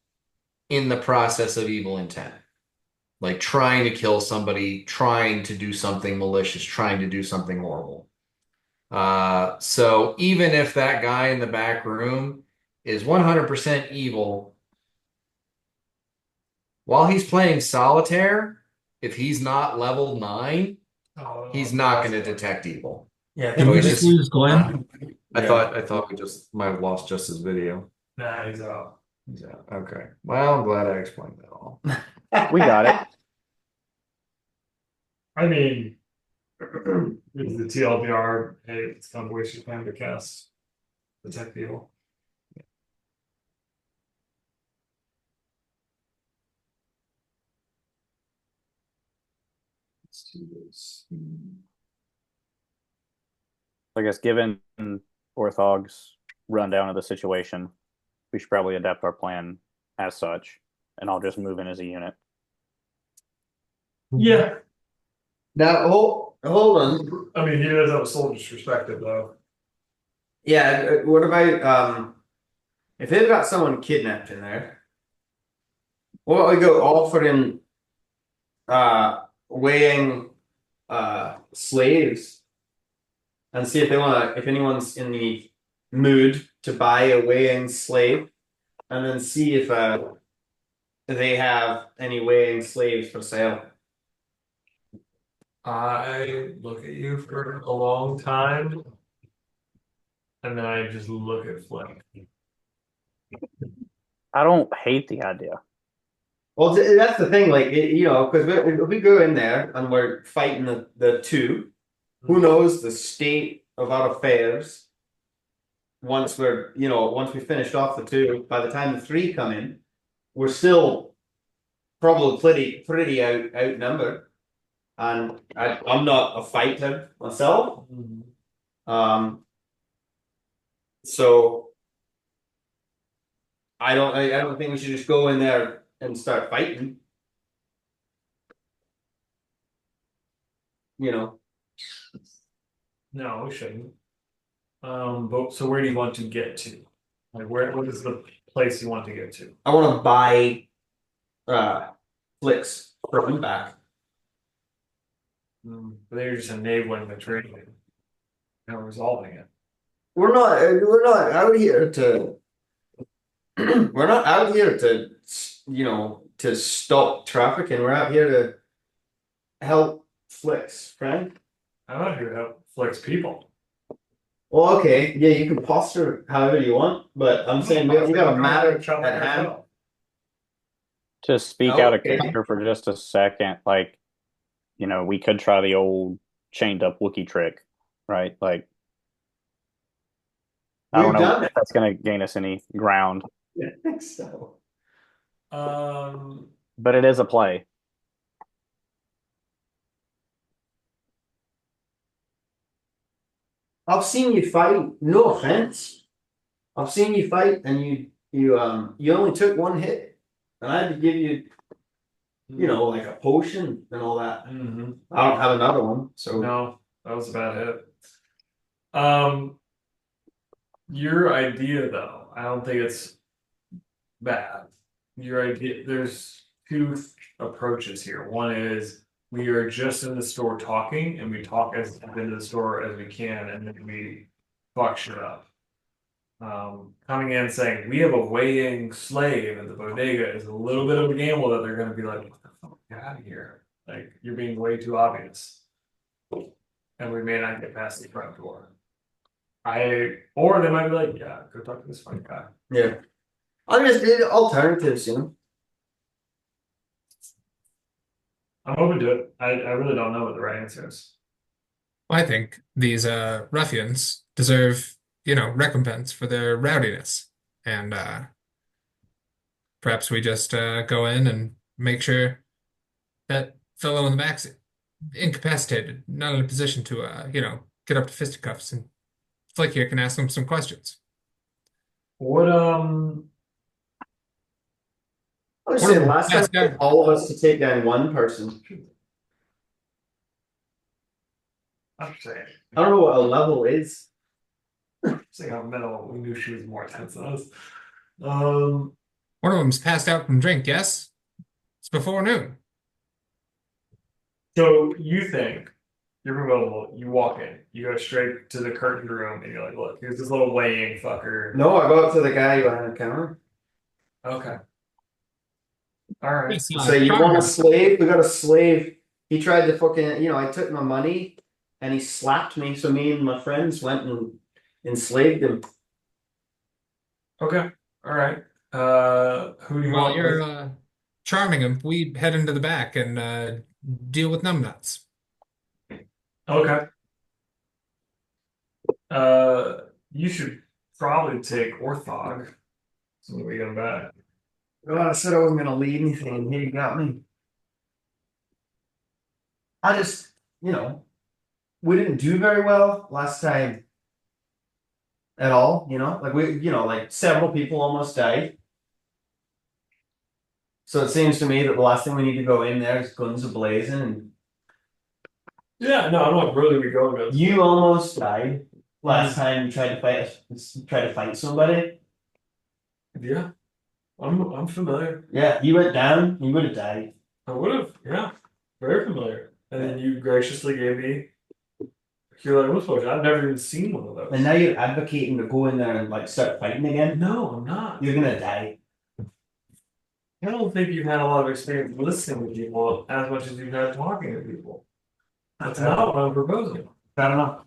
in the process of evil intent. like trying to kill somebody, trying to do something malicious, trying to do something horrible. So even if that guy in the back room is 100% evil, while he's playing solitaire, if he's not level 9, he's not going to detect evil. Yeah, Did So we he's just just. lose Glenn? I thought we just might have lost just his video. Nah, he's out. Yeah. Okay. Well, I'm glad I explained that all. We got it. I mean, it's the TLDR. Hey, it's kind of waste your time to cast Detect Evil. Let's do this. I guess given Orthog's rundown of the situation, we should probably adapt our plan as such, and I'll just move in as a unit. Yeah. Now hold on. I mean, he does have a soldier's perspective, though. Yeah, what about if they've got someone kidnapped in there? What about we go offer him weighing slaves and see if they wanna if anyone's in the mood to buy a weighing slave, and then see if they have any weighing slaves for sale. I look at you for a long time, and then I just look at Flick. I don't hate the idea. Well, that's the thing, like you know, because if we go in there and we're fighting the two, who knows the state of our affairs once once we finished off the two, by the time the three come in, we're still probably pretty outnumbered. And I'm not a fighter myself. So I don't think we should just go in there and start fighting. You know. No, we shouldn't. But so where do you want to get to? Like, what is the place you want to get to? I want to buy Flicks from back. But they're just enabling the trade and resolving it. We're not out here to we're not out here to to stop trafficking. We're out here to help Flicks, right? I'm not here to help Flick's people. Well, okay, yeah, you can posture however you want, but I'm saying we got a matter at hand. To speak out of character for just a second, like, we could try the old chained up Wookiee trick, right? Like, I don't know if that's going to gain us any ground. Yeah, I think so. But it is a play. I've seen you fight. No offense. I've seen you fight, and you only took one hit, and I had to give you, like a potion and all that. Mm-hmm. I don't have another one, so no, that was a bad hit. Your idea, though, I don't think it's bad. Your idea, there's two approaches here. One is we are just in the store talking, and we talk as into the store as we can, and then we fuck shit up. Coming in and saying we have a weighing slave at the bodega is a little bit of a gamble that they're going to be like, "What the fuck? Get out of here! Like you're being way too obvious," and we may not get past the front door. Or they might be like, "Yeah, go talk to this funny guy." yeah. I just did alternatives, I'm open to it. I really don't know what the right answer is. I think these ruffians deserve, recompense for their rowdiness. And perhaps we just go in and make sure that fellow in the back's incapacitated, not in a position to, get up to fisticuffs, and Flick here can ask them some questions. What I was saying last time That's good. all of us to take down one person. I'm saying, I don't know what a level is. saying how mental we knew she was more intense than us. One of them's passed out from drink, yes? It's before noon. So you think you're promotable, you walk in, you go straight to the curtained room, and you're like, look, here's this little weighing fucker. No, I go up to the guy behind the counter. Okay. All right. Yes, Say, you want a charming. slave? We got a slave. He tried to fucking, I took my money and he slapped me. So me and my friends went and enslaved him. Okay. All right. Who do you While want you're with? charming him, we head into the back and deal with numbnuts. Okay. You should probably take orthog. So we get him back. God, I said I wasn't gonna lead anything, and here you got me. I just, we didn't do very well last time at all. Like like several people almost died. So it seems to me that the last thing we need to go in there is guns a-blazing. And Yeah, no, I'm not really going with you almost died last time you tried to fight somebody. Yeah. I'm familiar. Yeah, you went down, you would have died. I would have, yeah. Very familiar. And then you graciously gave me Cure Light Potion. I've never even seen one of those. And now you're advocating to go in there and like start fighting again. No, I'm not. You're gonna die. I don't think you've had a lot of experience listening to people as much as you've had talking to people. That's not what I'm proposing. I don't know.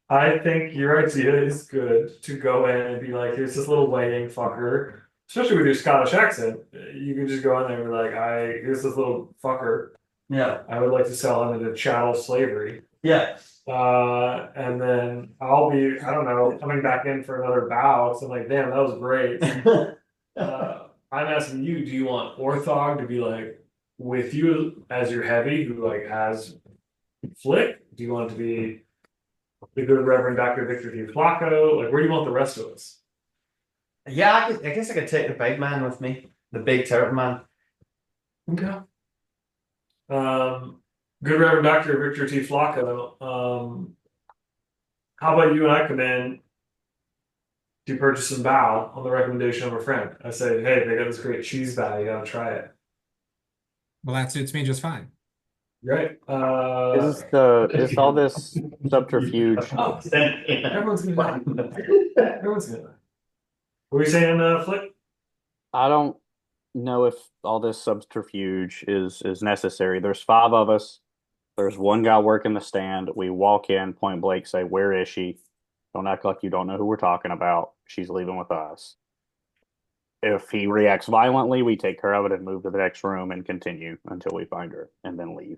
I think your idea is good to go in and be like, here's this little weighing fucker. Especially with your Scottish accent, you can just go in there and be like, here's this little fucker. Yeah. I would like to sell him into chattel slavery. Yeah. And then I'll be, I don't know, coming back in for another bow. So I'm like, damn, that was great. I'm asking you, do you want Orthog to be like with you as your heavy who like has flick? Do you want it to be the good Reverend Dr. Victor D. Flacco? Like, where do you want the rest of us? Yeah, I guess I could take the big man with me. The big turtle man. Okay. Good Reverend Dr. Victor T. Flacco. How about you and I come in to purchase some bow on the recommendation of a friend? I say, hey, they got this great cheese bow, you gotta try it. Well, that suits me just fine. Right? Is all this subterfuge? Oh, everyone's gonna die. Everyone's gonna die. What were you saying, Flick? I don't know if all this subterfuge is necessary. There's 5 of us. There's one guy working the stand. We walk in, point blank, say, "Where is she?" Don't act like you don't know who we're talking about. She's leaving with us. If he reacts violently, we take care of it and move to the next room and continue until we find her and then leave.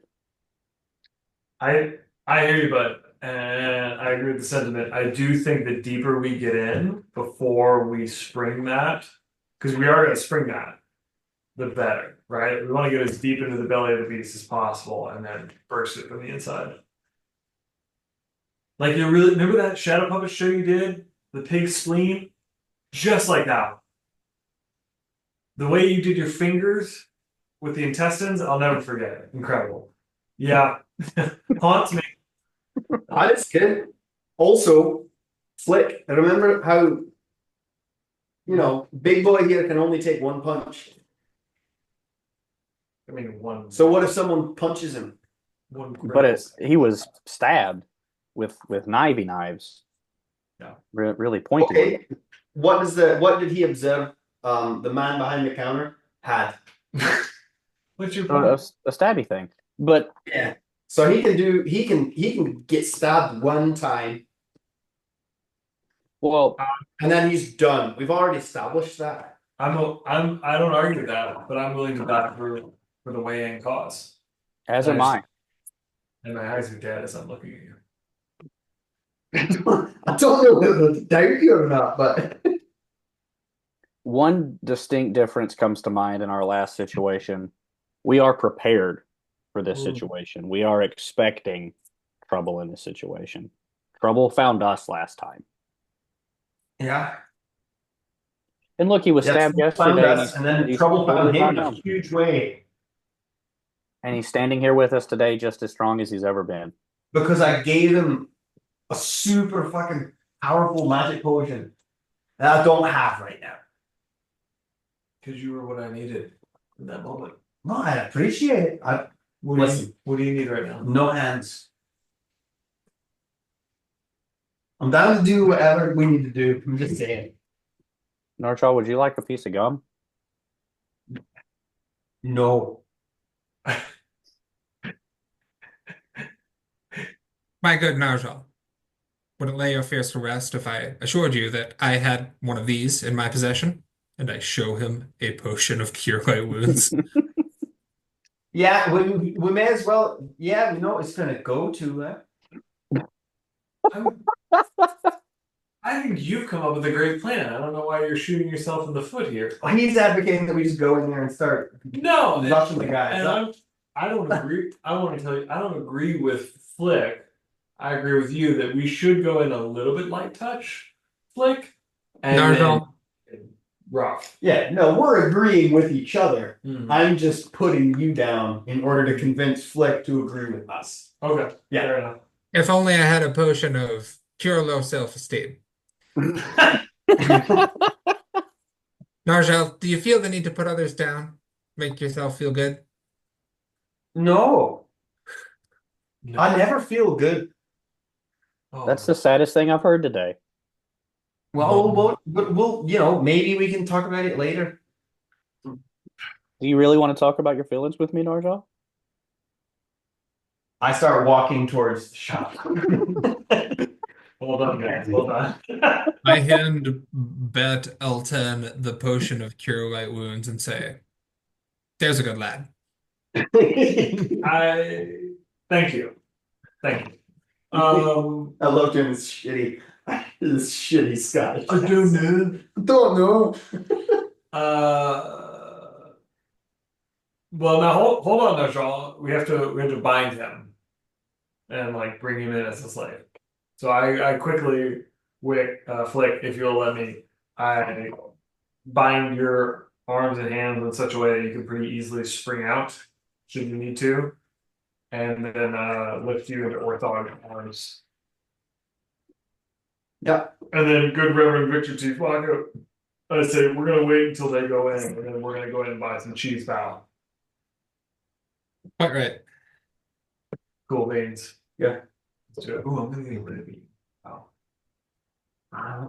I hear you, bud, and I agree with the sentiment. I do think the deeper we get in before we spring that, because we are going to spring that, the better, right? We want to get as deep into the belly of the beast as possible and then burst it from the inside. Like, you really remember that shadow puppet show you did, the pig spleen, just like that. The way you did your fingers with the intestines, I'll never forget it. Incredible. Yeah, haunts me. That's good. Also, Flick, I remember how, big boy here can only take one punch. I mean, So what if someone punches him? But he was stabbed with knivey knives. Yeah. Really pointed. Okay. What did he observe? The man behind the counter had. What's your A stabby thing. But yeah. So he can get stabbed one time. Well, and then he's done. We've already established that. I don't argue with that, but I'm willing to die for the way in cause. As am I. And my eyes are dead as I'm looking at you. I don't know whether to doubt you or not, but one distinct difference comes to mind in our last situation. We are prepared for this situation. We are expecting trouble in this situation. Trouble found us last time. Yeah. And look, he was stabbed yesterday. And then trouble found him in a huge way. And he's standing here with us today just as strong as he's ever been. Because I gave him a super fucking powerful magic potion that I don't have right now. Because you were what I needed in that moment. No, I appreciate it. Listen. What do you need right now? No hands. I'm down to do whatever we need to do. I'm just saying. Narchal, would you like a piece of gum? No. My good Narjal, would it lay your fears to rest if I assured you that I had one of these in my possession? And I show him a potion of cure light wounds. Yeah, we may as well. Yeah, we know it's gonna go to. I'm- I think you've come up with a great plan. I don't know why you're shooting yourself in the foot here. He's advocating that we just go in there and start No, rushing the guys. and I don't agree. I want to tell you, I don't agree with Flick. I agree with you that we should go in a little bit light touch, Flick, and Narjal, then rough. Yeah, no, we're agreeing with each other. Mhm. I'm just putting you down in order to convince Flick to agree with us. Okay, Yeah. fair enough. if only I had a potion of cure low self-esteem. Narjal, do you feel the need to put others down? Make yourself feel good? No, No. I never feel good. Oh, That's the saddest thing I've heard today. Well, but we'll, maybe we can talk about it later. Do you really want to talk about your feelings with me, Narjal? I start walking towards the shop. hold on, guys. Hold on. I hand Bet L10 the potion of cure light wounds and say, there's a good lad. I thank you. Thank you. I looked at his shitty Scottish. I don't know. Don't know. Well, now hold on, there, Sean. We have to bind him and like bring him in as a slave. So I quickly Flick, if you'll let me, I bind your arms and hands in such a way that you can pretty easily spring out should you need to, and then lift you into orthogonal arms. Yeah. And then good Reverend Victor T. Flacco, I say we're gonna wait until they go in, and then we're gonna go in and buy some cheese bow. Quite right. Cool beans. Yeah. Let's do it. Ooh, I'm gonna get rid of you. Oh, Oh, I'm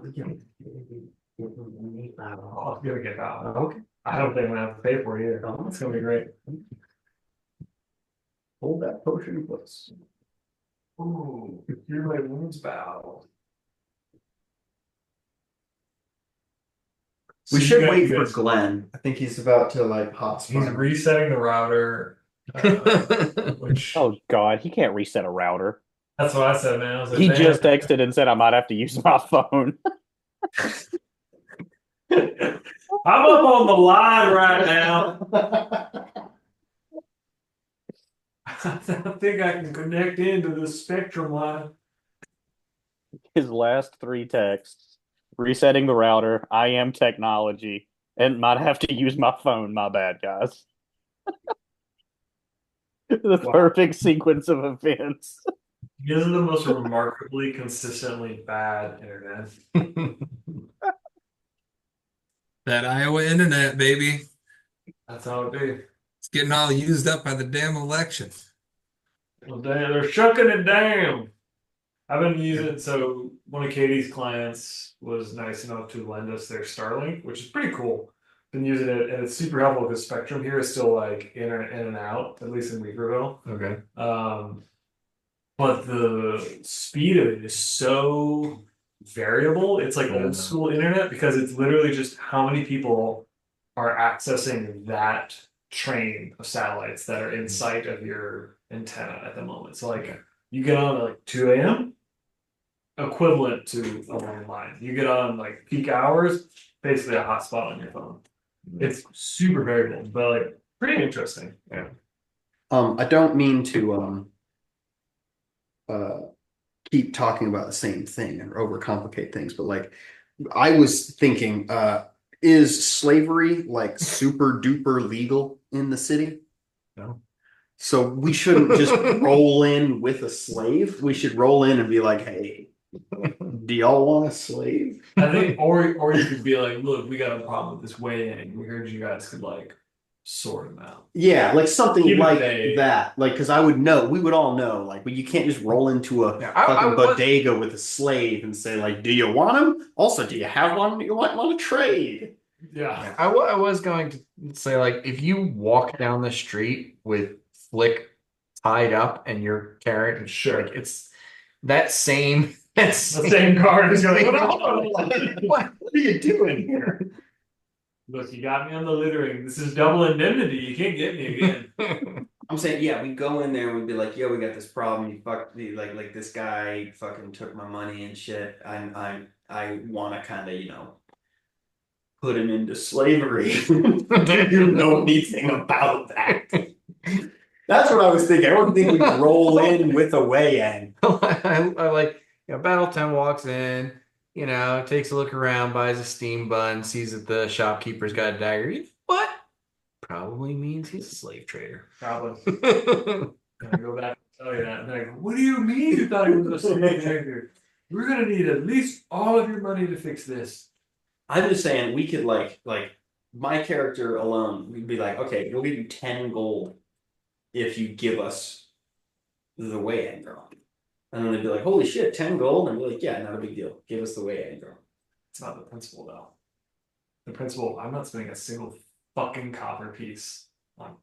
gonna get out. okay. I don't think I'm gonna have to pay for it either. It's gonna be great. Hold that potion close. Ooh, you're my wounds bow. We So should you wait guys- for Glenn. I think he's about to like He's hotspot. resetting the router. Which Oh God, he can't reset a router. that's what I said, man. I was like, He man, just texted and said I might have to use my phone. I'm up on the line right now. I think I can connect into the Spectrum line. His last three texts: resetting the router, I am technology, and might have to use my phone. My bad, guys. The Wow. perfect sequence of events. This is the most remarkably consistently bad internet. That Iowa internet, baby. That's how it be. It's getting all used up by the damn election. Well, they're shucking it down. I've been using it. So one of Katie's clients was nice enough to lend us their Starlink, which is pretty cool. Been using it, and it's super helpful because Spectrum here is still like in and out, at least in Weaverville. Okay. But the speed of it is so variable. It's like old school internet because it's literally just how many people are accessing that train of satellites that are in sight of your antenna at the moment. So like you get on at like 2 a.m. equivalent to a landline. You get on like peak hours, basically a hotspot on your phone. It's super variable, but like pretty interesting. Yeah. I don't mean to keep talking about the same thing and overcomplicate things, but like I was thinking, is slavery like super duper legal in the city? No. So we shouldn't just roll in with a slave. We should roll in and be like, hey, do y'all want a slave? I think, or you could be like, look, we got a problem with this weigh-in. We heard you guys could like sort them out. Yeah, like something Keep it like vague. that. Like, because I would know, we would all know. Like, but you can't just roll into a Yeah, fucking was bodega with a slave and say, like, do you want him? Also, do you have one you might want to trade? Yeah. I was going to say, like, if you walk down the street with Flick tied up and you're carrying, Sure. like, it's that same The same card is going, what What are you doing here? Look, you got me on the littering. This is double indemnity. You can't get me again. I'm saying, yeah, we go in there and we'd be like, yo, we got this problem. You fucked me, like this guy fucking took my money and shit. I want to kind of, put him into slavery. You know anything about that? That's what I was thinking. I don't think we roll in with a weigh-in. I like, Battle 10 walks in, takes a look around, buys a steam bun, sees that the shopkeeper's got a dagger. What? Probably means he's a slave trader. Probably. And I go back and tell you that. And they're like, what do you mean you thought he was a slave trader? We're going to need at least all of your money to fix this. I'm just saying we could like my character alone, we'd be like, okay, we'll give you 10 gold if you give us the weigh-in girl. And then they'd be like, holy shit, 10 gold? And we're like, yeah, not a big deal. Give us the weigh-in girl. It's not the principle, though. The principle, I'm not spending a single fucking copper piece on.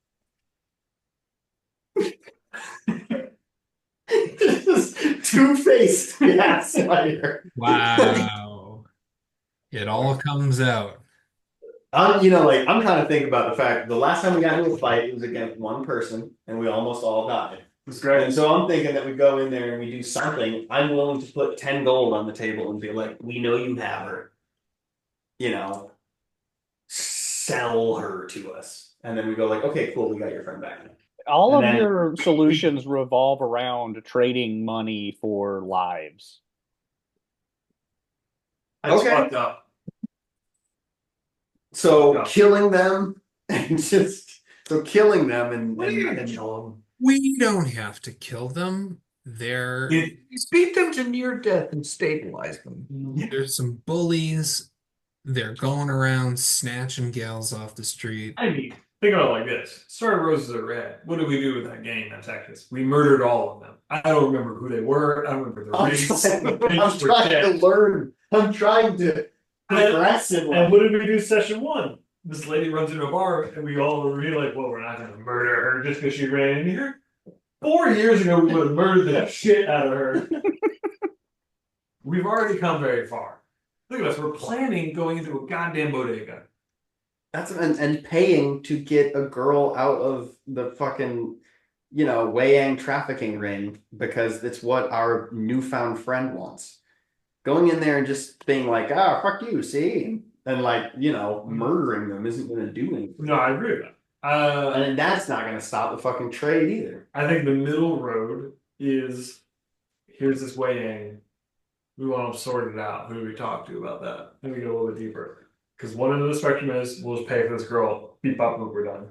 Two-faced gaslighter. Wow. It all comes out. I'm trying to think about the fact the last time we got into a fight, it was against one person, and we almost all died. It's great. And so I'm thinking that we go in there and we do something. I'm willing to put 10 gold on the table and be like, we know you have her. Sell her to us. And then we go like, okay, cool, we got your friend back. All And of then- your solutions revolve around trading money for lives. That's Okay. fucked up. So Yeah. killing them and killing them and kill them? We don't have to kill them. He's beat them to near death and stabilized them. There's some bullies. They're going around snatching gals off the street. I mean, think about it like this. Starry Roses Are Red. What did we do with that gang that attacked us? We murdered all of them. I don't remember who they were. I don't remember their race. I'm trying to learn. I'm trying to progress in life. And what did we do session one? This lady runs into a bar and we all agree like, well, we're not going to murder her just because she ran in here. 4 years ago, we would have murdered the shit out of her. We've already come very far. Look at us. We're planning going into a goddamn bodega. That's and paying to get a girl out of the fucking, Wei-Yang trafficking ring because it's what our newfound friend wants. Going in there and just being like, fuck you, see? And murdering them isn't going to do anything. No, I agree with that. And that's not going to stop the fucking trade either. I think the middle road is here's this Wei-Yang. We want to sort it out. Who do we talk to about that? Then we go a little bit deeper. Because one end of the spectrum is we'll just pay for this girl, beep bop boop, we're done.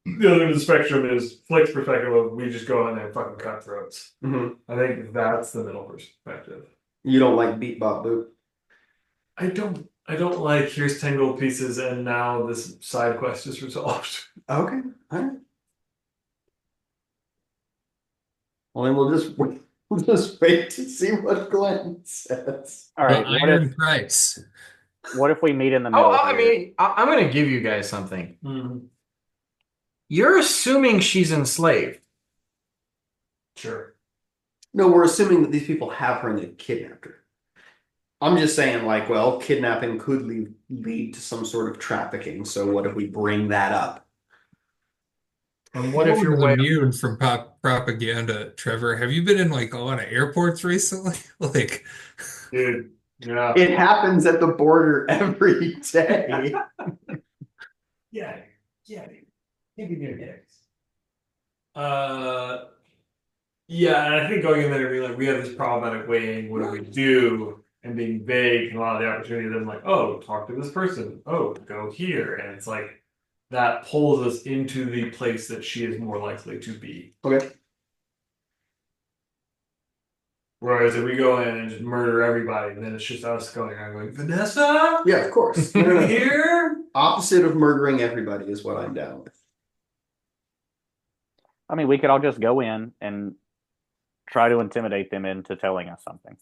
The other end of the spectrum is Flick's perspective of we just go in there and fucking cut throats. Mm-hmm. I think that's the middle perspective. You don't like beat bop boop? I don't like here's 10 gold pieces and now this side quest is resolved. Okay, all right. Well, then we'll just wait to see what Glenn says. All right, The iron price. what if we meet in the middle? I here? mean, I'm going to give you guys something. Mm-hmm. You're assuming she's enslaved. Sure. No, we're assuming that these people have her and they kidnapped her. I'm just saying, kidnapping could lead to some sort of trafficking. So what if we bring that up? And what if you're immune from propaganda, Trevor? Have you been in a lot of airports recently? Dude, yeah. It happens at the border every day. Yeah. Give me your dicks. Yeah, and I think going in there and being like, we have this problematic Wei-Yang, what do we do? And being vague and a lot of the opportunity, then talk to this person. Oh, go here. And it's like that pulls us into the place that she is more likely to be. Okay. Whereas if we go in and just murder everybody, then it's just us going around going, Vanessa? Yeah, of course. Here? Opposite of murdering everybody is what I'm down with. I mean, we could all just go in and try to intimidate them into telling us something.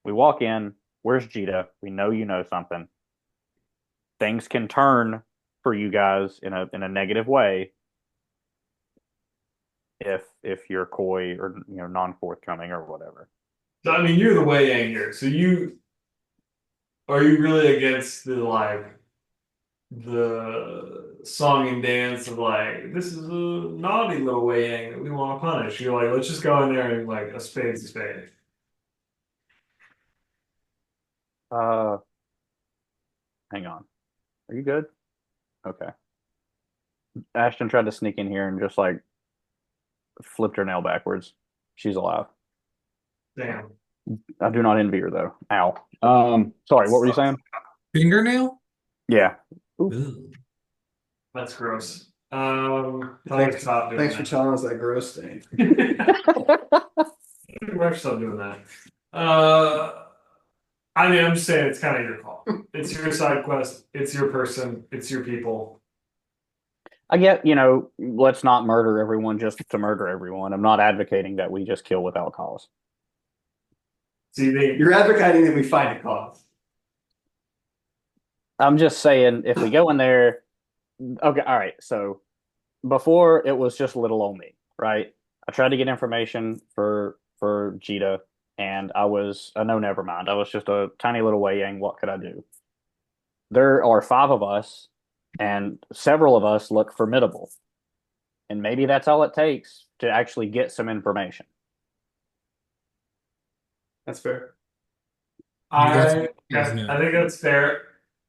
We walk in. Where's Jita? We know you know something. Things can turn for you guys in a negative way if you're coy or non forthcoming or whatever. So I mean, you're the way in here. So are you really against the song and dance of like this is a naughty little Wei Yang that we want to punish? You're like, let's just go in there and like a spade's a spade. Uh, Hang on. Are you good? Okay. Ashton tried to sneak in here and just like flipped her nail backwards. She's alive. Damn. I do not envy her though. Ow. Sorry, what were you saying? Fingernail? Yeah. Ooh. That's gross. Thanks, stop doing thanks for that. telling us that gross thing. We're stop doing that. I mean, I'm just saying it's kind of your call. It's your side quest. It's your person. It's your people. I get, let's not murder everyone just to murder everyone. I'm not advocating that we just kill without cause. See, You're advocating that we find a cause. I'm just saying if we go in there, okay, all right. So before it was just little old me, right? I tried to get information for Jita, and I was no, never mind. I was just a tiny little Wei Yang. What could I do? There are five of us, and several of us look formidable, and maybe that's all it takes to actually get some information. That's fair. I Isn't I it? think that's fair.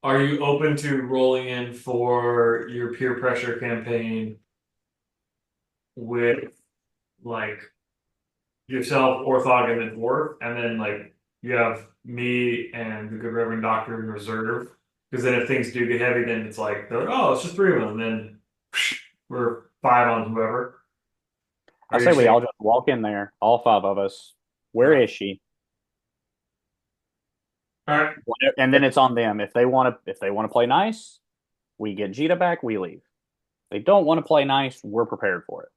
Are you open to rolling in for your peer pressure campaign with like yourself, Orthog, and then Dwarf, and then like you have me and the good Reverend Doctor in reserve? Because then if things do get heavy, then it's like they're like, oh, it's just three of them, and then we're five on whoever. I Are say you we saying? all just walk in there, all five of us. Where is she? All right. And then it's on them. If they want to play nice, we get Jita back, we leave. If they don't want to play nice, we're prepared for it.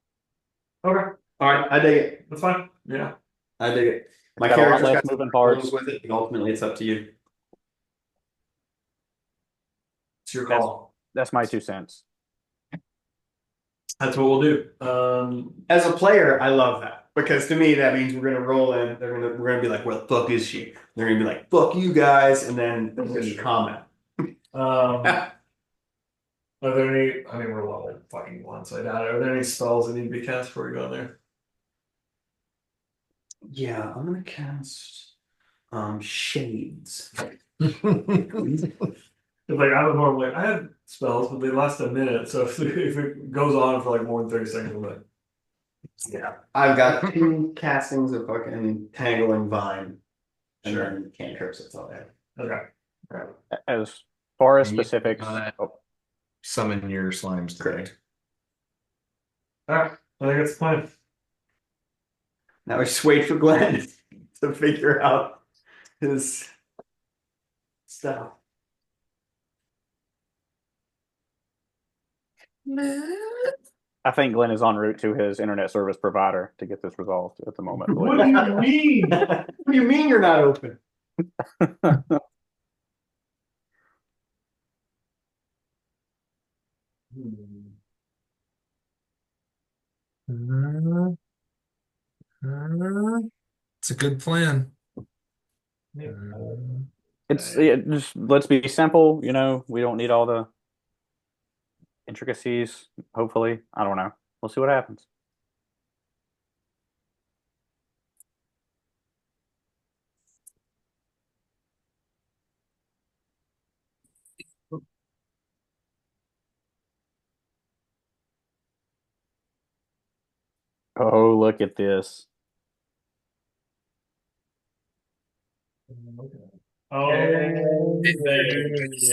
Okay. All right, I dig it. That's fine. Yeah. I dig it. My Got a lot character's less got some moving problems parts. with it, and ultimately it's up to you. It's your That's call. that's my 2 cents. That's what we'll do. As a player, I love that because to me that means we're gonna roll in. We're gonna be like, "Where the fuck is she?" They're gonna be like, "Fuck you guys," and then there's gonna be comment. are there any? I mean, we're level fucking one, so I doubt it. Are there any spells that need to be cast before we go in there? Yeah, I'm gonna cast shades. It's like I was normally I have spells, but they last a minute. So if it goes on for like more than 30 seconds, I'm like, Yeah, I've got two castings of fucking tangling vine, and Sure. then cantrips. That's all that. okay. All right. As far as And you specifics, summon your slimes today. Correct. All right. I think that's the plan. Now we just wait for Glenn to figure out his stuff. I think Glenn is en route to his internet service provider to get this resolved at the moment. What do you mean? What do you mean you're not open? It's a good plan. Just let's be simple. We don't need all the intricacies. Hopefully, I don't know. We'll see what happens. Oh, look at this. Oh, there it is.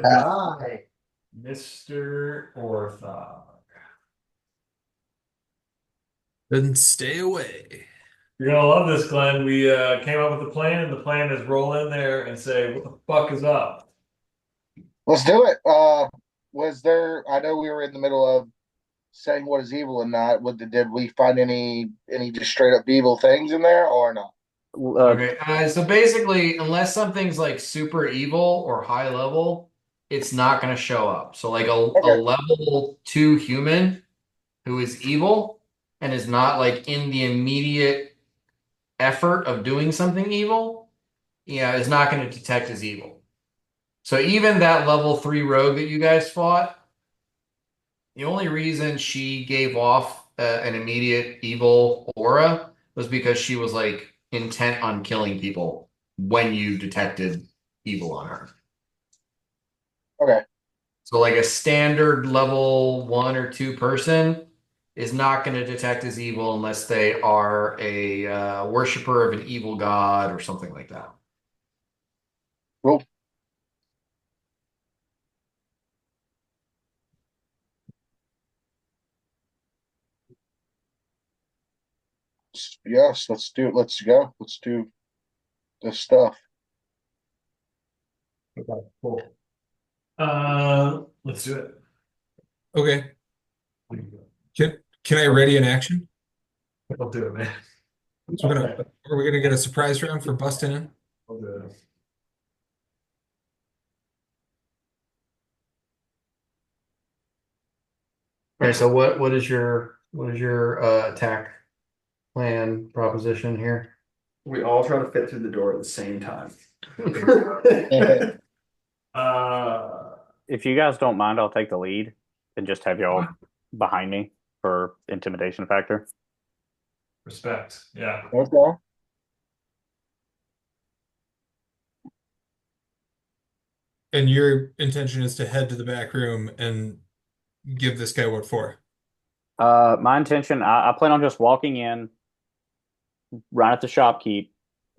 Guy. Mr. Orthog. Couldn't stay away. You're gonna love this, Glenn. We came up with a plan, and the plan is roll in there and say, "What the fuck is up?" Let's do it. Was there? I know we were in the middle of saying what is evil and not. Did we find any just straight up evil things in there or not? Okay, so basically, unless something's like super evil or high level, it's not going to show up. So, like a Okay, level two human who is evil and is not like in the immediate effort of doing something evil, yeah, is not going to detect as evil. So, even that level three rogue that you guys fought, the only reason she gave off an immediate evil aura was because she was like intent on killing people when you detected evil on her. okay, So, like a standard level one or two person is not going to detect as evil unless they are a worshiper of an evil god or something like that. cool. Yes, let's do it. Let's go. Let's do this stuff. Okay, cool. Let's do it. Okay. Can I ready an action? I'll do it, man. So are we gonna get a surprise round for busting in? I'll do it. Okay, so what is your attack plan proposition here? We all try to fit through the door at the same time. If you guys don't mind, I'll take the lead and just have y'all behind me for intimidation factor. Respect. Yeah. Okay. And your intention is to head to the back room and give this guy what for? My intention, I plan on just walking in right at the shopkeep.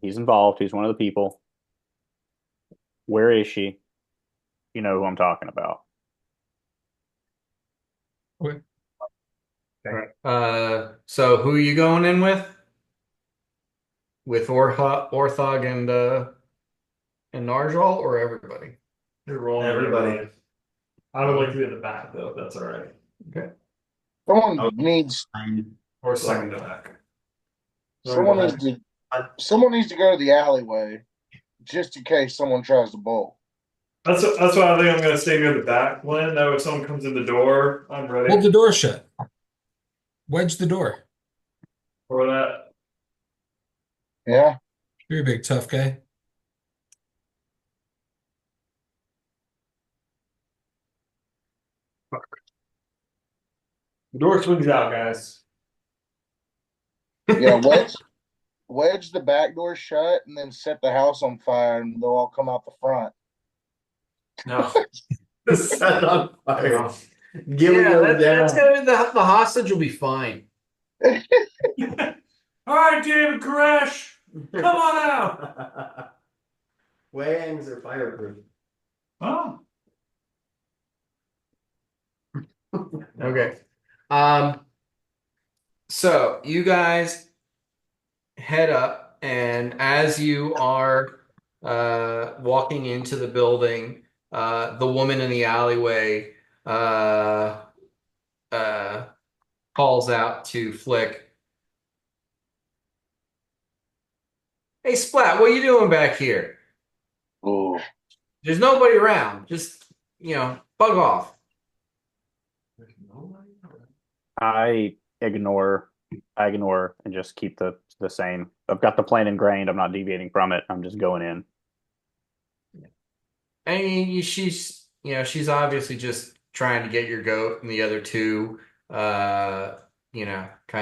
He's involved. He's one of the people. Where is she? You know who I'm talking about. Okay. So who are you going in with? With Orthog and Narjal or everybody? You're rolling Everybody. I would like to be at the back though, if that's all right. Okay. Someone needs Or second to back. someone needs to someone needs to go to the alleyway just in case someone tries to bolt. That's why I think I'm gonna stay near the back, Glenn. That way if someone comes in the door, I'm ready Hold the door shut. Wedge the door. for that. Yeah. You're a big tough guy. The door swings out, guys. Yeah, wedge the back door shut and then set the house on fire and they'll all come out the front. No. Set on fire. No. Gilly goes that's down. the hostage will be fine. All right, David Koresh, come on out. Wangs are fireproof. Oh, Okay. So you guys head up, and as you are walking into the building, the woman in the alleyway uh, uh, calls out to Flick, "Hey, Splat, what are you doing back here? Ooh. There's nobody around. Just, bug off." I ignore, I ignore and just keep the same. I've got the plan ingrained. I'm not deviating from it. I'm just going in. I mean, she's obviously just trying to get your goat, and the other two, kind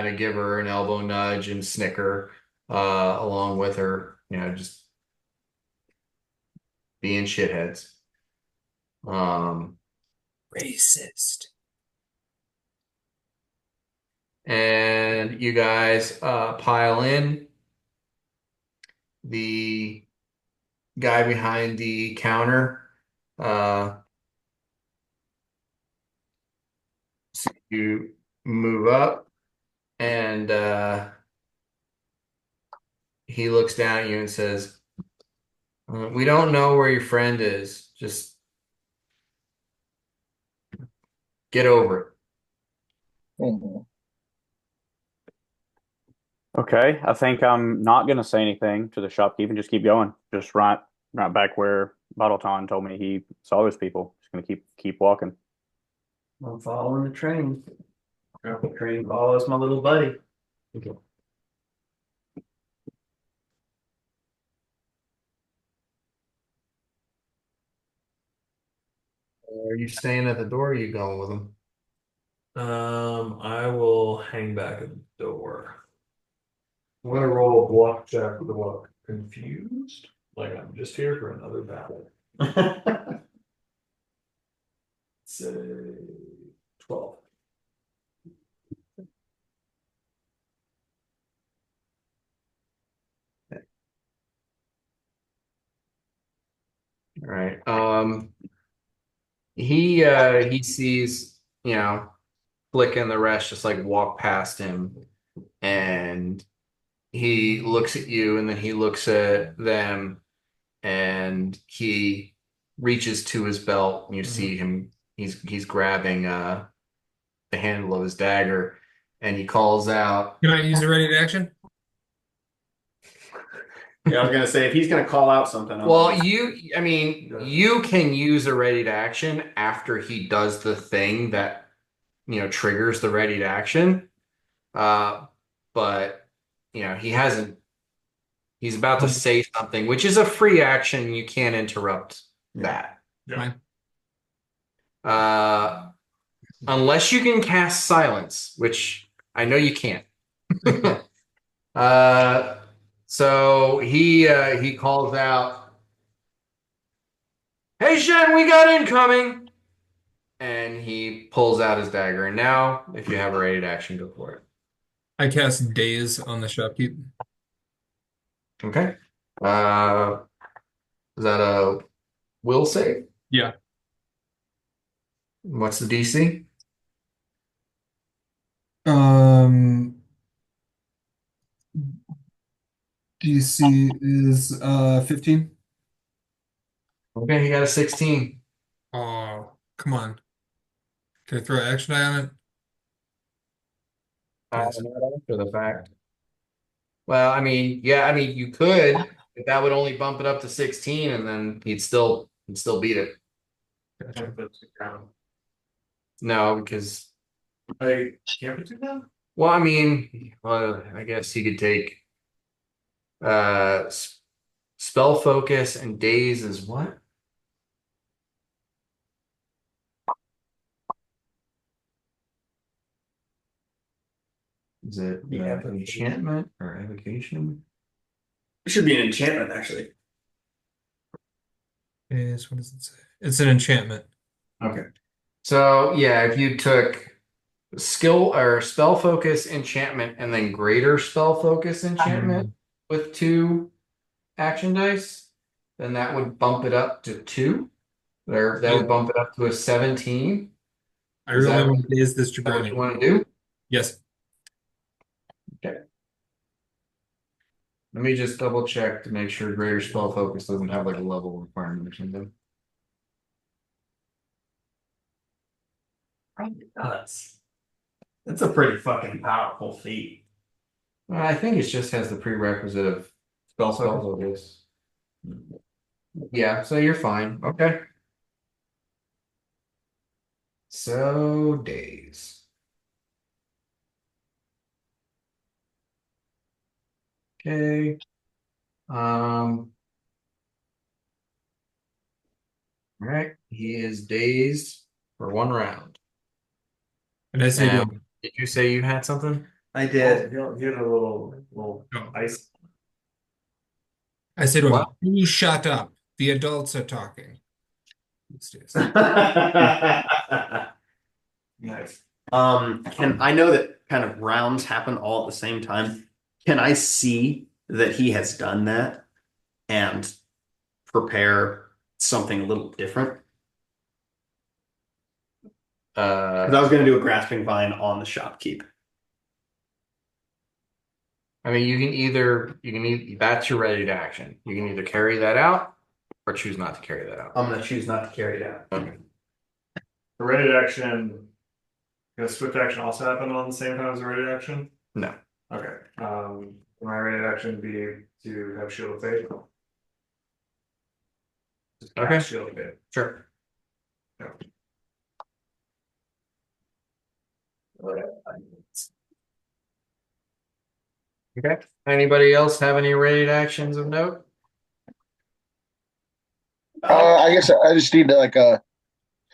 of give her an elbow nudge and snicker, along with her, just being shitheads. Um, Racist. and you guys pile in. The guy behind the counter, uh, so you move up, and he looks down at you and says, "We don't know where your friend is. Just get over it." Mhm. Okay, I think I'm not gonna say anything to the shopkeep and just keep going. Just right back where Bottleton told me he saw those people. Just gonna keep walking. I'm following the train. The train follows my little buddy. Are you staying at the door or are you going with him? I will hang back at the door. I'm gonna roll a bluff check to look confused, like I'm just here for another battle. Say 12. All right. He sees, Flick and the rest just like walk past him, and he looks at you and then he looks at them, and he reaches to his belt and you see him, he's grabbing the handle of his dagger, and he calls out. Can I use a ready to action? Yeah, I was gonna say if he's gonna call out something, Well, you can use a ready to action after he does the thing that, triggers the ready to action. But he hasn't, he's about to say something, which is a free action. You can't interrupt that. Fine. Unless you can cast silence, which I know you can't. uh, so he calls out, "Hey Shen, we got incoming!" And he pulls out his dagger. And now, if you have a rated action, go for it. I cast Daze on the shopkeep. Okay. Uh, is that a will save? Yeah. What's the DC? Um, DC is 15. Okay, he got a 16. Oh, come on. Can I throw an action die on it? Yes. Not after the fact. Well, yeah, you could, but that would only bump it up to 16, and then he'd still beat it. Gotcha. No, because I can't do that? well, I guess he could take spell focus and daze is what? Is it enchantment or evocation? it should be an enchantment actually. Is what does it say? It's an enchantment. Okay. So yeah, if you took skill or spell focus enchantment and then greater spell focus enchantment with 2 action dice, then that would bump it up to 2. There, that would bump it up to a 17. I Is really that, want to daze this is that what you jabroni. want to do? Yes. Okay. Let me just double check to make sure greater spell focus doesn't have like a level requirement or something. It does. That's a pretty fucking powerful feat. Well, I think it just has the prerequisite of spell focus. Yeah, so you're fine. Okay. So days. Okay. All right. He is dazed for 1 round. And I say to Now, him, did you say you had something? I Oh, did. you had a little oh. ice. I say to him, What? you shut up. The adults are talking. These days. Nice. Can I know that kind of rounds happen all at the same time? Can I see that he has done that and prepare something a little different? Because I was going to do a grasping vine on the shopkeep. That's your ready to action. You can either carry that out or choose not to carry that out. I'm going to choose not to carry it out. Okay. The ready action Can a swift action also happen on the same time as a ready action? No. Okay. My ready action be to have Shield of Fate. Just cast Okay. Shield of Fate. Sure. Okay. Anybody else have any raid actions of note? I guess I just need to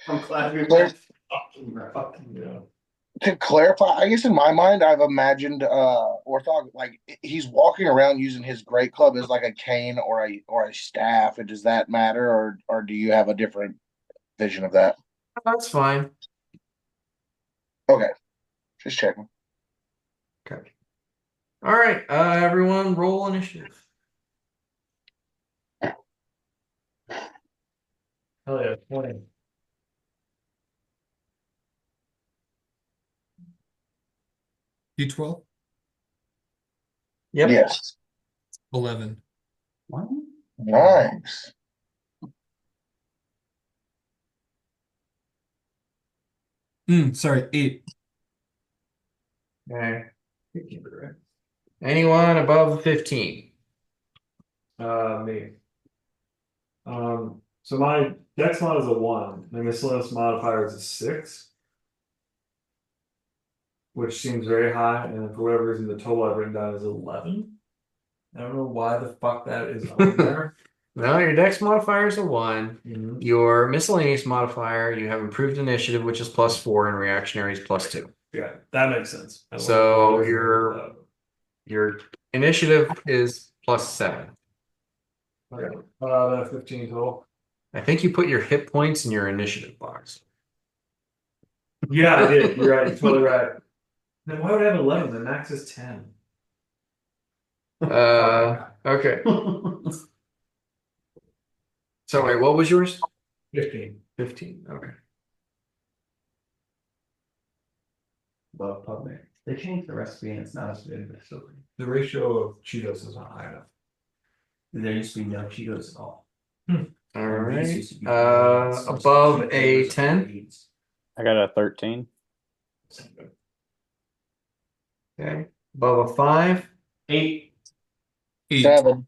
I'm glad we Claire- Yeah. to clarify. I guess in my mind, I've imagined Orthog like he's walking around using his great club as like a cane or a staff. And does that matter, or do you have a different vision of that? That's fine. Okay, just checking. Okay. All right. Everyone, roll initiative. Hell yeah. 20. D12, Yep. Yes, 11. nice. Sorry, 8. Okay. Anyone above 15? Me. So my dex mod is a 1. My miscellaneous modifier is a 6. Which seems very high, and for whatever reason, the total I've written down is 11. I don't know why the fuck that is on there. No, your dex modifier is a 1. Mhm. Your miscellaneous modifier, you have improved initiative, which is +4, and reactionary is +2. Yeah, that makes sense. I don't So know why there's your no- your initiative is +7. Okay. 15 total. I think you put your hit points in your initiative box. Yeah, I did. You're right. You're totally right. Then why would I have 11? The max is 10. Okay. So wait, what was yours? 15. 15. Okay. Love PubMed. They changed the recipe and it's not as good, but it's still pretty. The ratio of Cheetos is not high enough. There used to be no Cheetos at all. All And these right. used to be Above a 10. I got a 13. Okay. Above a 5. 8. 8. 7.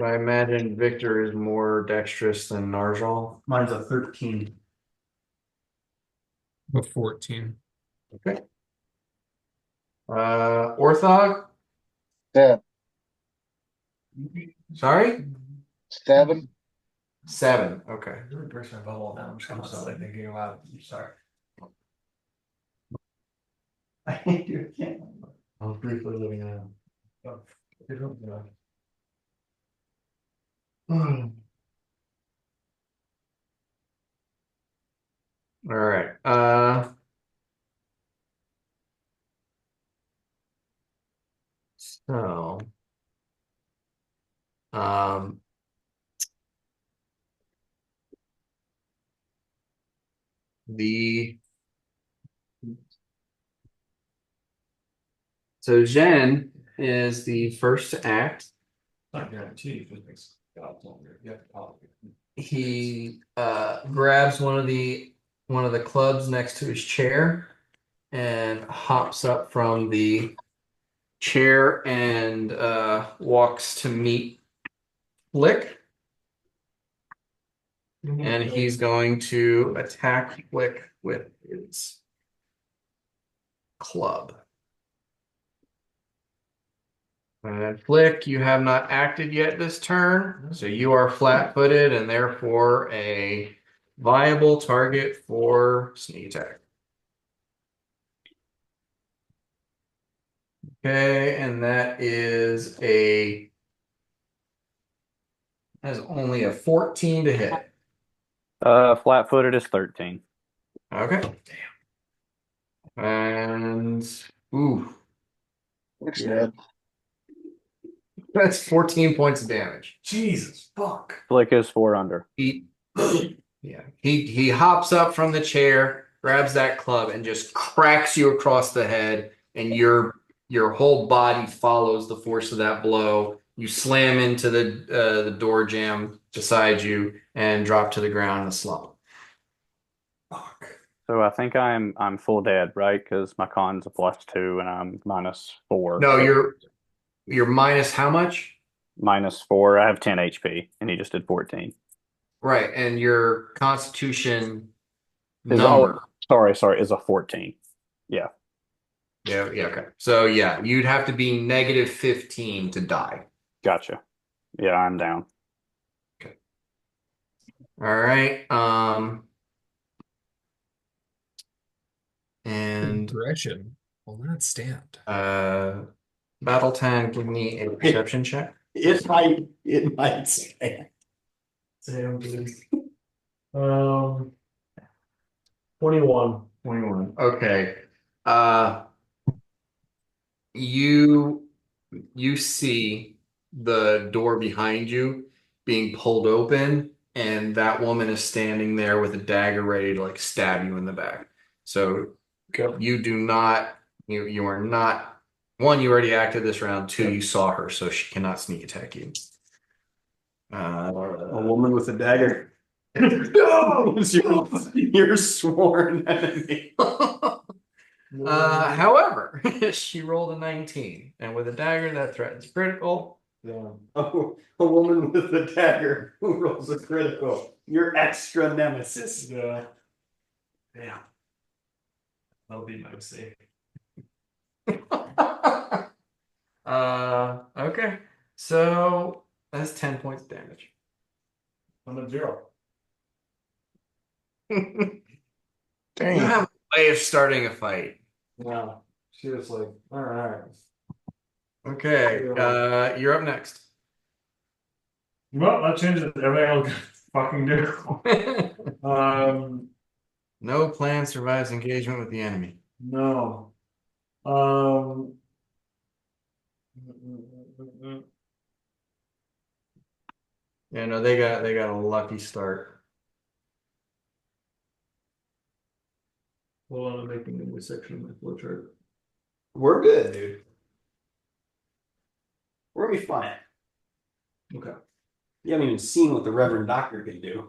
I imagine Victor is more dexterous than Narjal. Mine's a 13. A 14. Okay. Orthog? 7. Sorry? 7. 7. Okay. I really burst my bubble now. I'm just gonna start thinking aloud. I'm sorry. I hate you again. I was briefly living in a. Oh, good hope, yeah. All right. So um the so Zhen is the first to act. Not guaranteed, just makes God longer. You have to call it. He grabs one of the clubs next to his chair and hops up from the chair and walks to meet Flick. And he's going to attack Flick with his club. Flick, you have not acted yet this turn, so you are flat-footed and therefore a viable target for sneak attack. Okay, and that is only a 14 to hit. Flat-footed is 13. Okay. And ooh, Looks Yeah. dead. that's 14 points of damage. Jesus fuck. Flick is 4 under. He hops up from the chair, grabs that club, and just cracks you across the head, and your whole body follows the force of that blow, You slam into the door jamb beside you and drop to the ground in a slump. So I think I'm full dead, right? Because my con's a +2 and I'm -4. No, So you're minus how much? -4. I have 10 HP, and he just did 14. Right, and your constitution Is number. sorry, is a 14. Yeah, Yeah, yeah, okay. So yeah, you'd have to be -15 to die. gotcha. Yeah, I'm down. All right. And Aggression will not stand. Battle Time, give me a perception check. It might stand. Damn, dude. 21. 21. Okay. Uh you you see the door behind you being pulled open, and that woman is standing there with a dagger ready to like stab you in the back. So you do not you are not one, you already acted this round, two, you saw her, so she cannot sneak attack you. A woman with a dagger. No! Your sworn enemy. However, she rolled a 19, and with a dagger that threatens critical. Yeah. Oh, a woman with a dagger who rolls a critical. Your extra nemesis. Yeah. Yeah. That'll be my mistake. Okay, so that's 10 points of damage. I'm at 0. You have a way of starting a fight. Yeah. She was like, all right. Okay, you're up next. Well, that changes everything I'll fucking do. No plan survives engagement with the enemy. No. Um. Yeah, no, they got a lucky start. Hold on, I'm making a new section of my flowchart. We're good, dude. We're gonna be fine. Okay. You haven't even seen what the Reverend Doctor can do.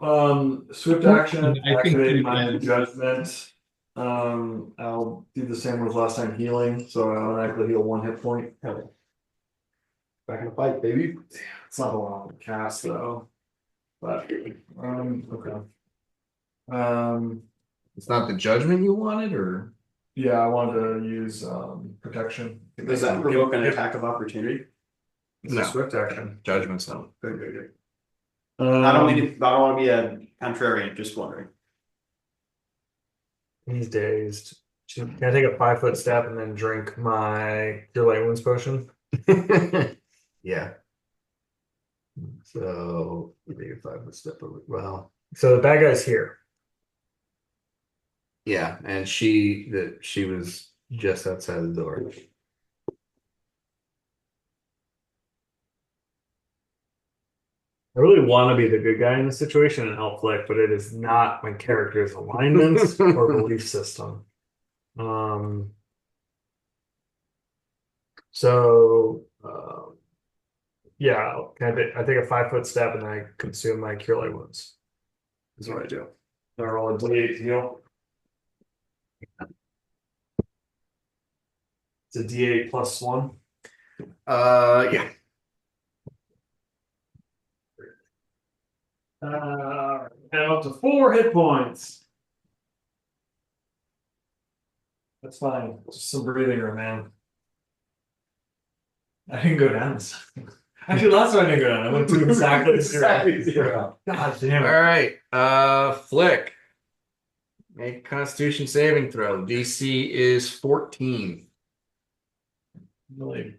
Swift action, I think activate you my can. judgment. I'll do the same as last time healing, so I automatically heal 1 hit point. Back in the fight, baby. It's not a lot to cast though. But okay. It's not the judgment you wanted, or Yeah, I wanted to use protection. Does that provoke an attack of opportunity? It's a No. swift action. judgment's not. Good. I don't want to be a contrarian, just wondering. He's dazed. Can I take a 5-foot step and then drink my Cure Light Wounds potion? Yeah. So take a 5-foot step over. Well, so the bad guy's here. Yeah, and she was just outside the door. I really want to be the good guy in this situation and help Flick, but it is not my character's alignments or belief system. So yeah, I take a 5-foot step and then I consume my Cure Light Wounds. Is what I do. I roll a D8 to heal. It's a D8 plus 1. Yeah. And up to 4 hit points. That's fine. Just some breathing room, man. I didn't go down this time. Actually, last time I didn't go down. I went to exactly 0. God damn All it. right. Flick. Make a Constitution saving throw. DC is 14. Really.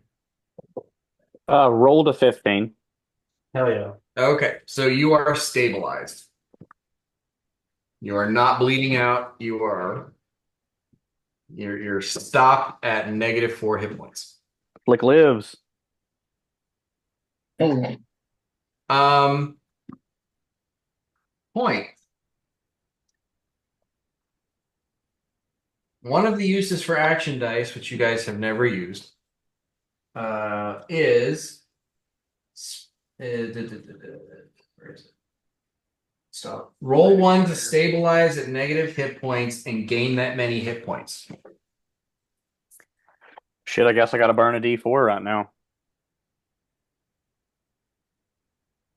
Rolled a 15. Hell yeah. Okay, so you are stabilized. You are not bleeding out. You're stopped at -4 hit points. Flick lives. Um, Point. One of the uses for action dice, which you guys have never used, is Where is it? Stop. Roll 1 to stabilize at negative hit points and gain that many hit points. Shit, I guess I got to burn a D4 right now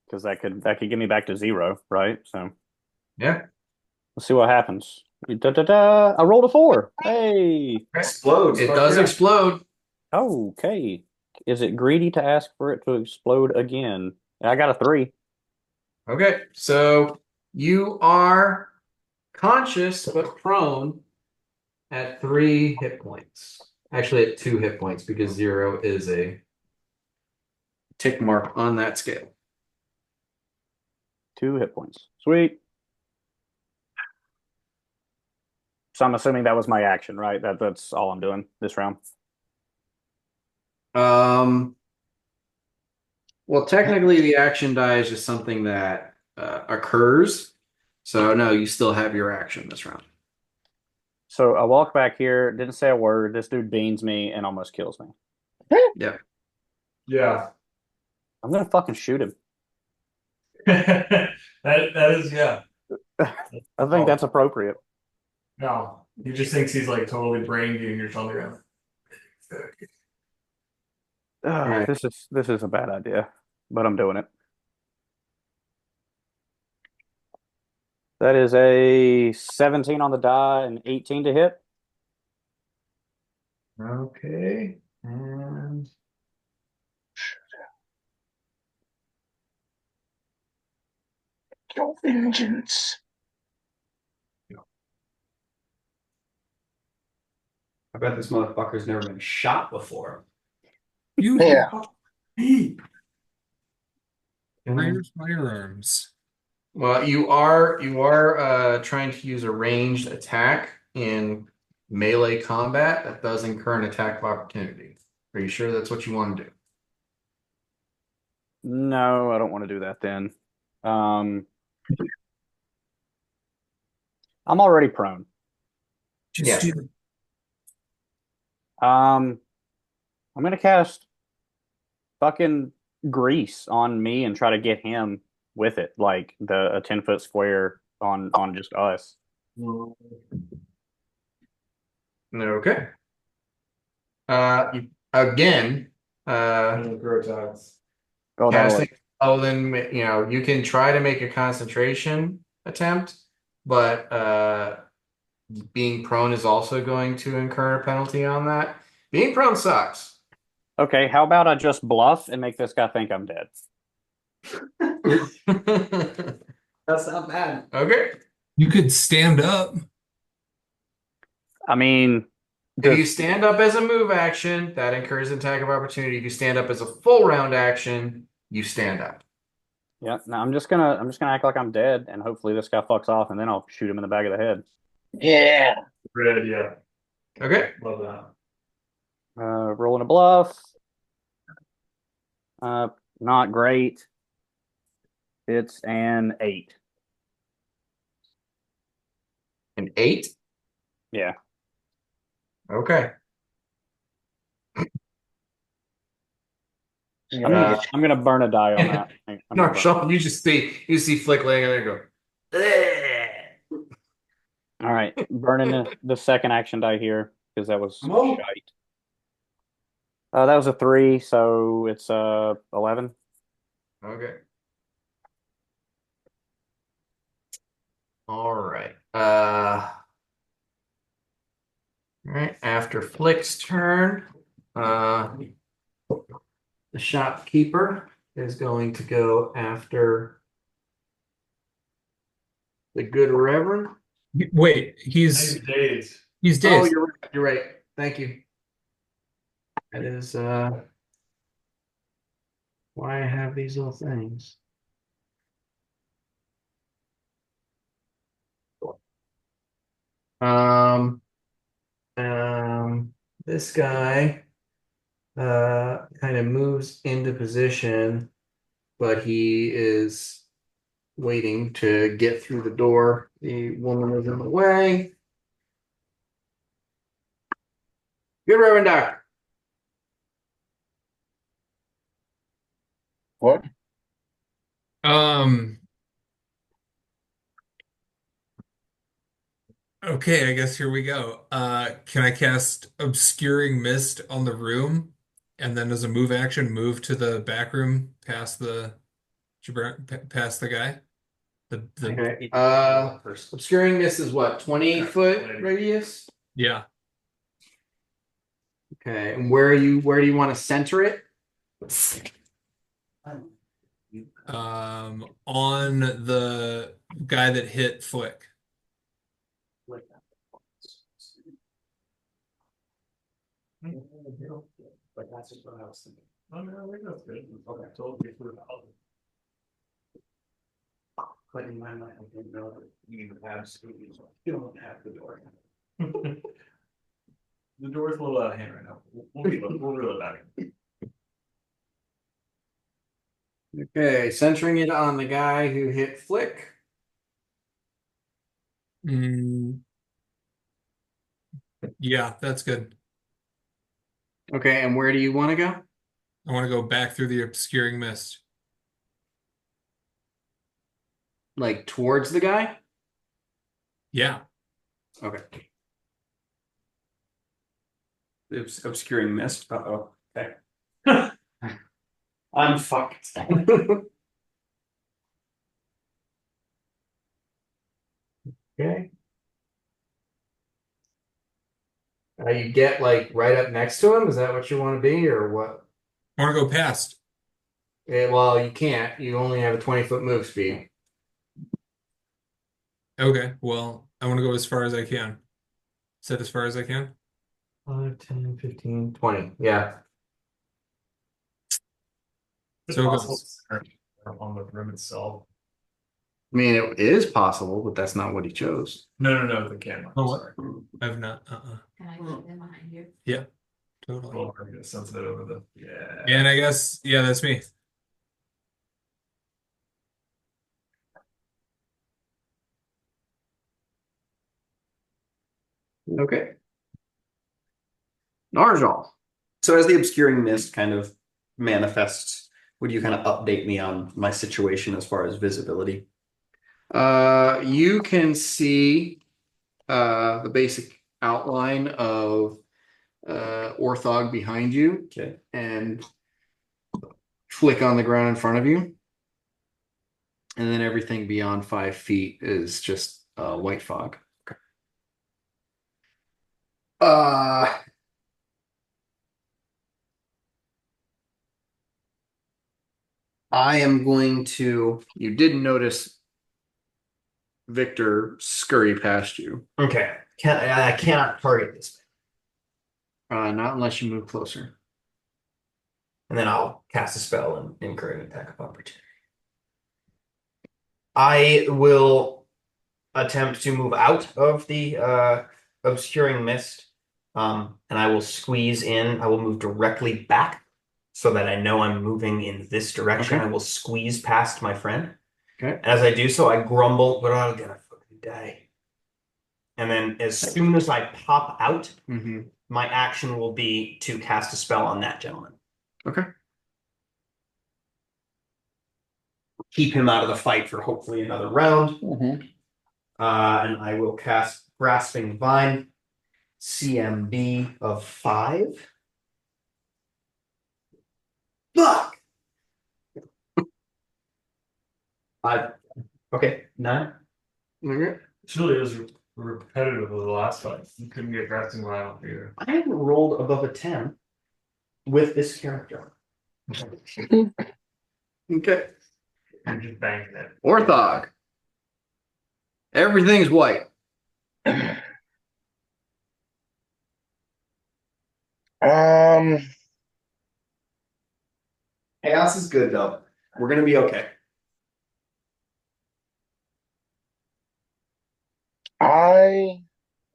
because that could get me back to 0, right? So Yeah. let's see what happens. I rolled a 4. Hey. Explodes. It Fuck does yeah. explode. Okay. Is it greedy to ask for it to explode again? I got a 3. Okay, so you are conscious but prone at 3 hit points. Actually, at 2 hit points because 0 is a tick mark on that scale. 2 hit points. Sweet. So I'm assuming that was my action, right? That's all I'm doing this round. Um, well, technically, the action die is just something that occurs. So, no, you still have your action this round. So I walk back here, didn't say a word. This dude beans me and almost kills me. Yeah. Yeah. I'm gonna fucking shoot him. that is yeah. I think that's appropriate. No, he just thinks he's like totally brained you and you're telling him. right. This is a bad idea, but I'm doing it. That is a 17 on the die and 18 to hit. Okay. And Your vengeance. I bet this motherfucker's never been shot before. You Yeah. rear firearms. well, you are trying to use a ranged attack in melee combat that does incur an attack of opportunity. Are you sure that's what you want to do? No, I don't want to do that then. Um, I'm already prone. Just Yeah. do I'm gonna cast fucking grease on me and try to get him with it, like a 10-foot square on just us. Okay. Again, Oh, casting. Oh, then you can try to make a concentration attempt, but being prone is also going to incur a penalty on that. Being prone sucks. okay. How about I just bluff and make this guy think I'm dead? That's not bad. Okay. You could stand up. I mean, If you just stand up as a move action, that incurs an attack of opportunity. If you stand up as a full round action, you stand up. yeah. No, I'm just gonna act like I'm dead, and hopefully this guy fucks off, and then I'll shoot him in the back of the head. Yeah. Red, yeah. Okay. Love that. Rolling a bluff. Not great. It's an 8. An 8. Yeah. Okay. I'm gonna burn a die on that. No, Sean, you see Flick laying there and go. "Bleh." All right, burning the second action die here because that was Whoa. shite. That was a 3, so it's 11. Okay. All right. All right. After Flick's turn, the shopkeeper is going to go after the good Reverend. Wait, He's he's dazed. he's Oh, dazed. you're right. You're right. Thank you. That is why I have these little things. Um, this guy kind of moves into position, but he is waiting to get through the door. The woman is in the way. Good Reverend Doctor. What? Um, okay, I guess here we go. Can I cast Obscuring Mist on the room and then as a move action move to the back room past the guy? The Okay. Obscuring this is what, 20-foot radius? yeah. Okay. And where do you want to center it? On the guy that hit Flick. But that's just what I was thinking. Oh, no, I think that's good. Okay, totally through the holiday. But in my mind, I didn't know that you absolutely don't have the door. The door's a little out of hand right now. We'll reel it back. Okay, centering it on the guy who hit Flick. Mm, yeah, that's good. Okay, and where do you want to go? I want to go back through the obscuring mist. Like towards the guy? Yeah. Okay. Obscuring mist. Uh-oh. Okay. I'm fucked. Okay. You get like right up next to him? Is that what you want to be or what? I want to go past. Well, you can't. You only have a 20-foot move speed. Okay, well, I want to go as far as I can. Set as far as I can. 5, 10, 15, 20. Yeah. It's So it possible goes. on the room itself. I mean, it is possible, but that's not what he chose. No, the camera. Oh, what? Sorry. I've not. Can I keep them behind you? Yeah, totally. Well, we're gonna sense it over the. Yeah. And I guess, yeah, that's me. Okay. Narjal. So as the obscuring mist kind of manifests, would you kind of update me on my situation as far as visibility? You can see the basic outline of Orthog behind you. Okay. And Flick on the ground in front of you. And then everything beyond 5 feet is just white fog. Okay. I am going to. You did notice Victor scurry past you. Okay. I cannot target this. Not unless you move closer. And then I'll cast a spell and incur an attack of opportunity. I will attempt to move out of the obscuring mist. And I will squeeze in. I will move directly back so that I know I'm moving in this direction. Okay. I will squeeze past my friend. Okay. And as I do so, I grumble, but I'm gonna fucking die. And then as soon as I pop out, Mm-hmm. my action will be to cast a spell on that gentleman. Okay. Keep him out of the fight for hopefully another round. Mm-hmm. And I will cast Grasping Vine, CMB of 5. Fuck! 5. Okay, 9. Okay. It really is repetitive of the last fight. You couldn't get grasping violent either. I haven't rolled above a 10 with this character. Okay. I'm just banging it. Orthog. Everything's white. Chaos is good though. We're gonna be okay.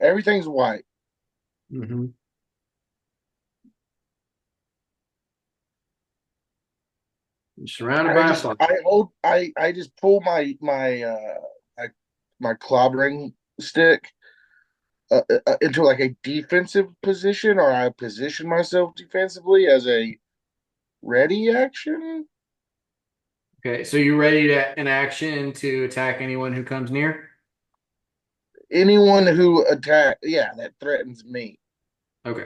Everything's white. Mm-hmm. You're surrounded by a fog. I just pull my clobbering stick into like a defensive position, or I position myself defensively as a ready action. Okay, so you ready to in action to attack anyone who comes near? Anyone who that threatens me. Okay.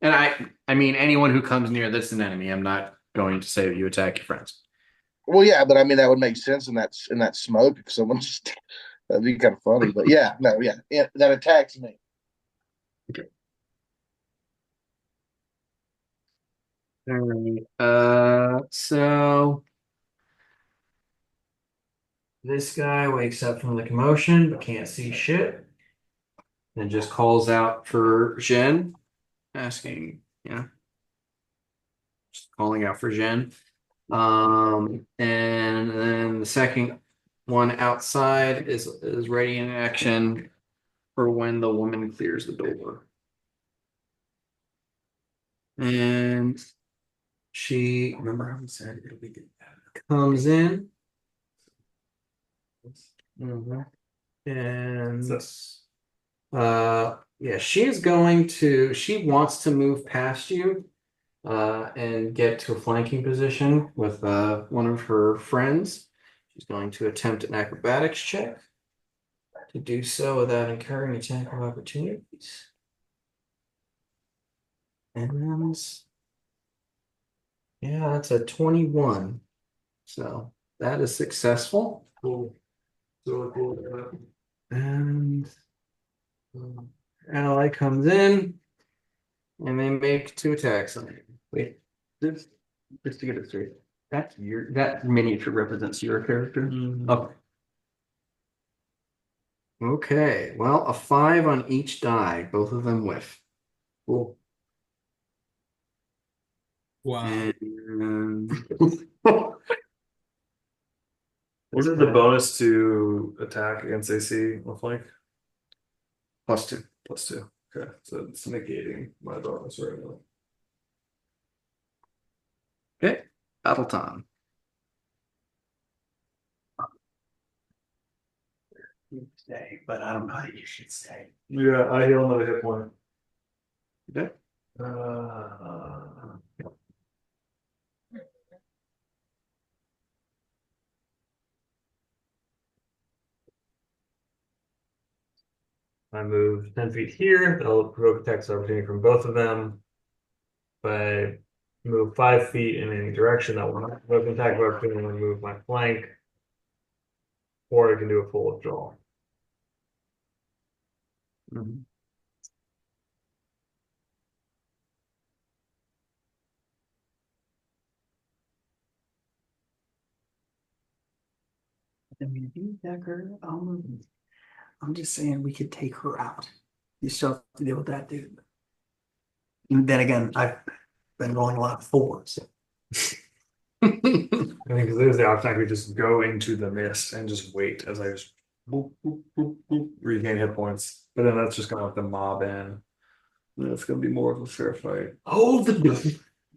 And I mean anyone who comes near that's an enemy. I'm not going to say that you attack your friends. Well, yeah, but I mean that would make sense in that smoke if someone just that'd be kind of funny. But yeah, no, yeah, that attacks me. All right. So this guy wakes up from the commotion but can't see shit and just calls out for Jen, asking, just calling out for Jen. And then the second one outside is ready in action for when the woman clears the door. And she, remember how we said it'll be good. Comes in. Mhm. And yeah, she wants to move past you and get to a flanking position with one of her friends. She's going to attempt an acrobatics check to do so without incurring attack of opportunities. And yeah, that's a 21. So that is successful. Cool. Cool. And ally comes in and they make 2 attacks on you. Wait, just to get it straight, that miniature represents your character. Okay. Okay, well, a 5 on each die, both of them whiff. Cool. Wow. And What is the bonus to attack against AC or flank? +2. +2. Okay, so it's negating my bonus right now. Okay, battle time. You stay, but I don't know how you should stay. Yeah, I heal another hit point. Okay. I move 10 feet here. That'll provoke attacks of opportunity from both of them. If I move 5 feet in any direction, that will not provoke an attack of opportunity when I move my flank. Or I can do a full withdrawal. I mean, if you attack her, I'm just saying we could take her out. You still have to deal with that dude. And then again, I've been rolling a lot of 4s. I think because there's the option I could just go into the mist and just wait as I just boop, boop, boop, boop, regain hit points. But then that's just gonna let the mob in. And it's gonna be more of a fair fight. Hold the door.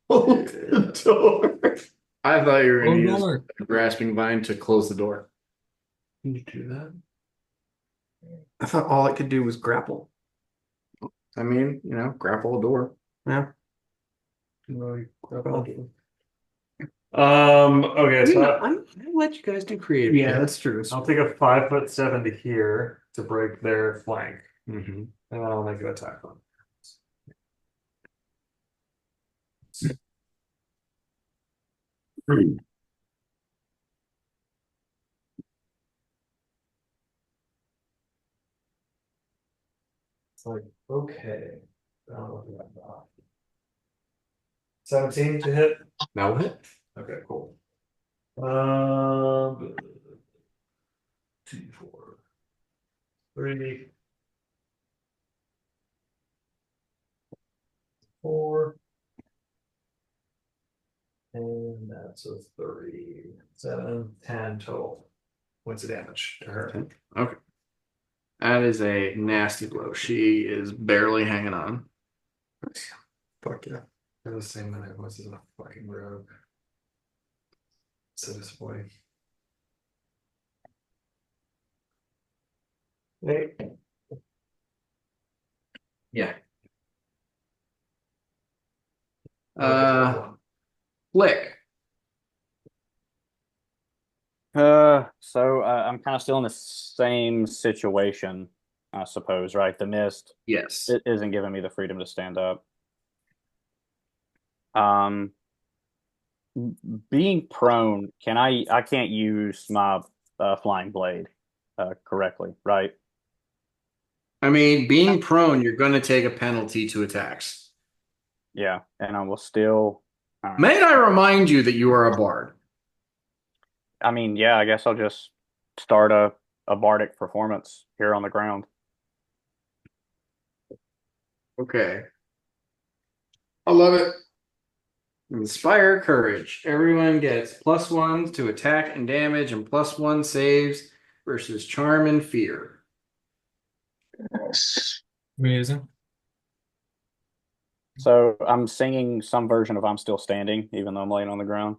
Hold the door. I thought you were going to Hold use on. a grasping vine to close the door. Can you do that? I thought all it could do was grapple. I mean, grapple a door. Yeah. Okay, so I'm gonna let you guys do creative. Yeah, that's true. I'll take a 5'7" to here to break their flank. Mm-hmm. And then I'll make an attack on. It's like, okay. 17 to hit. That will hit. Okay, cool. 2, 4, 3, 4. And that's a 3, 7, 10 total points of damage to her. Okay. That is a nasty blow. She is barely hanging on. Fuck yeah. They're the same that I was as a fucking rogue. So disappointing. Hey. Yeah. Flick. I'm kind of still in the same situation, I suppose, right? The mist Yes. it isn't giving me the freedom to stand up. Um, being prone, I can't use my flying blade correctly, right? I mean, being prone, you're going to take a penalty to attacks. Yeah, and I will still. All right. May I remind you that you are a bard? I mean, yeah, I guess I'll just start a bardic performance here on the ground. Okay. I love it. Inspire courage. Everyone gets +1 to attack and damage and +1 saves versus charm and fear. Amazing. So I'm singing some version of "I'm Still Standing," even though I'm laying on the ground.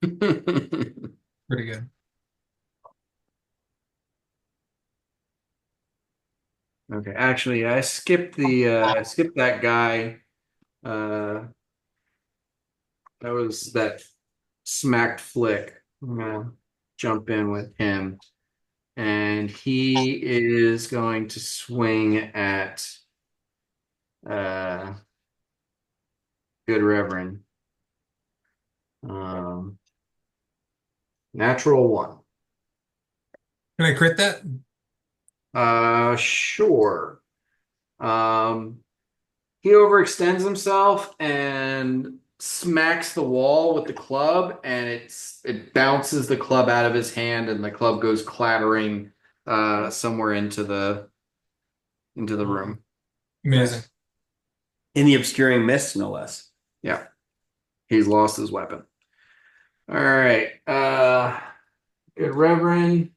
Pretty good. Okay, actually, I skipped that guy. That was that smacked flick. I'm gonna jump in with him. And he is going to swing at uh Good Reverend. Um Natural 1. Can I crit that? Sure. Um he overextends himself and smacks the wall with the club, and it bounces the club out of his hand, and the club goes clattering somewhere into the room. Amazing. In the obscuring mist, no less. Yeah. He's lost his weapon. All right. Good Reverend,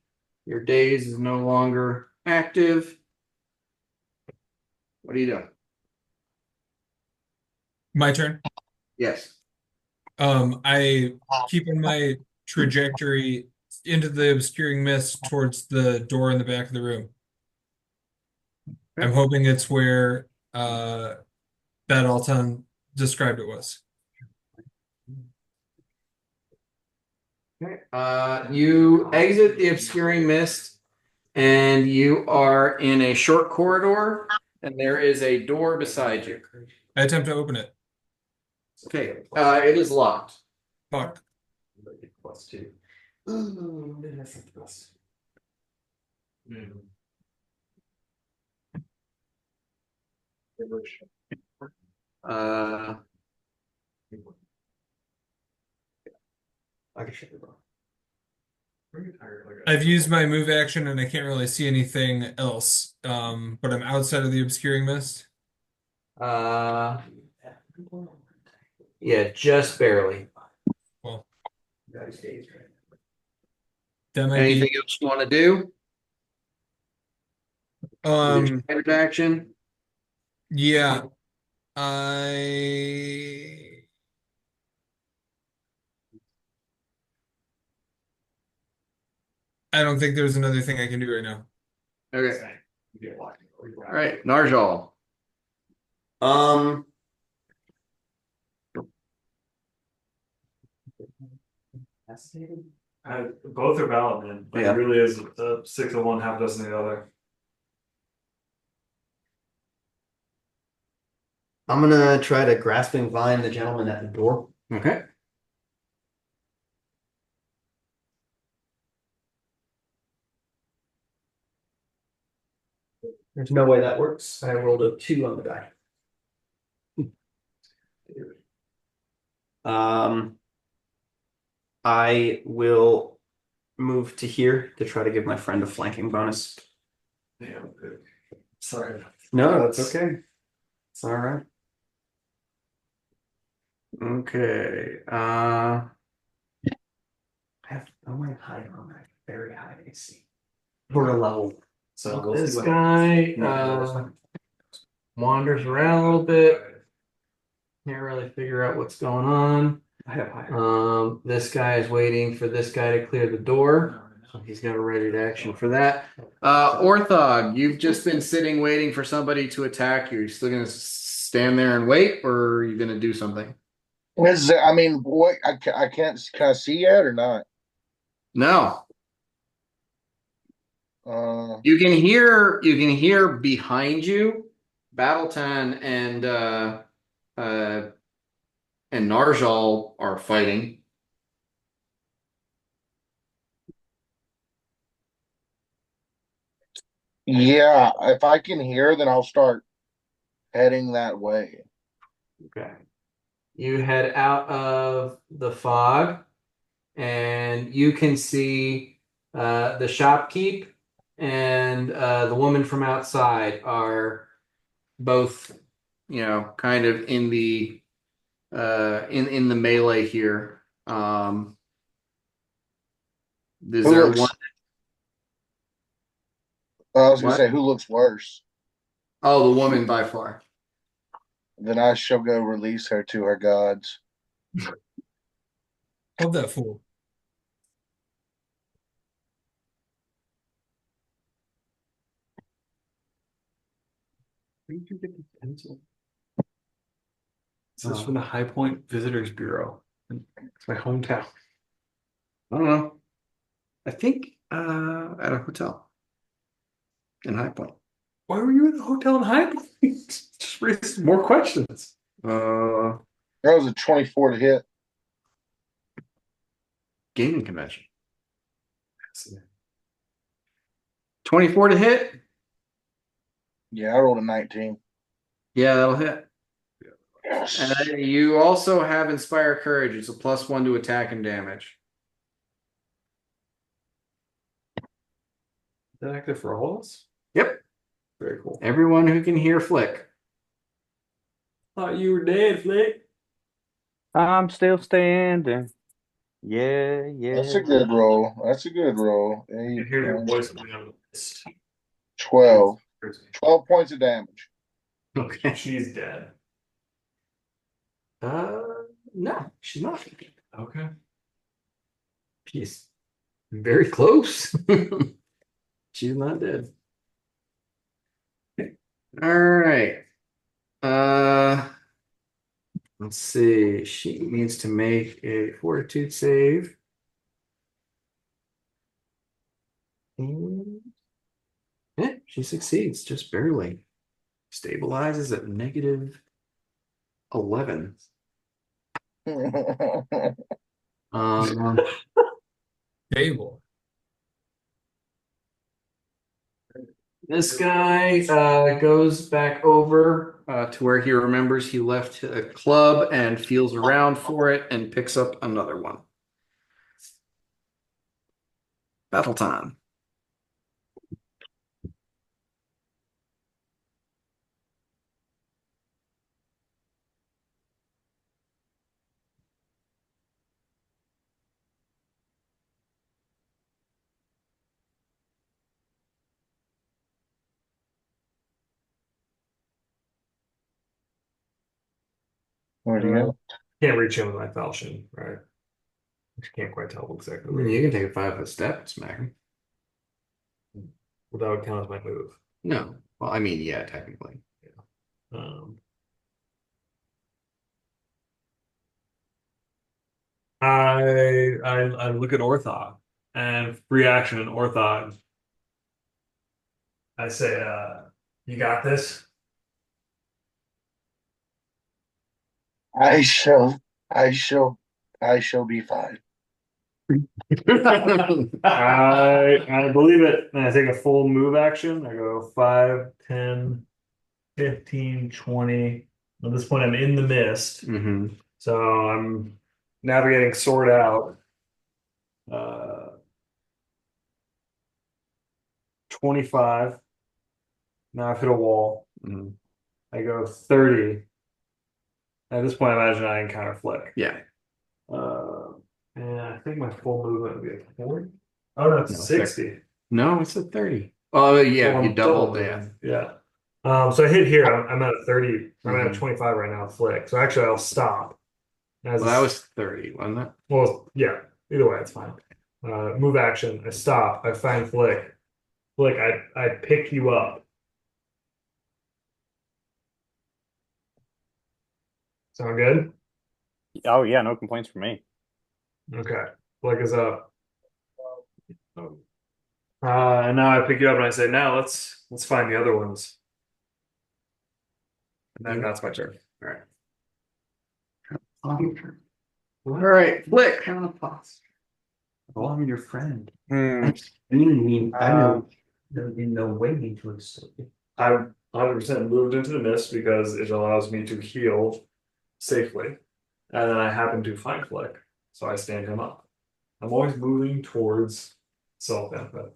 your daze is no longer active. What are you doing? My turn. Yes. I keep on my trajectory into the obscuring mist towards the door in the back of the room. I'm hoping it's where that Alton described it was. Okay. You exit the obscuring mist, and you are in a short corridor, and there is a door beside you. I attempt to open it. Okay. It is locked. Fuck. +2. Uh, I've used my move action and I can't really see anything else. But I'm outside of the obscuring mist. uh, yeah, just barely. Well, that might Anything be. else you want to do? Your Um, standard action? yeah. I I don't think there's another thing I can do right now. Okay. All right, Narjal. Um, Both are valid, man. Like, Yeah. it really is a 6 of one, half dozen of the other. I'm gonna try to grasping vine the gentleman at the door. Okay. There's no way that works. I rolled a 2 on the die. I will move to here to try to give my friend a flanking bonus. Yeah. Sorry. No, that's okay. It's all right. Okay. I have no way high on that. Very high AC. For a level. So we'll This see what guy happens. wanders around a little bit. Can't really figure out what's going on. I have higher. This guy is waiting for this guy to clear the door. So he's got a ready to action for that. Orthog, you've just been sitting waiting for somebody to attack you. Are you still gonna stand there and wait, or are you gonna do something? I mean, what I can't, can I see yet or not? No. You can hear behind you, Battleton uh and Narjal are fighting. Yeah, if I can hear, then I'll start heading that way. Okay. You head out of the fog and you can see the shopkeep and the woman from outside are both, kind of in the in the melee here. Is Who there one? looks? I was gonna What? say who looks worse. Oh, the woman by far. Then I shall go release her to her gods. Hold that fool. 350 pencil. This is from the High Point Visitors Bureau. It's my hometown. I don't know. I think at a hotel in High Point. Why were you in a hotel in High Point? Just raised more questions. Uh, That was a 24 to hit. Gaming convention. 24 to hit? Yeah, I rolled a 19. Yeah, that'll hit. Yes. And you also have Inspire Courage. It's a +1 to attack and damage. Is that active for all of us? Yep. Very cool. Everyone who can hear Flick. Thought you were dead, Flick. I'm still standing. Yeah, That's a yeah. good roll. That's a good roll. I 8, can hear your 9, voice coming out of the mist. 12. 12 points of damage. Okay. She's dead. No, she's not. Okay. She's very close. She's not dead. All right. Let's see. She needs to make a fortitude save. And yeah, she succeeds just barely. Stabilizes at -11. Um, Gable. this guy goes back over to where he remembers he left a club and feels around for it and picks up another one. Battle time. Where'd you go? Can't reach him with my falchion, right? I can't quite tell exactly I where. mean, you can take a 5-foot step and smack him. Well, that would count as my move. No. Well, I mean, yeah, technically. Um, I look at Orthog and free action in Orthog. I say, you got this. I shall, I shall, I shall be fine. I believe it. And I take a full move action. I go 5, 10, 15, 20. At this point, I'm in the mist. hmm So I'm navigating sword out. 25. Now I've hit a wall. hmm I go 30. At this point, I imagine I encounter Flick. Yeah. And I think my full movement would be a 40. Oh, no, it's No, 60. No, it's a 30. Oh, yeah, Well, you I'm doubled double that. moving. Yeah. So I hit here. I'm at a 30. I'm at a Mhm. 25 right now, Flick. So actually, I'll stop. Well, that was 30, wasn't it? Well, yeah. Either way, it's fine. Move action. I stop. I find Flick. Flick, I pick you up. Sound good? Oh yeah, no complaints from me. Okay. Flick is up. And now I pick you up and I say, now let's find the other ones. And then that's my turn. All right. All right, Flick. Count of pause. Oh, I'm your friend. Hmm. I mean, I know there'd be no way to extort you. I'm 100% moved into the mist because it allows me to heal safely. And then I happen to find Flick, so I stand him up. I'm always moving towards self-benefit.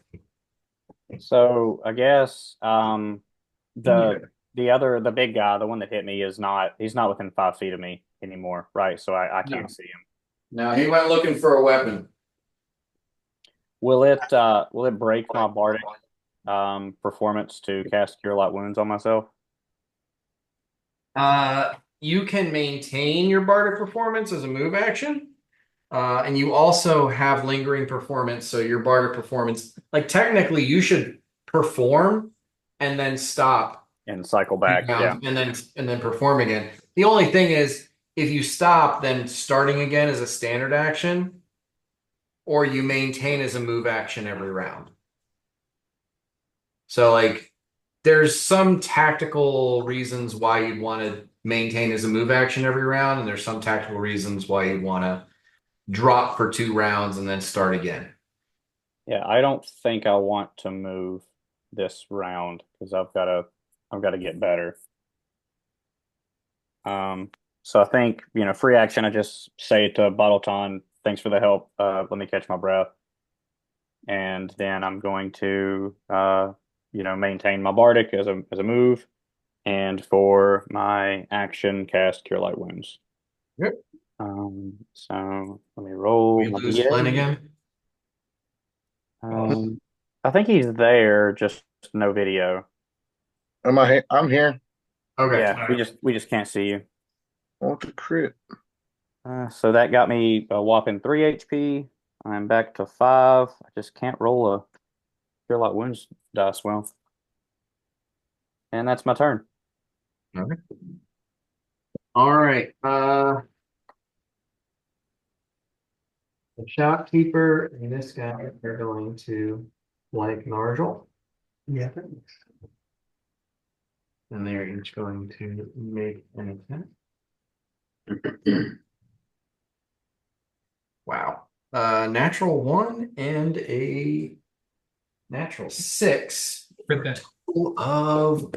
So I guess Yeah. the big guy, the one that hit me, he's not within 5 feet of me anymore, right? So I No. can't see him. No, he went looking for a weapon. Will it break my bardic performance to cast Cure Light Wounds on myself? You can maintain your bardic performance as a move action. And you also have lingering performance, so your bardic performance, like technically you should perform and then stop And cycle back, yeah. and then perform again. The only thing is if you stop, then starting again is a standard action, or you maintain as a move action every round. So like there's some tactical reasons why you'd want to maintain as a move action every round, and there's some tactical reasons why you'd want to drop for 2 rounds and then start again. Yeah, I don't think I want to move this round because I've got to get better. So I think, free action, I just say to Bottleton, thanks for the help. Let me catch my breath. And then I'm going to maintain my Bardic as a move. And for my action, cast Cure Light Wounds. Yep. So let me roll We my lose Flynn D8. again. I think he's there, just no video. I'm here. Okay. Yeah, we just can't see you. Want to crit? So that got me a whopping 3 HP. I'm back to 5. I just can't roll a Cure Light Wounds dice well. And that's my turn. Okay. All right. The shopkeeper and this guy are going to flank Nargel, Yeah. and they're each going to make an attack. Wow. Natural 1 and a natural 6 Crit that. of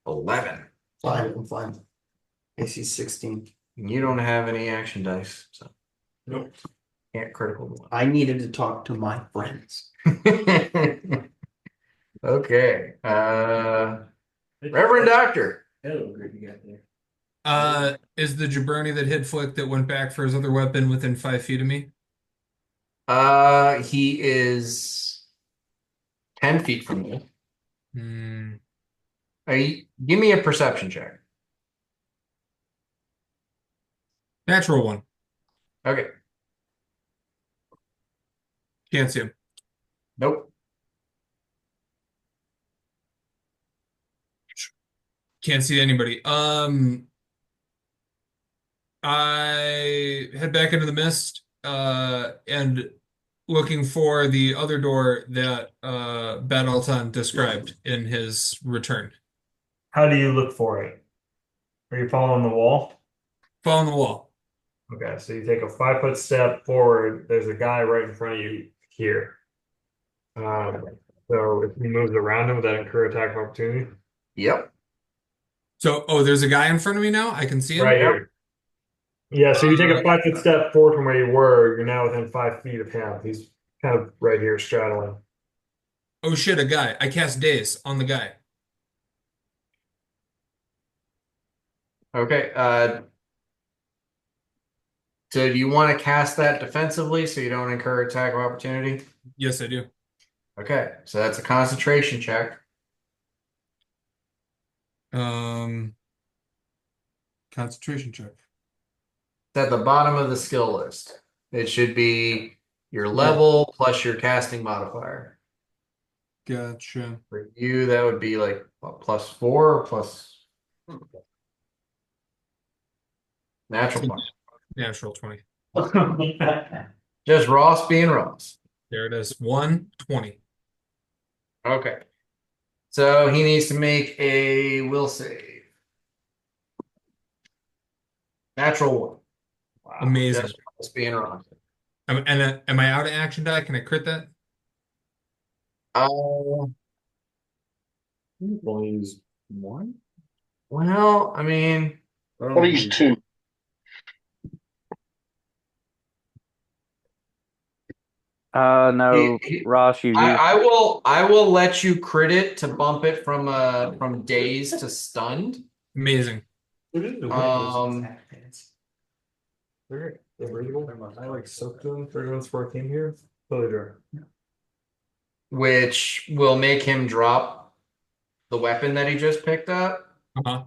11. Fine, I'm fine. AC 16. You don't have any action dice, so Nope. can't critical. I needed to talk to my friends. Okay. Reverend Doctor. Hello, great you got there. Is the jabroni that hit Flick that went back for his other weapon within 5 feet of me? He is 10 feet from you. Hmm. Give me a perception check. Natural 1. Okay. Can't see him. Nope. Can't see anybody. I head back into the mist, and looking for the other door that Bad Altan described in his return. How do you look for it? Are you following the wall? Fall on the wall. Okay, so you take a 5-foot step forward. There's a guy right in front of you here. So if he moves around him, would that incur attack of opportunity? Yep. So, there's a guy in front of me now. I can see him. Right here. Yeah, so you take a 5-foot step forward from where you were. You're now within 5 feet of him. He's kind of right here straddling. Oh shit, a guy. I cast Daze on the guy. Okay. So do you want to cast that defensively so you don't incur attack of opportunity? Yes, I do. Okay. So that's a concentration check. Concentration check. It's at the bottom of the skill list. It should be your level plus your casting modifier. Gotcha. For you, that would be like what, +4 or plus natural 20. Natural 20. Just Ross being Ross. There it is. 120. Okay. So he needs to make a will save. Natural one. Wow. Amazing. Just being wrong. Am I out of action die? Can I crit that? Only use one. Well, I mean, I'll use two. No, Ross, you use. I will let you crit it to bump it from dazed to stunned. Amazing. They're breathable. I like soaked them 30 minutes before I came here. Totally dry. Which will make him drop the weapon that he just picked up. Uh-huh.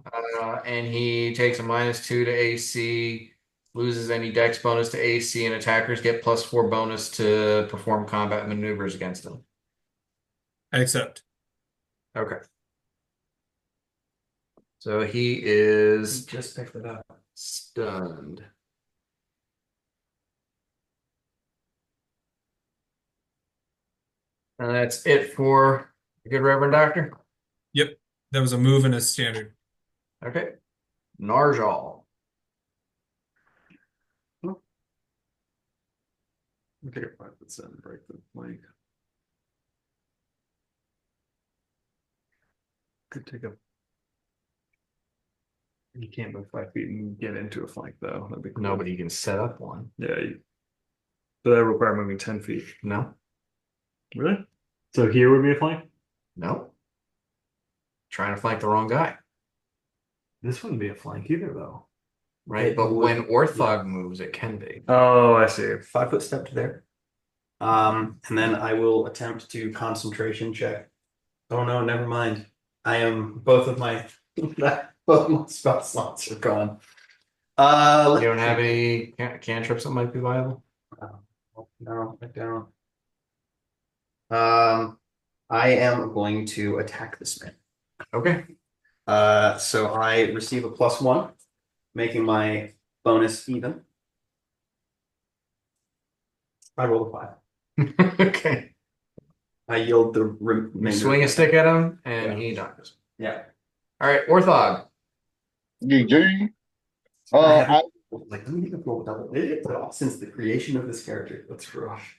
And he takes a -2 to AC, loses any dex bonus to AC, and attackers get +4 bonus to perform combat maneuvers against him. I accept. Okay. So he is Just picked it up. stunned. And that's it for the good Reverend Doctor. Yep. That was a move and a standard. Okay. Narjal. I'll take a 5 foot and break the flank. Could take a. You can't move 5 feet and get into a flank though. That'd be cool. Nobody can set up one. Yeah. But that require moving 10 feet. No. Really? So here would be a flank? No. Trying to flank the wrong guy. This wouldn't be a flank either though. Right. But when Orthog moves, it can be. Oh, I see. 5 foot step to there. And then I will attempt to concentration check. Oh no, never mind. I am both of my spell slots are gone. You don't have any cantrips that might be viable? No, I don't. I am going to attack this man. Okay. So I receive a +1, making my bonus even. I roll a 5. Okay. I yield the You remainder. swing a stick at him and he dies. Yeah. All right, Orthog. GG. I haven't like let me even roll double digits at all since the creation of this character. That's rough.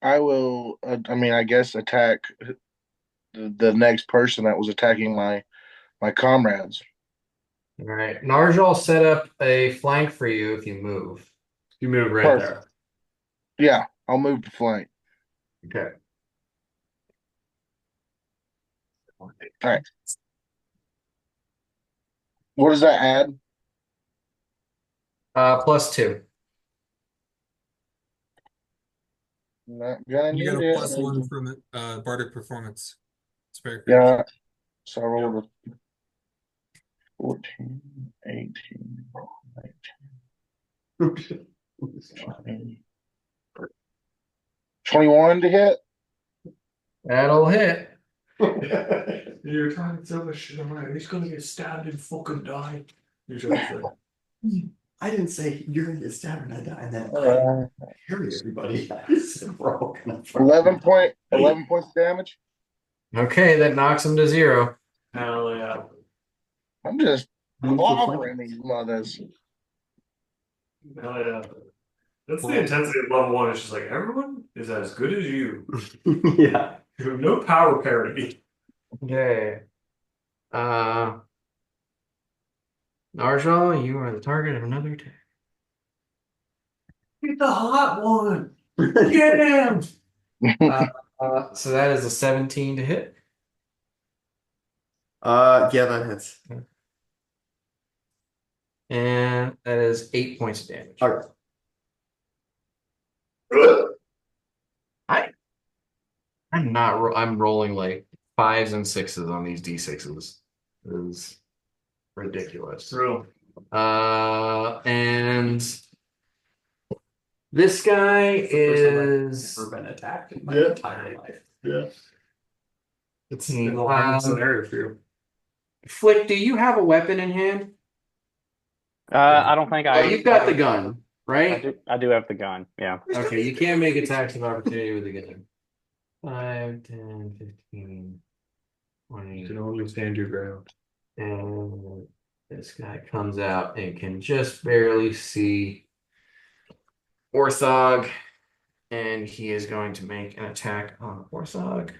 I will. I mean, I guess attack the next person that was attacking my comrades. All right. Narjal set up a flank for you if you move. You move right Perfect. Yeah, I'll move to flank. Okay. All right. What does that add? +2. Not gonna You need got a it. +1 from it, Bardic performance. It's very good. Yeah. So I rolled a 14, 18, 19, 20, 21 to hit. That'll hit. You're talking so much shit. I'm like, he's gonna get stabbed and fucking die. You're trying to say. I didn't say you're gonna get stabbed and I die, and then harry everybody. 11 points of damage. Okay, that knocks him to 0. Hell yeah. I'm just clobbering these mothers. Hell yeah. That's the intensity of level 1. It's just like everyone is as good as you. Yeah. You have no power parity. Okay. Narjal, you are the target of another attack. Get the hot one. Get him. So that is a 17 to hit. Yeah, that hits. And that is 8 points of damage. All right. I'm rolling like 5s and 6s on these D6s. It is ridiculous. True. And this guy is Never been attacked in my entire life. Yeah. It's Hmm, a hard scenario for you. Flick, do you have a weapon in hand? I don't think Oh, you've got the gun, I right? do have the gun. Yeah. Okay, you can't make attacks of opportunity with the gun. 5, 10, 15, You 20. can only stand your ground. And this guy comes out and can just barely see Orthog. And he is going to make an attack on Orthog.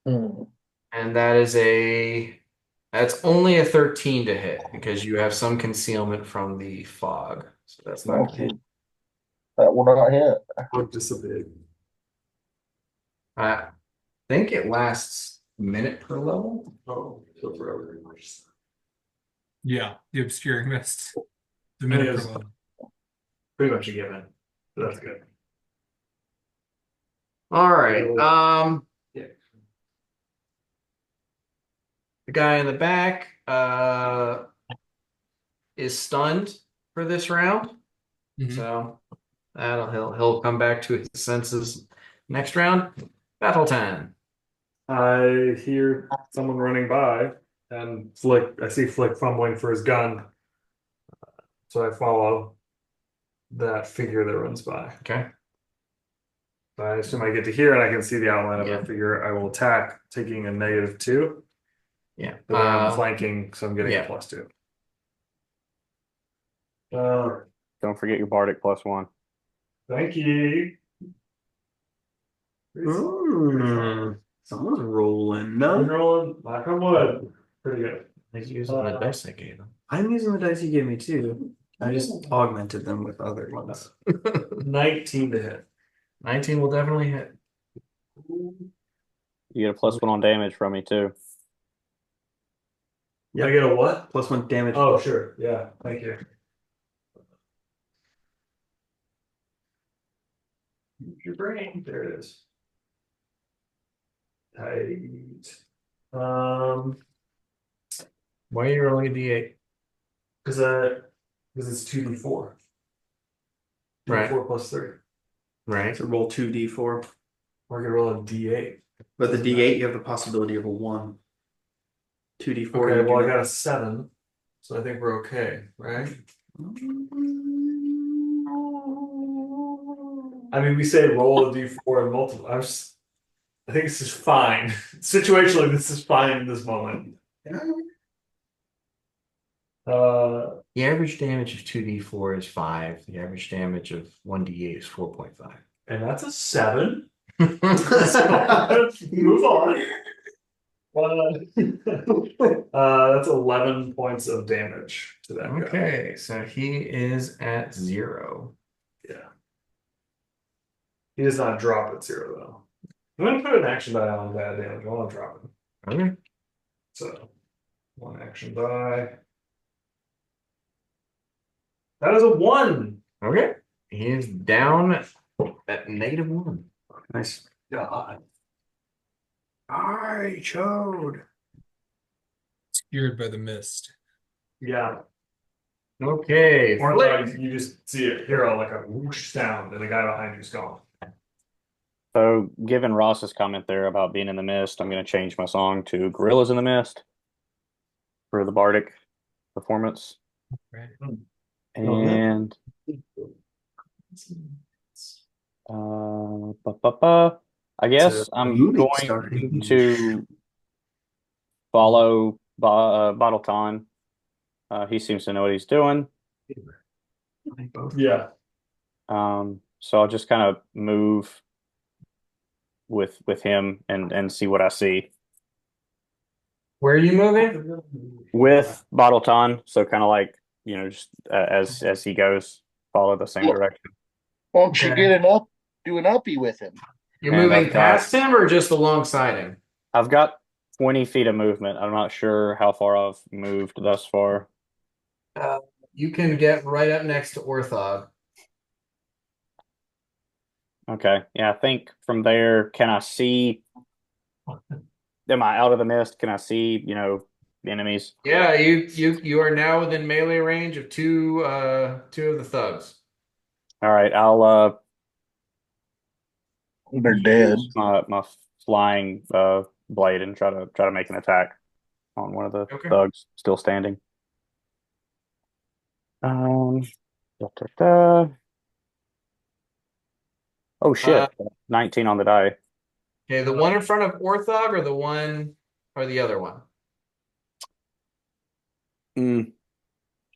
Hmm. And that's only a 13 to hit because you have some concealment from the fog. So that's not gonna hit. Okay. That will not hit. Look dissipated. I think it lasts a minute per level. Oh, so forever. Yeah, the obscuring mist. The I minute think per it's level. pretty much a given. That's good. All right. Yeah. The guy in the back is stunned for this round. Mhm. So he'll come back to his senses next round. Battle 10. I hear someone running by, and Flick. I see Flick fumbling for his gun, so I follow that figure that runs by. Okay. I assume I get to hear, and I can see the outline of Yeah. a figure. I will attack, taking a -2. Yeah. But I'm flanking, so I'm getting a yeah. +2. Don't forget your bardic +1. Thank you. Someone's rolling. I'm No, rolling. Knock on wood. Pretty good. He's using the dice I gave him. I'm using the dice you gave me too. I just augmented them with other ones. 19 to hit. 19 will definitely hit. You get a +1 on damage from me too. I get a what? +1 damage. Oh, sure. Yeah. Thank you. Use your brain. There it is. Tight. Why are you rolling a d8? Because it's 2d4. Right. D4 +3. Right. So roll 2d4. We're gonna roll a d8. But the d8, you have the possibility of a 1. 2d4. Okay, you well, I do got a 7, so I think we're okay, right? I mean, we say roll a d4 and multiple. I think this is fine. Situationally, this is fine in this moment. The average damage of 2d4 is 5. The average damage of 1d8 is 4.5. And that's a 7. So, move on. That's 11 points of damage to that guy. Okay, so he is at 0. Yeah. He does not drop at 0 though. I'm gonna put an action die on bad damage. I want to drop it. Okay. So 1 action die. That is a 1. Okay. He is down at -1. Nice. God. I chode. Obscured by the mist. Yeah. Okay. Or Flick. like you just see it, hear like a whoosh sound, and the guy behind you's gone. So, given Ross's comment there about being in the mist, I'm going to change my song to "Gorillas in the Mist" for the bardic performance. Right. And I guess I'm movie going starting. to follow Bottleton. He seems to know what he's doing. Yeah. So I'll just kind of move with him and see what I see Where are you moving? with Bottleton. So kind of like just as he goes, follow the same direction. Won't you Okay. do an uppie with him? You're And moving I've got- past him or just alongside him? I've got 20 feet of movement. I'm not sure how far I've moved thus far. You can get right up next to Orthog. Okay. Yeah, I think from there, can I see? Am I out of the mist? Can I see, the enemies? Yeah, you are now within melee range of two of the thugs. All right, I'll They're dead. use my flying blade and try to make an attack on one of the Okay. thugs still standing. Da, da, da. Oh Uh, shit. 19 on the die. okay, the one in front of Orthog or the one or the other one? Mm.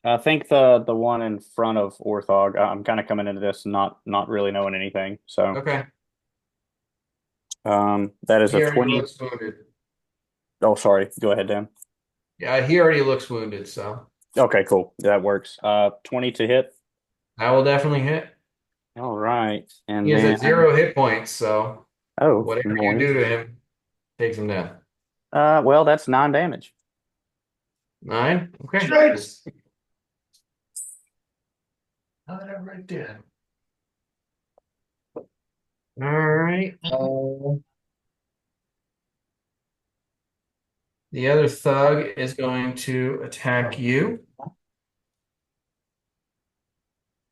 I think the one in front of Orthog. I'm kind of coming into this not really knowing anything. So Okay. that is He a already 20. looks wounded. Oh, sorry. Go ahead, Dan. Yeah, he already looks wounded, so Okay, cool. That works. 20 to hit. that will definitely hit. All right. He And is then at 0 hit points, so oh, whatever you noise. do to him takes him down. Well, that's 9 damage. 9? Okay. Strikes. That right there. All right. The other thug is going to attack you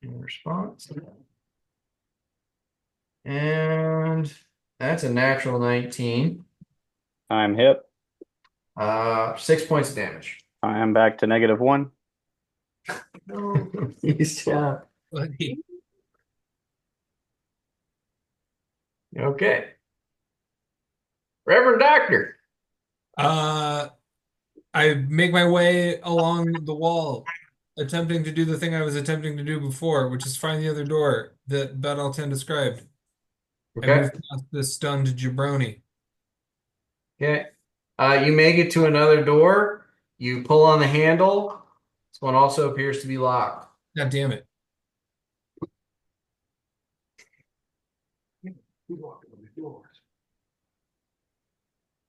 in response. And that's a natural 19. I'm hit. 6 points of damage. I am back to -1. Nice job. Buddy. Okay. Reverend Doctor. Uh, I make my way along the wall, attempting to do the thing I was attempting to do before, which is find the other door that Badaltan described. I Okay. move past this stunned jabroni. Okay. You make it to another door. You pull on the handle. This one also appears to be locked. God damn it.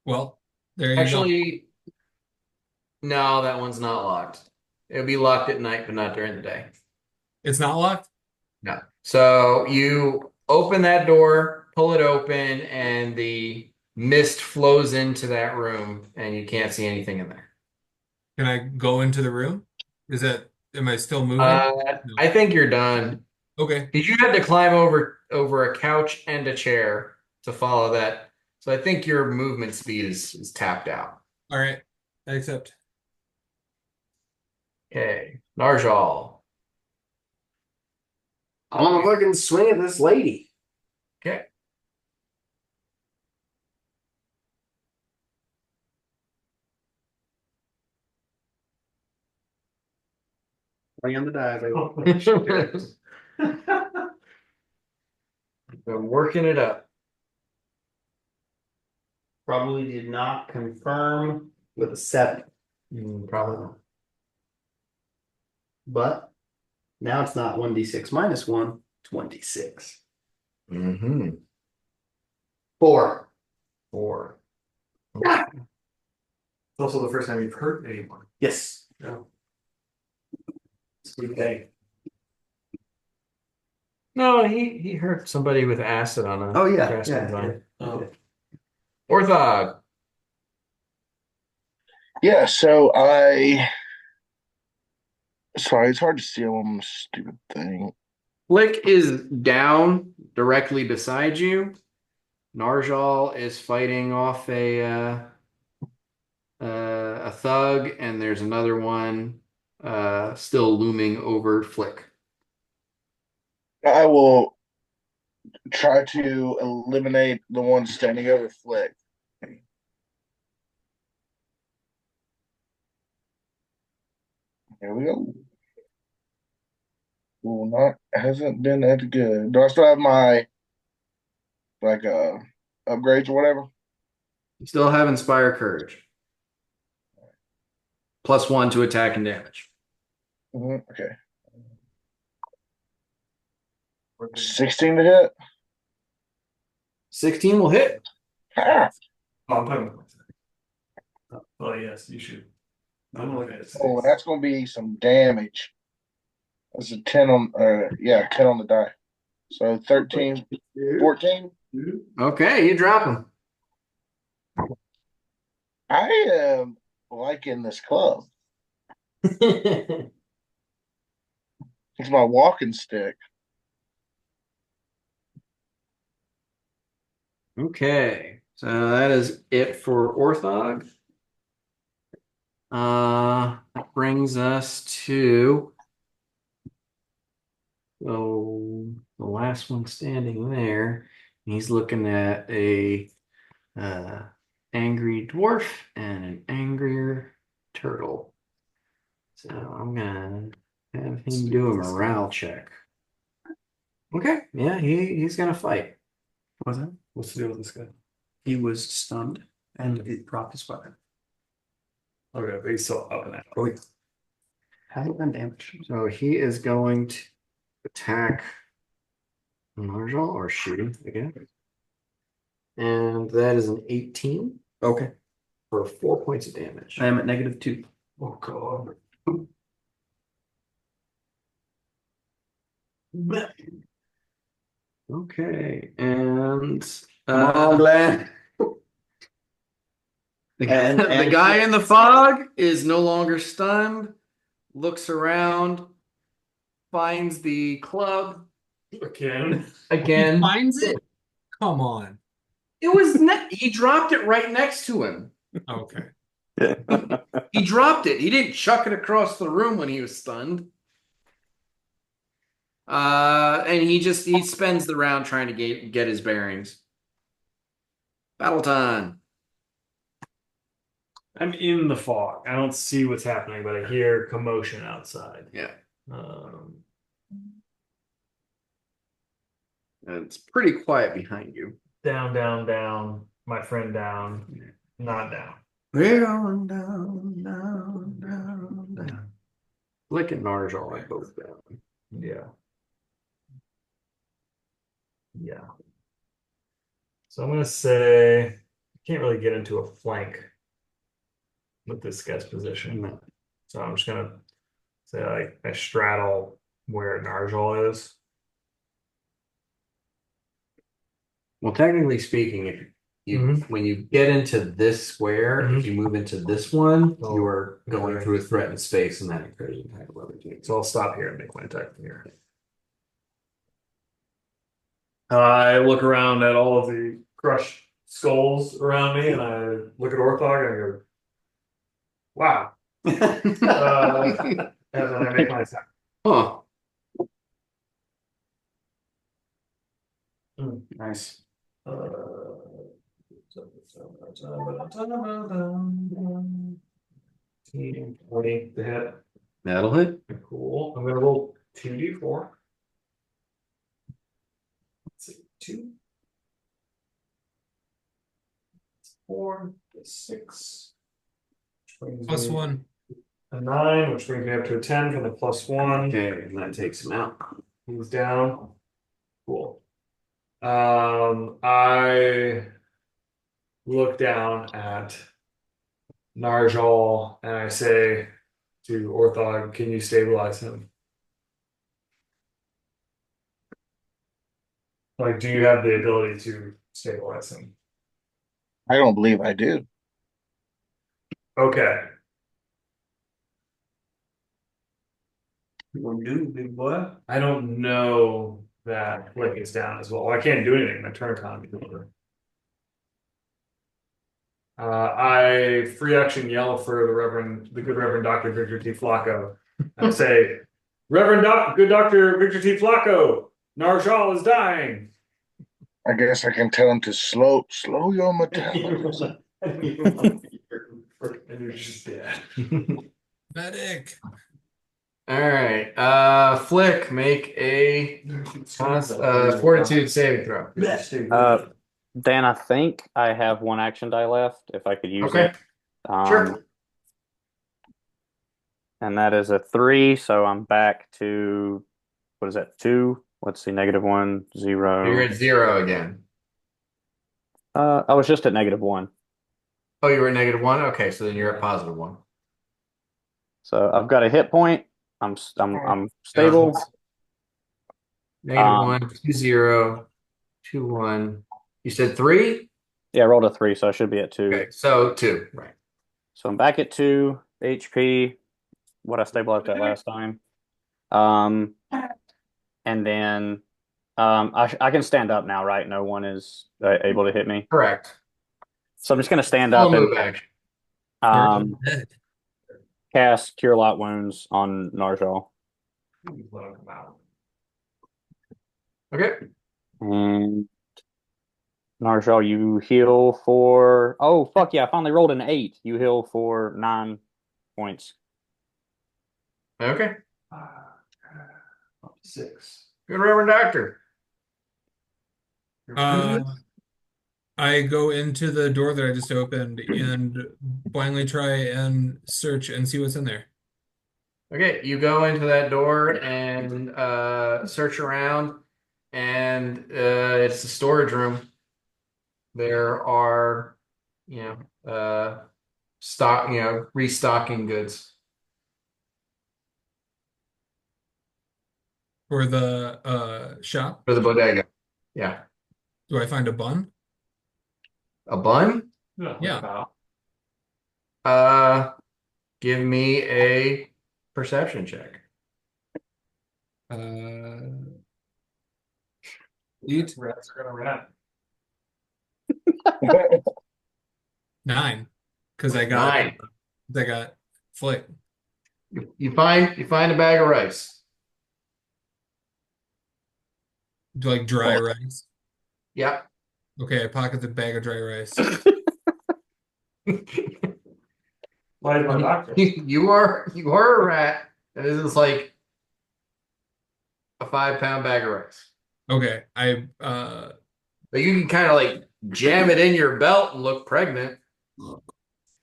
Well, there you go. Actually, no, that one's not locked. It'll be locked at night, but not during the day. It's not locked? No. So you open that door, pull it open, and the mist flows into that room, and you can't see anything in there. Can I go into the room? Am I still moving? No. I think you're done. Okay. Because you had to climb over a couch and a chair to follow that. So I think your movement speed is tapped out. All right. I accept. Okay. Narjal. I want to fucking swing at this lady. Okay. Bring on the die, baby. I'm working it up. Probably did not confirm with a 7, Probably not. but now it's not 1d6 minus 1, 26. Mm-hmm. 4. 4. It's also the first time you've hurt anyone. Yes. No. Okay. No, he hurt somebody with acid on a Oh yeah, grasping yeah. vine. Oh. Orthog. Yeah, so I. Sorry, it's hard to see on the stupid thing. Flick is down directly beside you. Narjal is fighting off a thug, and there's another one still looming over Flick. I will try to eliminate the one standing over Flick. Here we go. Well, not hasn't been that good. Do I still have my like upgrades or whatever? You still have Inspire Courage. +1 to attack and damage. Okay. 16 to hit. 16 will hit. Ah, Oh, I'm talking about. Oh yes, you should. I'm looking at it. oh, that's gonna be some damage. That's a 10 on 10 on the die. So 13, 14. Okay, you drop him. I am liking this club. It's my walking stick. Okay, so that is it for Orthog. That brings us to the last one standing there. He's looking at a angry dwarf and an angrier turtle. So I'm gonna have him do a morale check. Okay, yeah, he's gonna fight. What's that? What's the deal with this guy? He was stunned and it dropped his weapon. Okay, but he's still up and out. Oh, yeah. Hasn't been damaged. So he is going to attack Marjal or shoot again. And that is an 18 Okay. for 4 points of damage. I am at -2. Oh god. Okay, and Come on, Glenn. the And guy in the fog is no longer stunned, looks around, finds the club Again. again. Finds it? Come on. It was he dropped it right next to him. Okay. He dropped it. He didn't chuck it across the room when he was stunned. And he spends the round trying to get his bearings. Battle time. I'm in the fog. I don't see what's happening, but I hear commotion outside. Yeah. Um, And it's pretty quiet behind you. down, down, down. My friend down. Not down. We're going down, down, down, down. Flick and Narjal are both down. Yeah. Yeah. So I'm gonna say I can't really get into a flank with this guy's position. No. So I'm just gonna say like I straddle where Narjal is. Well, technically speaking, if you when you get into this square, if you move into this one, you are going okay. through a threatened space, and that incurs an attack of levitation. So I'll stop here and make my attack from here. I look around at all of the crushed skulls around me, and I look at Orthog and I go, "Wow!" And then I make my attack. Huh. Nice. 20 to hit. That'll hit. Cool. I'm gonna roll 2d4. Let's see, 2, 4, 6. Which brings me +1. a 9, which brings me up to a 10 from the +1. Okay, and that takes him out. He's down. Cool. I look down at Narjal and I say to Orthog, "Can you stabilize him?" Like, do you have the ability to stabilize him? I don't believe I do. Okay. You gonna do, big boy? I don't know that Flick is down as well. I can't do anything. My turn economy is over. I free action yell for the good Reverend Dr. Victor T. Flacco. And I say, good Dr. Victor T. Flacco, Narjal is dying. I guess I can tell him to slow your metabolism. And you're just dead. Medic. All right. Flick, make a fortitude saving throw. Dan, I think I have one action die left if I could use Okay. it. Sure. And that is a 3, so I'm back to what is that, 2? Let's see, -1, 0. You're at 0 again. I was just at -1. Oh, you were at -1? Okay, so then you're at +1. So I've got a hit point. I'm stable. -1, 2, 0, 2, 1. You said 3? Yeah, I rolled a 3, so I should be at 2. Okay, so 2, right. So I'm back at 2 HP. What I stabilized at last time. And then I can stand up now, right? No one is able to hit me. Correct. So I'm just going to stand Full up move and action. Dead. cast Cure Light Wounds on Narjal. Let him come out. Okay. And Narjal, you heal for. Oh, fuck yeah. I finally rolled an 8. You heal for 9 points. Okay. Up to 6. Good Reverend Doctor. Uh, I go into the door that I just opened and blindly try and search and see what's in there. Okay, you go into that door and search around, and it's the storage room. There are, restocking goods. For the shop. For the bodega. Yeah. Do I find a bun? A bun? Yeah. Uh, give me a perception check. Eat Rats are gonna rat. 9, because I got 9. flick. You find a bag of rice. Do like dry rice? Yeah. Okay, I pocket the bag of dry rice. Why is my doctor? You are a rat. And this is like a 5-pound bag of rice. Okay, But you can kind of like jam it in your belt and look pregnant.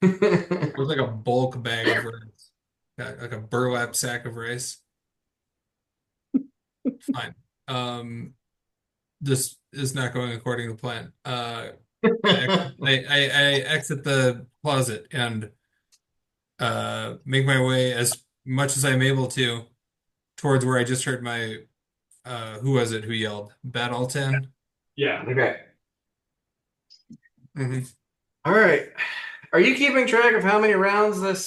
it was like a bulk bag of rice. Like a burlap sack of rice. Fine. This is not going according to plan. I exit the closet and make my way as much as I'm able to towards where I just heard my who was it who yelled? Battleton? Yeah. Okay. Mm-hmm. All right. Are you keeping track of how many rounds this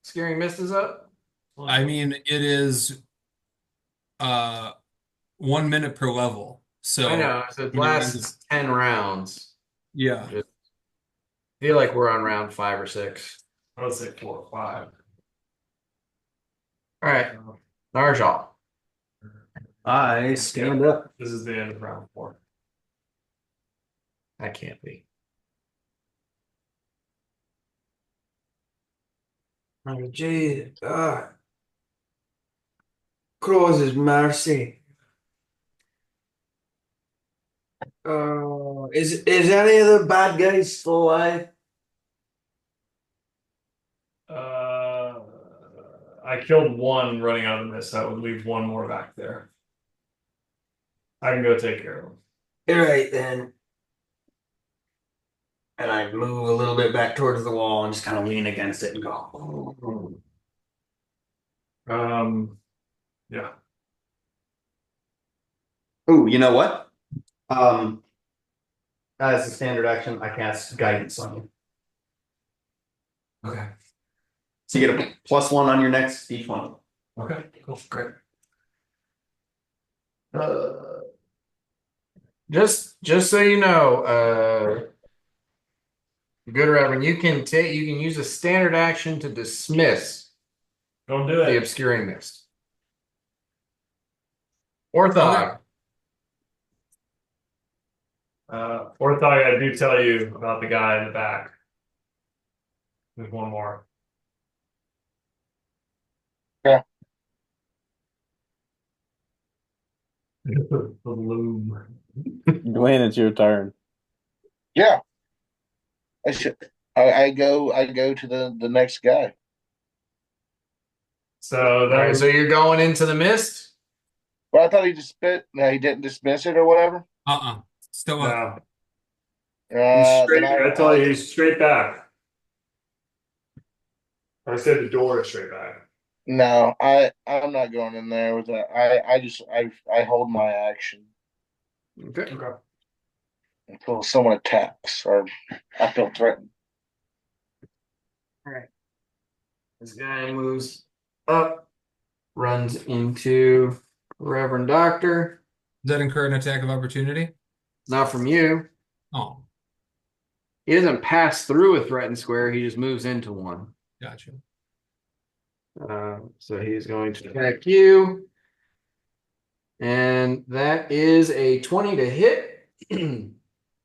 scaring mist is up? I mean, it is uh 1 minute per level. I So know. So it when it runs, lasts 10 rounds. yeah. Just feel like we're on round 5 or 6. I would say 4 or 5. All right. Narjal. I stand up. This is the end of round 4. That can't be. Oh, gee, Croz's mercy. Is any of the bad guys still alive? I killed one running out of the mist. That would leave one more back there. I can go take care of him. All right then. And I move a little bit back towards the wall and just kind of lean against it and go. Yeah. Ooh, you know what? As a standard action, I cast guidance on you. Okay. So you get a +1 on your next each one. Okay. Cool. Great. Just so you know, good Reverend, you can use a standard action to dismiss Don't do the it. obscuring mist. Orthog. Okay. Orthog, I do tell you about the guy in the back. There's one more. Yeah. The loom. Glenn, it's your turn. Yeah. I go to the next guy. So All that right, was so you're going into the mist? Well, I thought he just spit. No, he didn't dismiss it or whatever. Still up. no. He's Then straight. I tell you, he's straight back. I said the door is straight back. no, I'm not going in there with that. I hold my action Okay. Okay. until someone attacks or I feel threatened. All right. This guy moves up, runs into Reverend Doctor. Does that incur an attack of opportunity? Not from you. Oh, He doesn't pass through a threatened square, he just moves into one. gotcha. So he's going to attack you. And that is a 20 to hit. Sure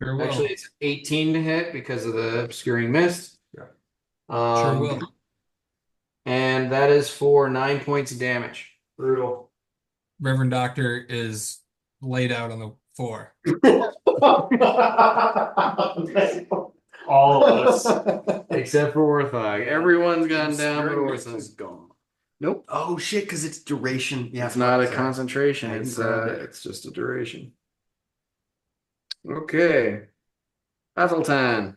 will. Actually, it's 18 to hit because of the obscuring mist. Yeah. Sure will. And that is for 9 points of damage. Brutal. Reverend Doctor is laid out on the floor. All of us. Except for Orthog. Everyone's gone down, but Obscuring mist Orthog. is gone. Nope. Oh shit, because it's duration. Yeah, It's not a sorry. concentration. I It's grabbed it. it's just a duration. Okay. Battle time.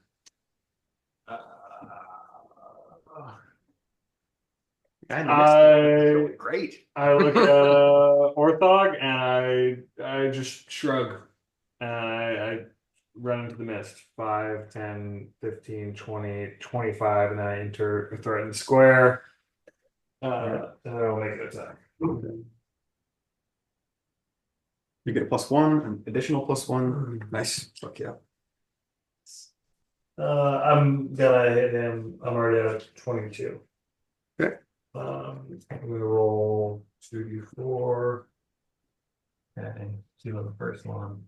Great. I look at Orthog and I just shrug and I run into the mist. 5, 10, 15, 20, 25, and then I enter a threatened square. And I'll make an attack. You get a +1, an additional +1. Nice. Fuck yeah. I'm gonna hit him. I'm already at 22. Okay. I'm gonna roll 2d4. Okay, 2 on the first one.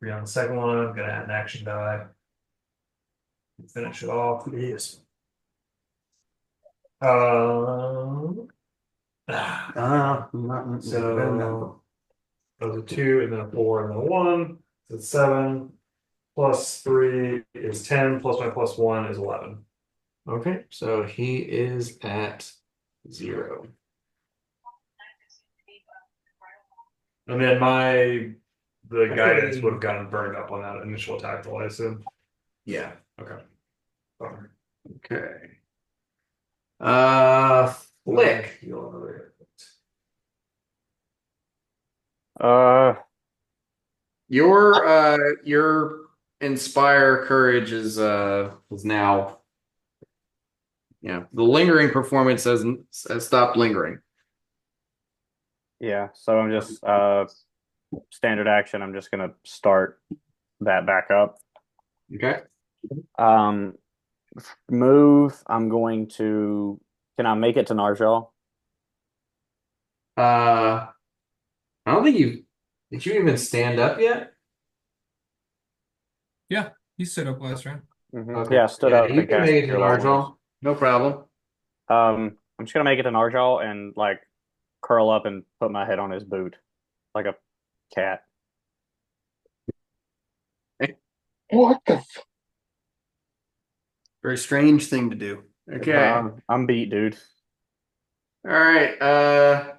3 on the second one. I'm gonna add an action die. Finish it off. Yes. Um, So that was a 2, and then a 4, and then a 1. So it's 7. Plus 3 is 10. Plus my +1 is 11. Okay, so he is at 0. And then the guidance would have gotten burned up on that initial attack roll, I assume. Yeah. Okay. Bummer. Okay. Flick. Heal another hit. Your inspire courage is now, the lingering performance has stopped lingering. Yeah, so I'm just standard action. I'm just gonna start that back up. Okay. Move. I'm going to. Can I make it to Narjal? I don't think did you even stand up yet? Yeah, he stood up last round. Okay. Yeah, I stood Yeah, up you and can cast make it to Cure Light Wounds. Narjal. No problem. I'm just gonna make it to Narjal and like curl up and put my head on his boot like a cat. What the? very strange thing to do. Okay. I'm beat, dude. All right.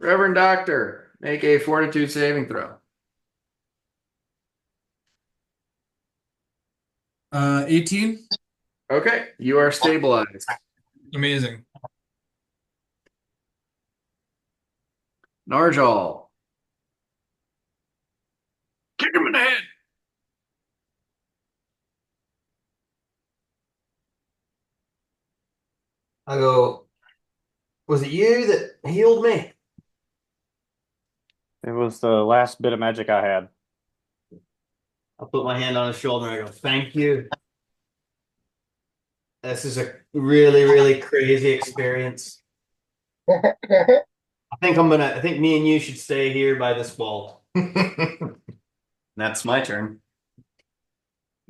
Reverend Doctor, make a fortitude saving throw. 18. Okay, you are stabilized. Amazing. Narjal. Kick him in the head. I go, was it you that healed me? It was the last bit of magic I had. I put my hand on his shoulder and I go, thank you. This is a really, really crazy experience. I think me and you should stay here by this wall. That's my turn.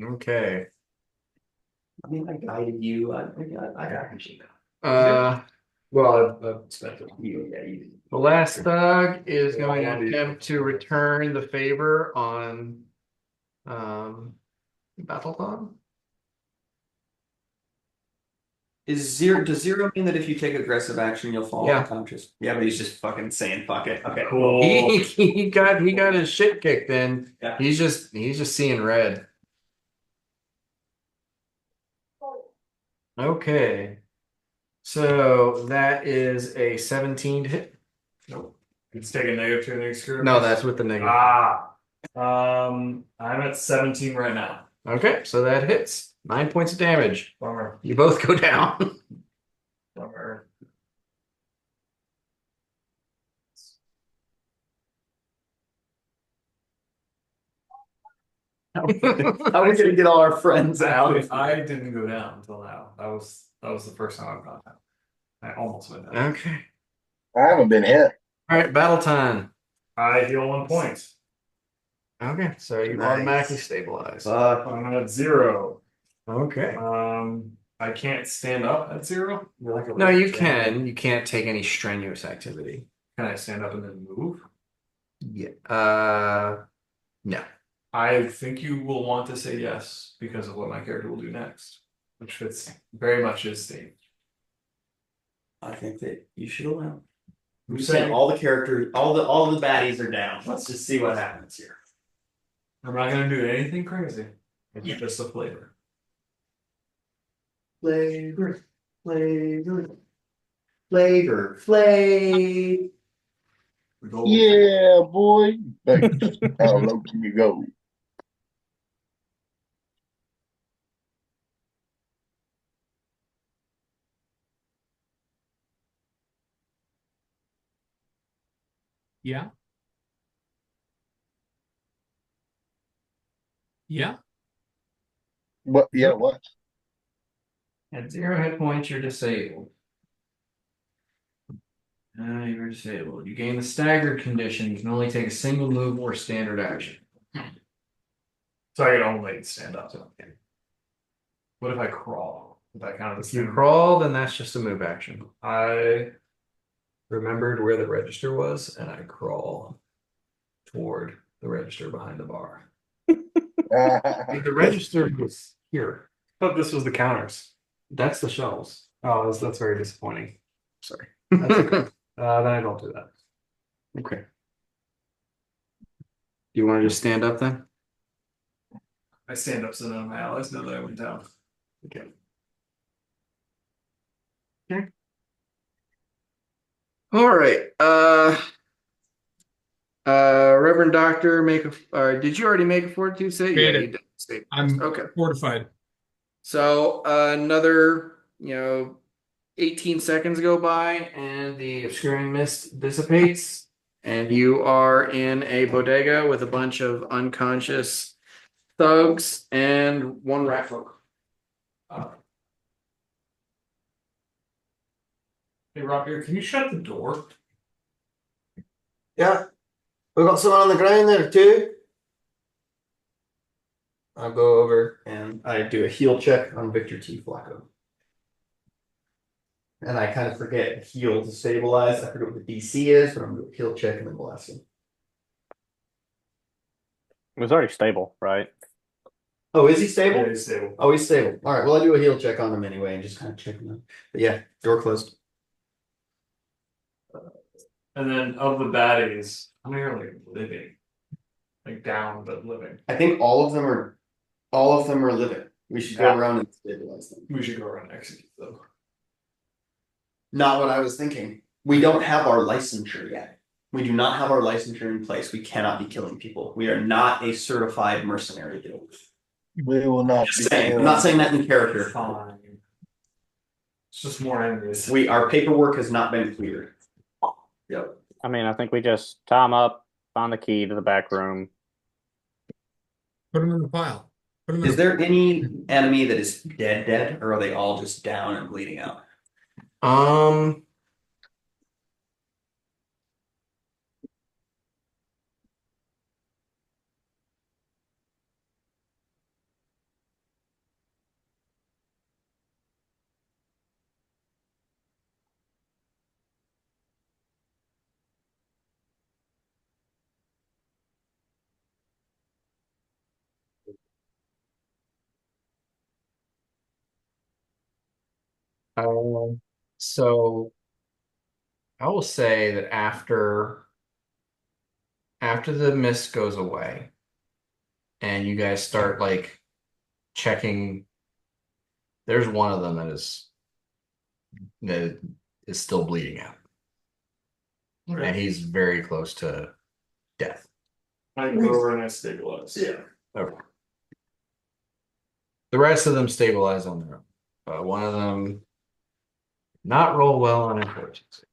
Okay. I mean, I guided you. I appreciate that. Well, I've spent it. The last thug is going to attempt to return the favor on Battlethon. Does zero mean that if you take aggressive action, you'll fall unconscious? Yeah, but he's just fucking saying fuck it. Okay, Cool. He got his shit kicked in. Yeah. He's just seeing red. Okay. So that is a 17 to hit. Nope. It's taking -2 in the exterior. No, that's with the negative. I'm at 17 right now. Okay, so that hits. 9 points of damage. Bummer. You both go down. Bummer. How are we gonna get all our friends out? Actually, I didn't go down until now. That was the first time I've gone down. I almost went down. Okay. I haven't been hit. All right, battle time. I heal 1 point. Okay, so you Nice. automatically stabilize. I'm at 0. Okay. I can't stand up at 0. No, you can. You can't take any strenuous activity. Can I stand up and then move? Yeah. No. I think you will want to say yes because of what my character will do next, which fits very much his theme. I think that you should allow. Who's You're saying saying all the characters, all the baddies are down. Let's just see what happens here. I'm not going to do anything crazy. It's just a flavor. Flavor, flavor, flavor. We go Yeah, boy. Thanks. How low can you go? Yeah. Yeah. What? Yeah, what? At 0 hit points, you're disabled. You're disabled. You gain the staggered condition. You can only take a single move or standard action. So I can only stand up. What if I crawl? Would that count as If you crawl, then that's just a move action. I remembered where the register was, and I crawl toward the register behind the bar. The register was here. thought this was the counters. That's the shelves. Oh, that's very disappointing. Sorry. That's okay. Then I don't do that. Okay. Do you want to just stand up then? I stand up so none of my allies know that I went down. Okay. All right. Reverend Doctor, make a. Did you already make a fortitude save? Made Yeah, it. you did. Save. I'm Okay. fortified. So another, 18 seconds go by, and the obscuring mist dissipates, and you are in a bodega with a bunch of unconscious thugs and one rat folk. Hey, Roger, can you shut the door? Yeah. We got someone on the ground there too. I'll go over and I do a heal check on Victor T. Flacco. And I kind of forget heal to stabilize. I forget what the DC is, but I'm going to heal check and then blast him. It was already stable, right? Oh, is he stable? Yeah, he's stable. Oh, he's stable. All right. Well, I do a heal check on him anyway and just kind of check him out. But yeah, door closed. And then of the baddies, how many are like living? Like down but living. I think all of them are living. We should go around and stabilize them. We should go around and execute them. Not what I was thinking. We don't have our licensure yet. We do not have our licensure in place. We cannot be killing people. We are not a certified mercenary guild. We will not Just be saying. I'm not saying that in character. Fine. It's just more enemies. Our paperwork has not been cleared. Yep. I mean, I think we just tie him up, find the key to the back room. Put them in the pile. Put 'em in Is the- there any enemy that is dead, or are they all just down and bleeding out? Um. So I will say that after the mist goes away and you guys start like checking, there's one of them that is still bleeding out. And he's very close to death. I go over and I stabilize. Yeah. Okay. The rest of them stabilize on their own. One of them not roll well on intelligence.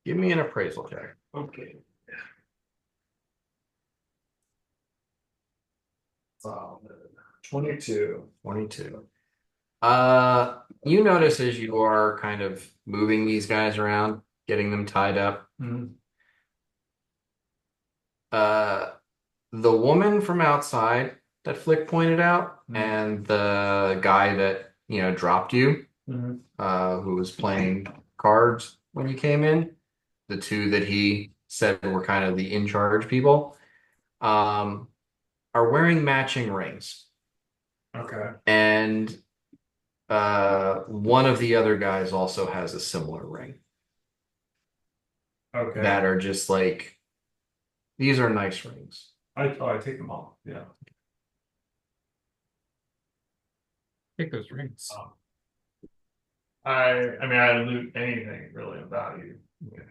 Give me an appraisal check. Okay. Um, 22. 22. You notice as you are kind of moving these guys around getting them tied up. Mhm. Uh, the woman from outside that Flick pointed out, and the guy that dropped you, Mhm. who was playing cards when you came in, the two that he said were kind of the in charge people, um, are wearing matching rings, Okay. and one of the other guys also has a similar ring Okay. that are just like these are nice rings. I take them all. Yeah. Take those rings. I mean, I didn't loot anything really of value. I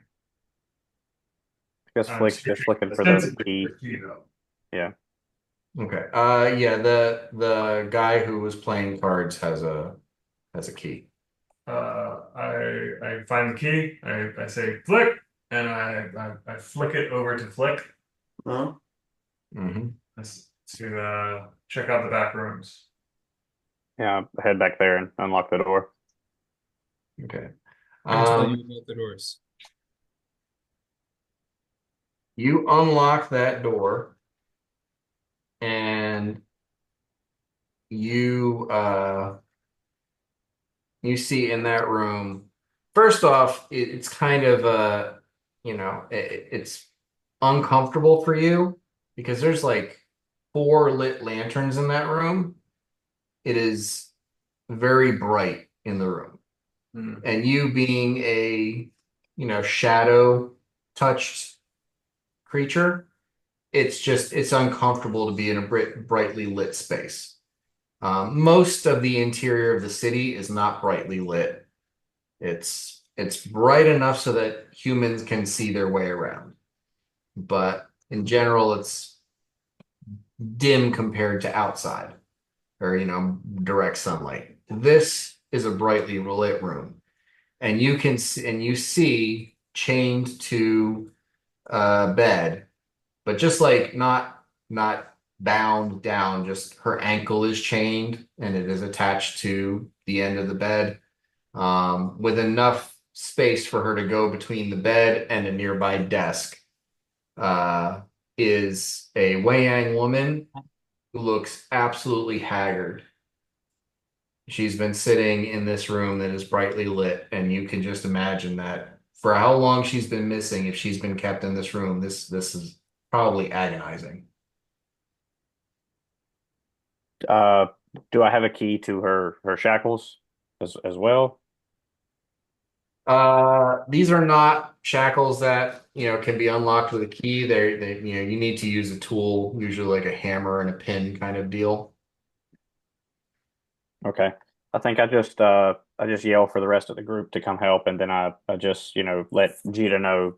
guess Flick's just looking for the key. Though. Yeah. Okay. Yeah, the guy who was playing cards has a key. I find the key. I say flick, and I flick it over to Flick. Huh? Mm-hmm. To check out the back rooms. Yeah, head back there and unlock the door. Okay. I tell you about the doors. You unlock that door and you see in that room, first off, it's kind of it's uncomfortable for you because there's like four lit lanterns in that room. It is very bright in the room. And you being a, shadow touched creature, it's uncomfortable to be in a brightly lit space. Most of the interior of the city is not brightly lit. It's bright enough so that humans can see their way around, but in general, it's dim compared to outside or direct sunlight. This is a brightly lit room, and you see chained to a bed, but just like not bound down, just her ankle is chained and it is attached to the end of the bed, with enough space for her to go between the bed and a nearby desk. Uh, is a Wei woman who looks absolutely haggard. She's been sitting in this room that is brightly lit, and you can just imagine that for how long she's been missing, if she's been kept in this room, this is probably agonizing. Uh, do I have a key to her shackles as well? These are not shackles that, can be unlocked with a key. You need to use a tool, usually like a hammer and a pin kind of deal. Okay. I think I just yell for the rest of the group to come help, and then I just let Jita know,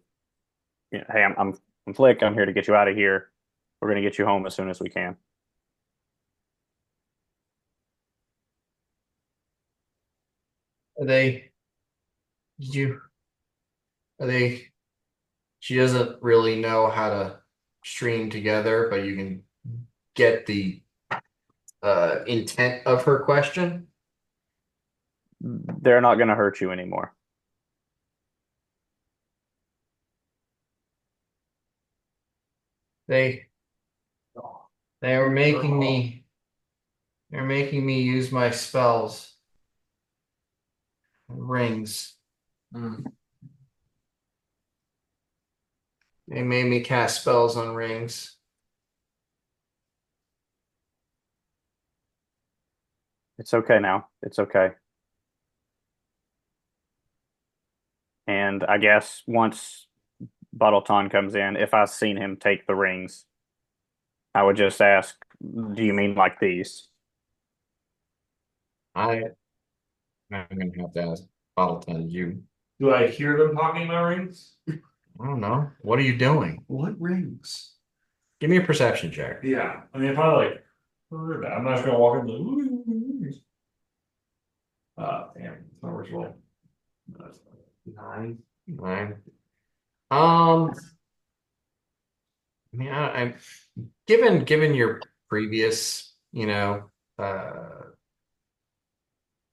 hey, I'm Flick. I'm here to get you out of here. We're gonna get you home as soon as we can. Are they, did you, are they, she doesn't really know how to string together, but you can get the intent of her question. They're not gonna hurt you anymore. They they were making me they're making me use my spells. Rings. They made me cast spells on rings. It's okay now. It's okay. And I guess once Bottleton comes in, if I've seen him take the rings, I would just ask, do you mean like these? I'm gonna have to ask Bottleton, you. Do I hear them talking my rings? I don't know. What are you doing? What rings? Give me a perception check. Yeah. I mean, if I like heard that, I'm not just gonna walk in the. Damn, it's not worth roll. 9. Nine. I mean, I'm given your previous,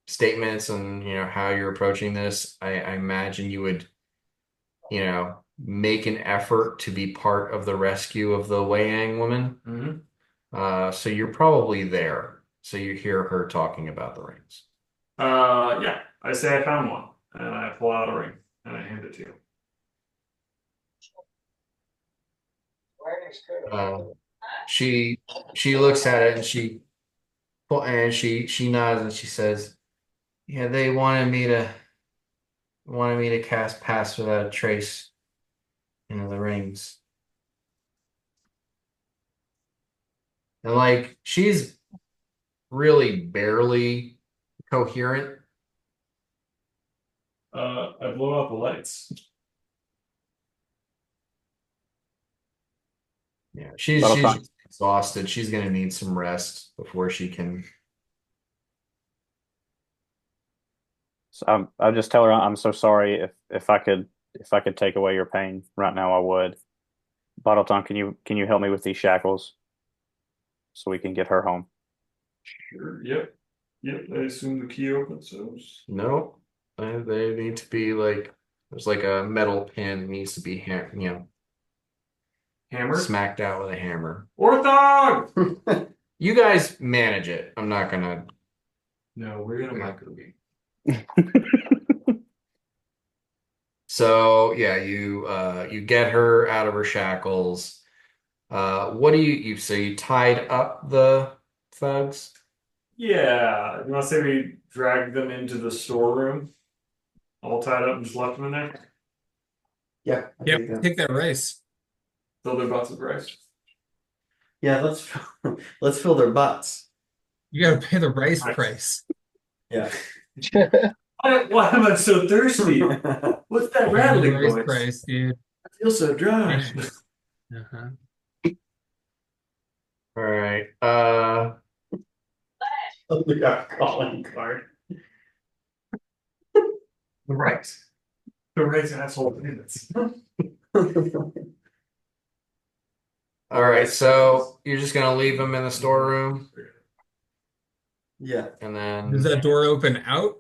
statements and how you're approaching this, I imagine you would make an effort to be part of the rescue of the Wei Yang woman. So you're probably there. So you hear her talking about the rings. Yeah. I say I found one, and I pull out a ring, and I hand it to you. Uh, she looks at it and she nods and she says, "Yeah, they wanted me to cast Pass Without a Trace into the rings." And like she's really barely coherent. I blow out the lights. Yeah, she's Battlefront. exhausted. She's gonna need some rest before she can. So I'll just tell her I'm so sorry. If I could take away your pain right now, I would. Bottleton, can you help me with these shackles so we can get her home? Sure. Yep. Yep. I assume the key opens those. No, they need to be like there's like a metal pin that needs to be Hammer. smacked out with a hammer. Orthog! You guys manage it. I'm not gonna. No, we're gonna I'm make not gonna be. So yeah, you get her out of her shackles. What do so you tied up the thugs? Yeah. You want to say we dragged them into the storeroom, all tied up, and just left them in there? Yeah. I Yep, think that. take that rice. Fill their butts with rice. Yeah, let's fill their butts. You gotta pay the rice price. Yeah. Why am I so thirsty? What's that The rattling rice noise? price, dude. I feel so dry. Uh-huh. All right. We got a calling card. The rice. The rice asshole minutes. All right. So you're just gonna leave them in the storeroom, Yeah. and Does then that door open out?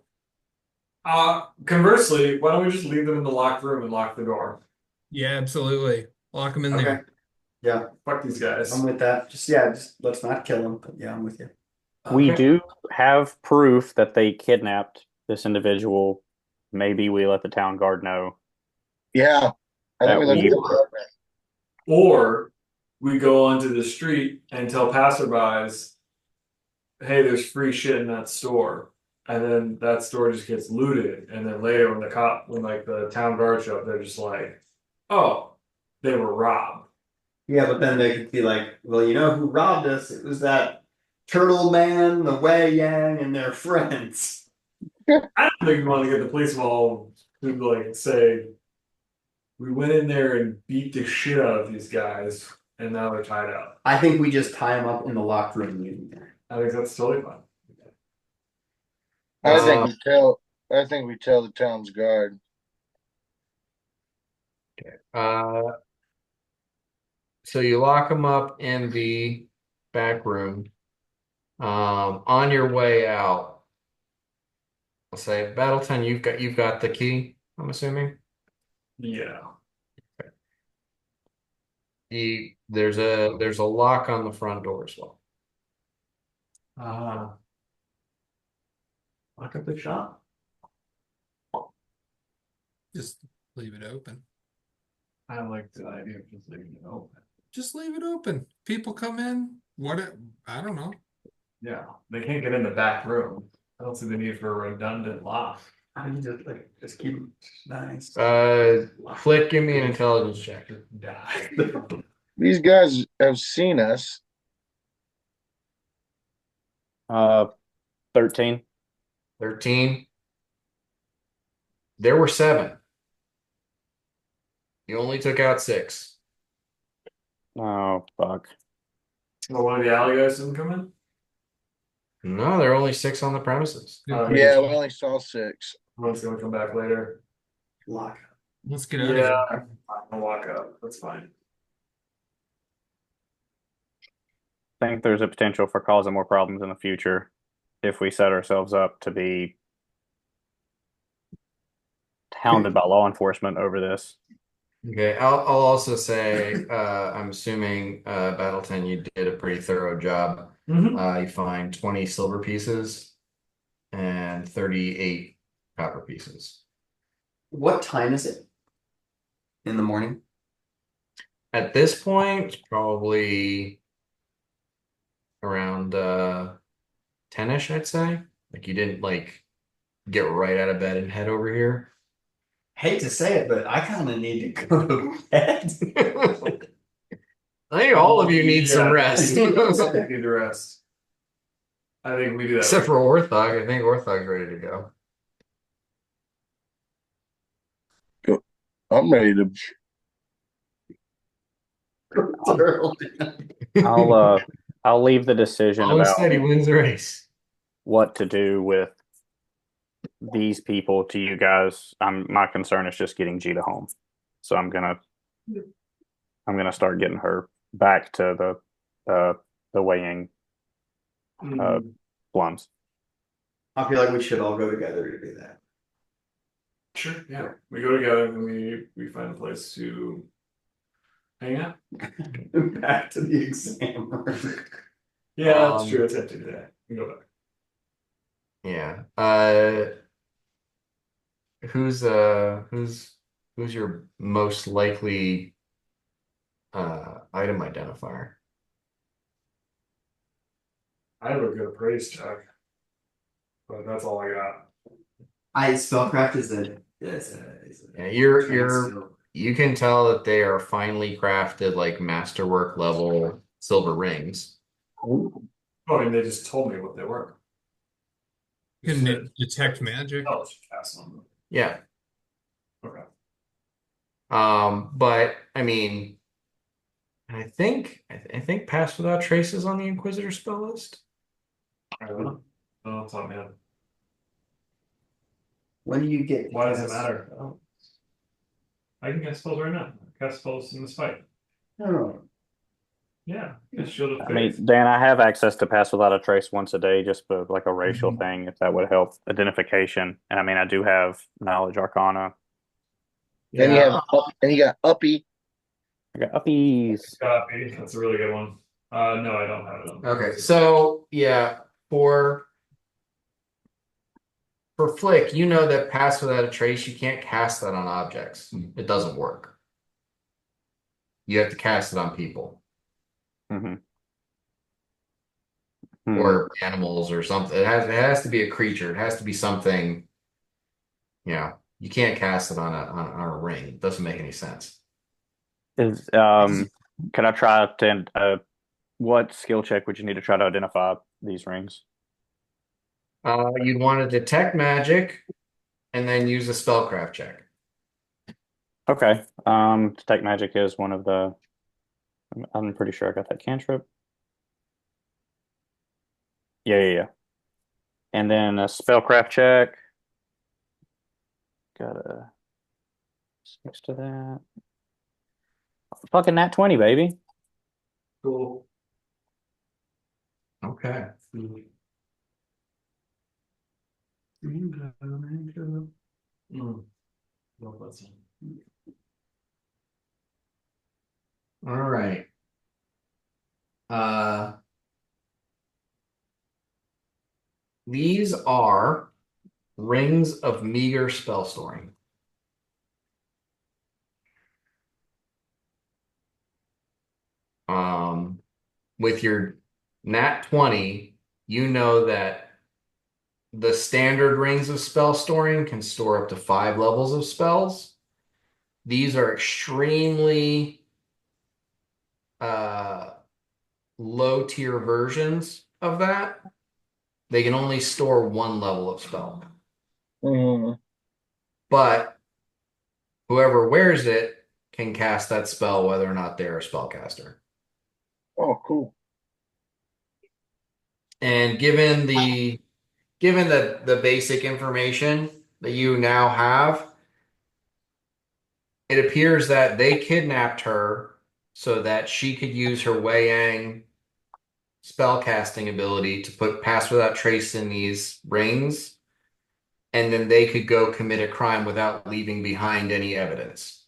Conversely, why don't we just leave them in the locked room and lock the door? Yeah, absolutely. Lock them in Okay. there. Yeah, Fuck these guys. I'm with that. Just let's not kill them. But yeah, I'm with you. We Okay. do have proof that they kidnapped this individual. Maybe we let the town guard know Yeah. I think that we looked we. at that. Or we go onto the street and tell passerbys, hey, there's free shit in that store. And then that store just gets looted. And then later when like the town guard show up, they're just like, oh, they were robbed. Yeah, but then they could be like, well, you know who robbed us? It was that turtle man, the Wei Yang, and their friends. I don't think we want to get the police involved to like say we went in there and beat the shit out of these guys and now they're tied up. I think we just tie them up in the locked room and leave them there. I think that's totally fine. I think we tell. I think we tell the town's guard. uh, so you lock them up in the back room. On your way out, I'll say, Battleton, you've got the key, I'm assuming. Yeah. There's a lock on the front door as well. Lock up the shop. Just leave it open. I like the idea of just leaving it open. Just leave it open. People come in. I don't know. Yeah. They can't get in the back room. I don't see the need for a redundant lock. I mean, just keep them nice. Flick, give me an intelligence check. Die. These guys have seen us. 13. 13. There were 7. You only took out 6. Oh fuck. Well, one of the alley guys didn't come in? No, there are only 6 on the premises. Yeah, we only saw 6. One's gonna come back later. Lock. Let's get out of Yeah, here. I'll walk up. That's fine. I think there's a potential for causing more problems in the future if we set ourselves up to be hounded by law enforcement over this. Okay, I'll also say I'm assuming Battleton, you did a pretty thorough job. You find 20 silver pieces and 38 copper pieces. What time is it? In the morning? At this point, it's probably around 10ish, I'd say. Like you didn't like get right out of bed and head over here. Hate to say it, but I kind of need to go to bed. I think all of you need some rest. I need to rest. I think we do that. Except for Orthog. I think Orthog's ready to go. I'm ready to. I'll leave the decision Slow and about steady wins the race. what to do with these people to you guys. My concern is just getting Gita home. So I'm gonna start getting her back to the weighing plums. I feel like we should all go together to do that. Sure. Yeah. We go together and we find a place to hang out. Back to the exam. Yeah, that's true. It's empty today. We go back. Yeah. Who's your most likely item identifier? I have a good praise check, but that's all I got. Spellcraft is a Yeah, you can tell that they are finely crafted, like masterwork level silver rings. Oh, I mean, they just told me what they were. You can detect magic. Oh, cast on them. Yeah. Okay. But I mean, I think Pass Without Trace is on the Inquisitor spell list. I don't know. Oh, it's not man. When do you get? Why does it matter? Oh. I can cast spells right now. I cast spells in this fight. Oh. Yeah, it's Shield of I Faith. mean, Dan, I have access to Pass Without a Trace once a day, just for like a racial thing, if that would help identification. And I mean, I do have Knowledge Arcana. And you have and you got Uppy. I got uppies. Copy. That's a really good one. No, I don't have it on. Okay, so yeah, for Flick, you know that Pass Without a Trace, you can't cast that on objects. It doesn't work. You have to cast it on people or animals or something. It has to be a creature. It has to be something. Yeah, you can't cast it on a ring. It doesn't make any sense. Is can I try to what skill check would you need to try to identify these rings? You'd want to detect magic and then use a spellcraft check. Okay. Detect magic is one of the. I'm pretty sure I got that cantrip. Yeah. And then a spellcraft check. Got a 6 to that. Fucking nat 20, baby. Cool. Okay. All right. These are rings of meager spell storing. With your nat 20, you know that the standard rings of spell storing can store up to 5 levels of spells. These are extremely low tier versions of that. They can only store 1 level of spell. But whoever wears it can cast that spell whether or not they're a spellcaster. Oh, cool. And given the basic information that you now have, it appears that they kidnapped her so that she could use her Wei Yang spellcasting ability to put Pass Without Trace in these rings and then they could go commit a crime without leaving behind any evidence.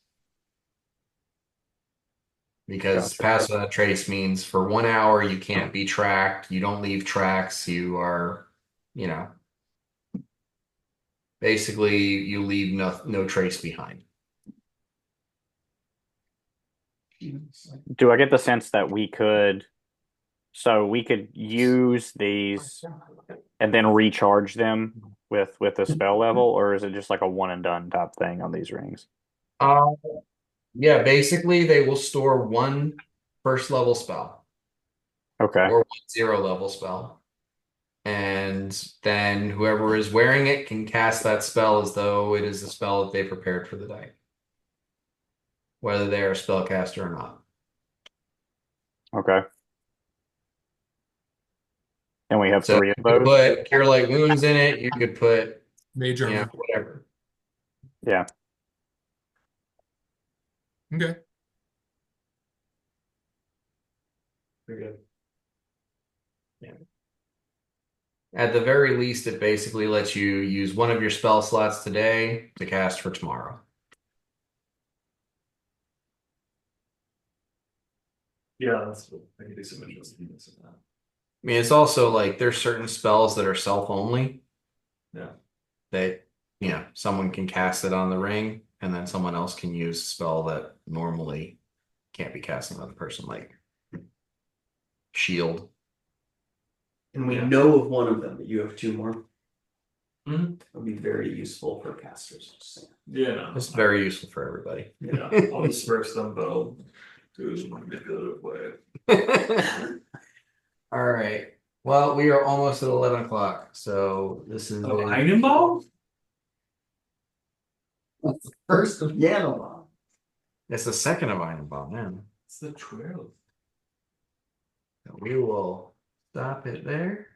Because Gotcha. pass without trace means for 1 hour you can't be tracked, you don't leave tracks, you are, you know, basically you leave no trace behind. Do I get the sense that we could use these and then recharge them with a spell level, or is it just like a one and done type thing on these rings? Uh, yeah, basically they will store one first level spell Okay. or 1 0 level spell. And then whoever is wearing it can cast that spell as though it is a spell that they prepared for the day, whether they are a spellcaster or not. Okay. And we have So three of you could those. put Cure Light Wounds in it. You could put, Mage armor. whatever. Yeah. Okay. Very good. At the very least, it basically lets you use one of your spell slots today to cast for tomorrow. Yeah, that's cool. I can do some interesting things in that. I mean, it's also like there's certain spells that are self only. Yeah. That, someone can cast it on the ring, and then someone else can use a spell that normally can't be cast on another person, like shield. And we Yeah. know of one of them, but you have two more. Mhm. Would be very useful for casters. Just saying. Yeah, no. It's very useful for everybody. Yeah, I'll disperse them, but I'll do it in a manipulative way. All right. Well, we are almost at 11 o'clock, so this is Oh, Iron Ball? First of Yanoma. it's the second of Iron Bomb, man. It's the 12th. We will stop it there.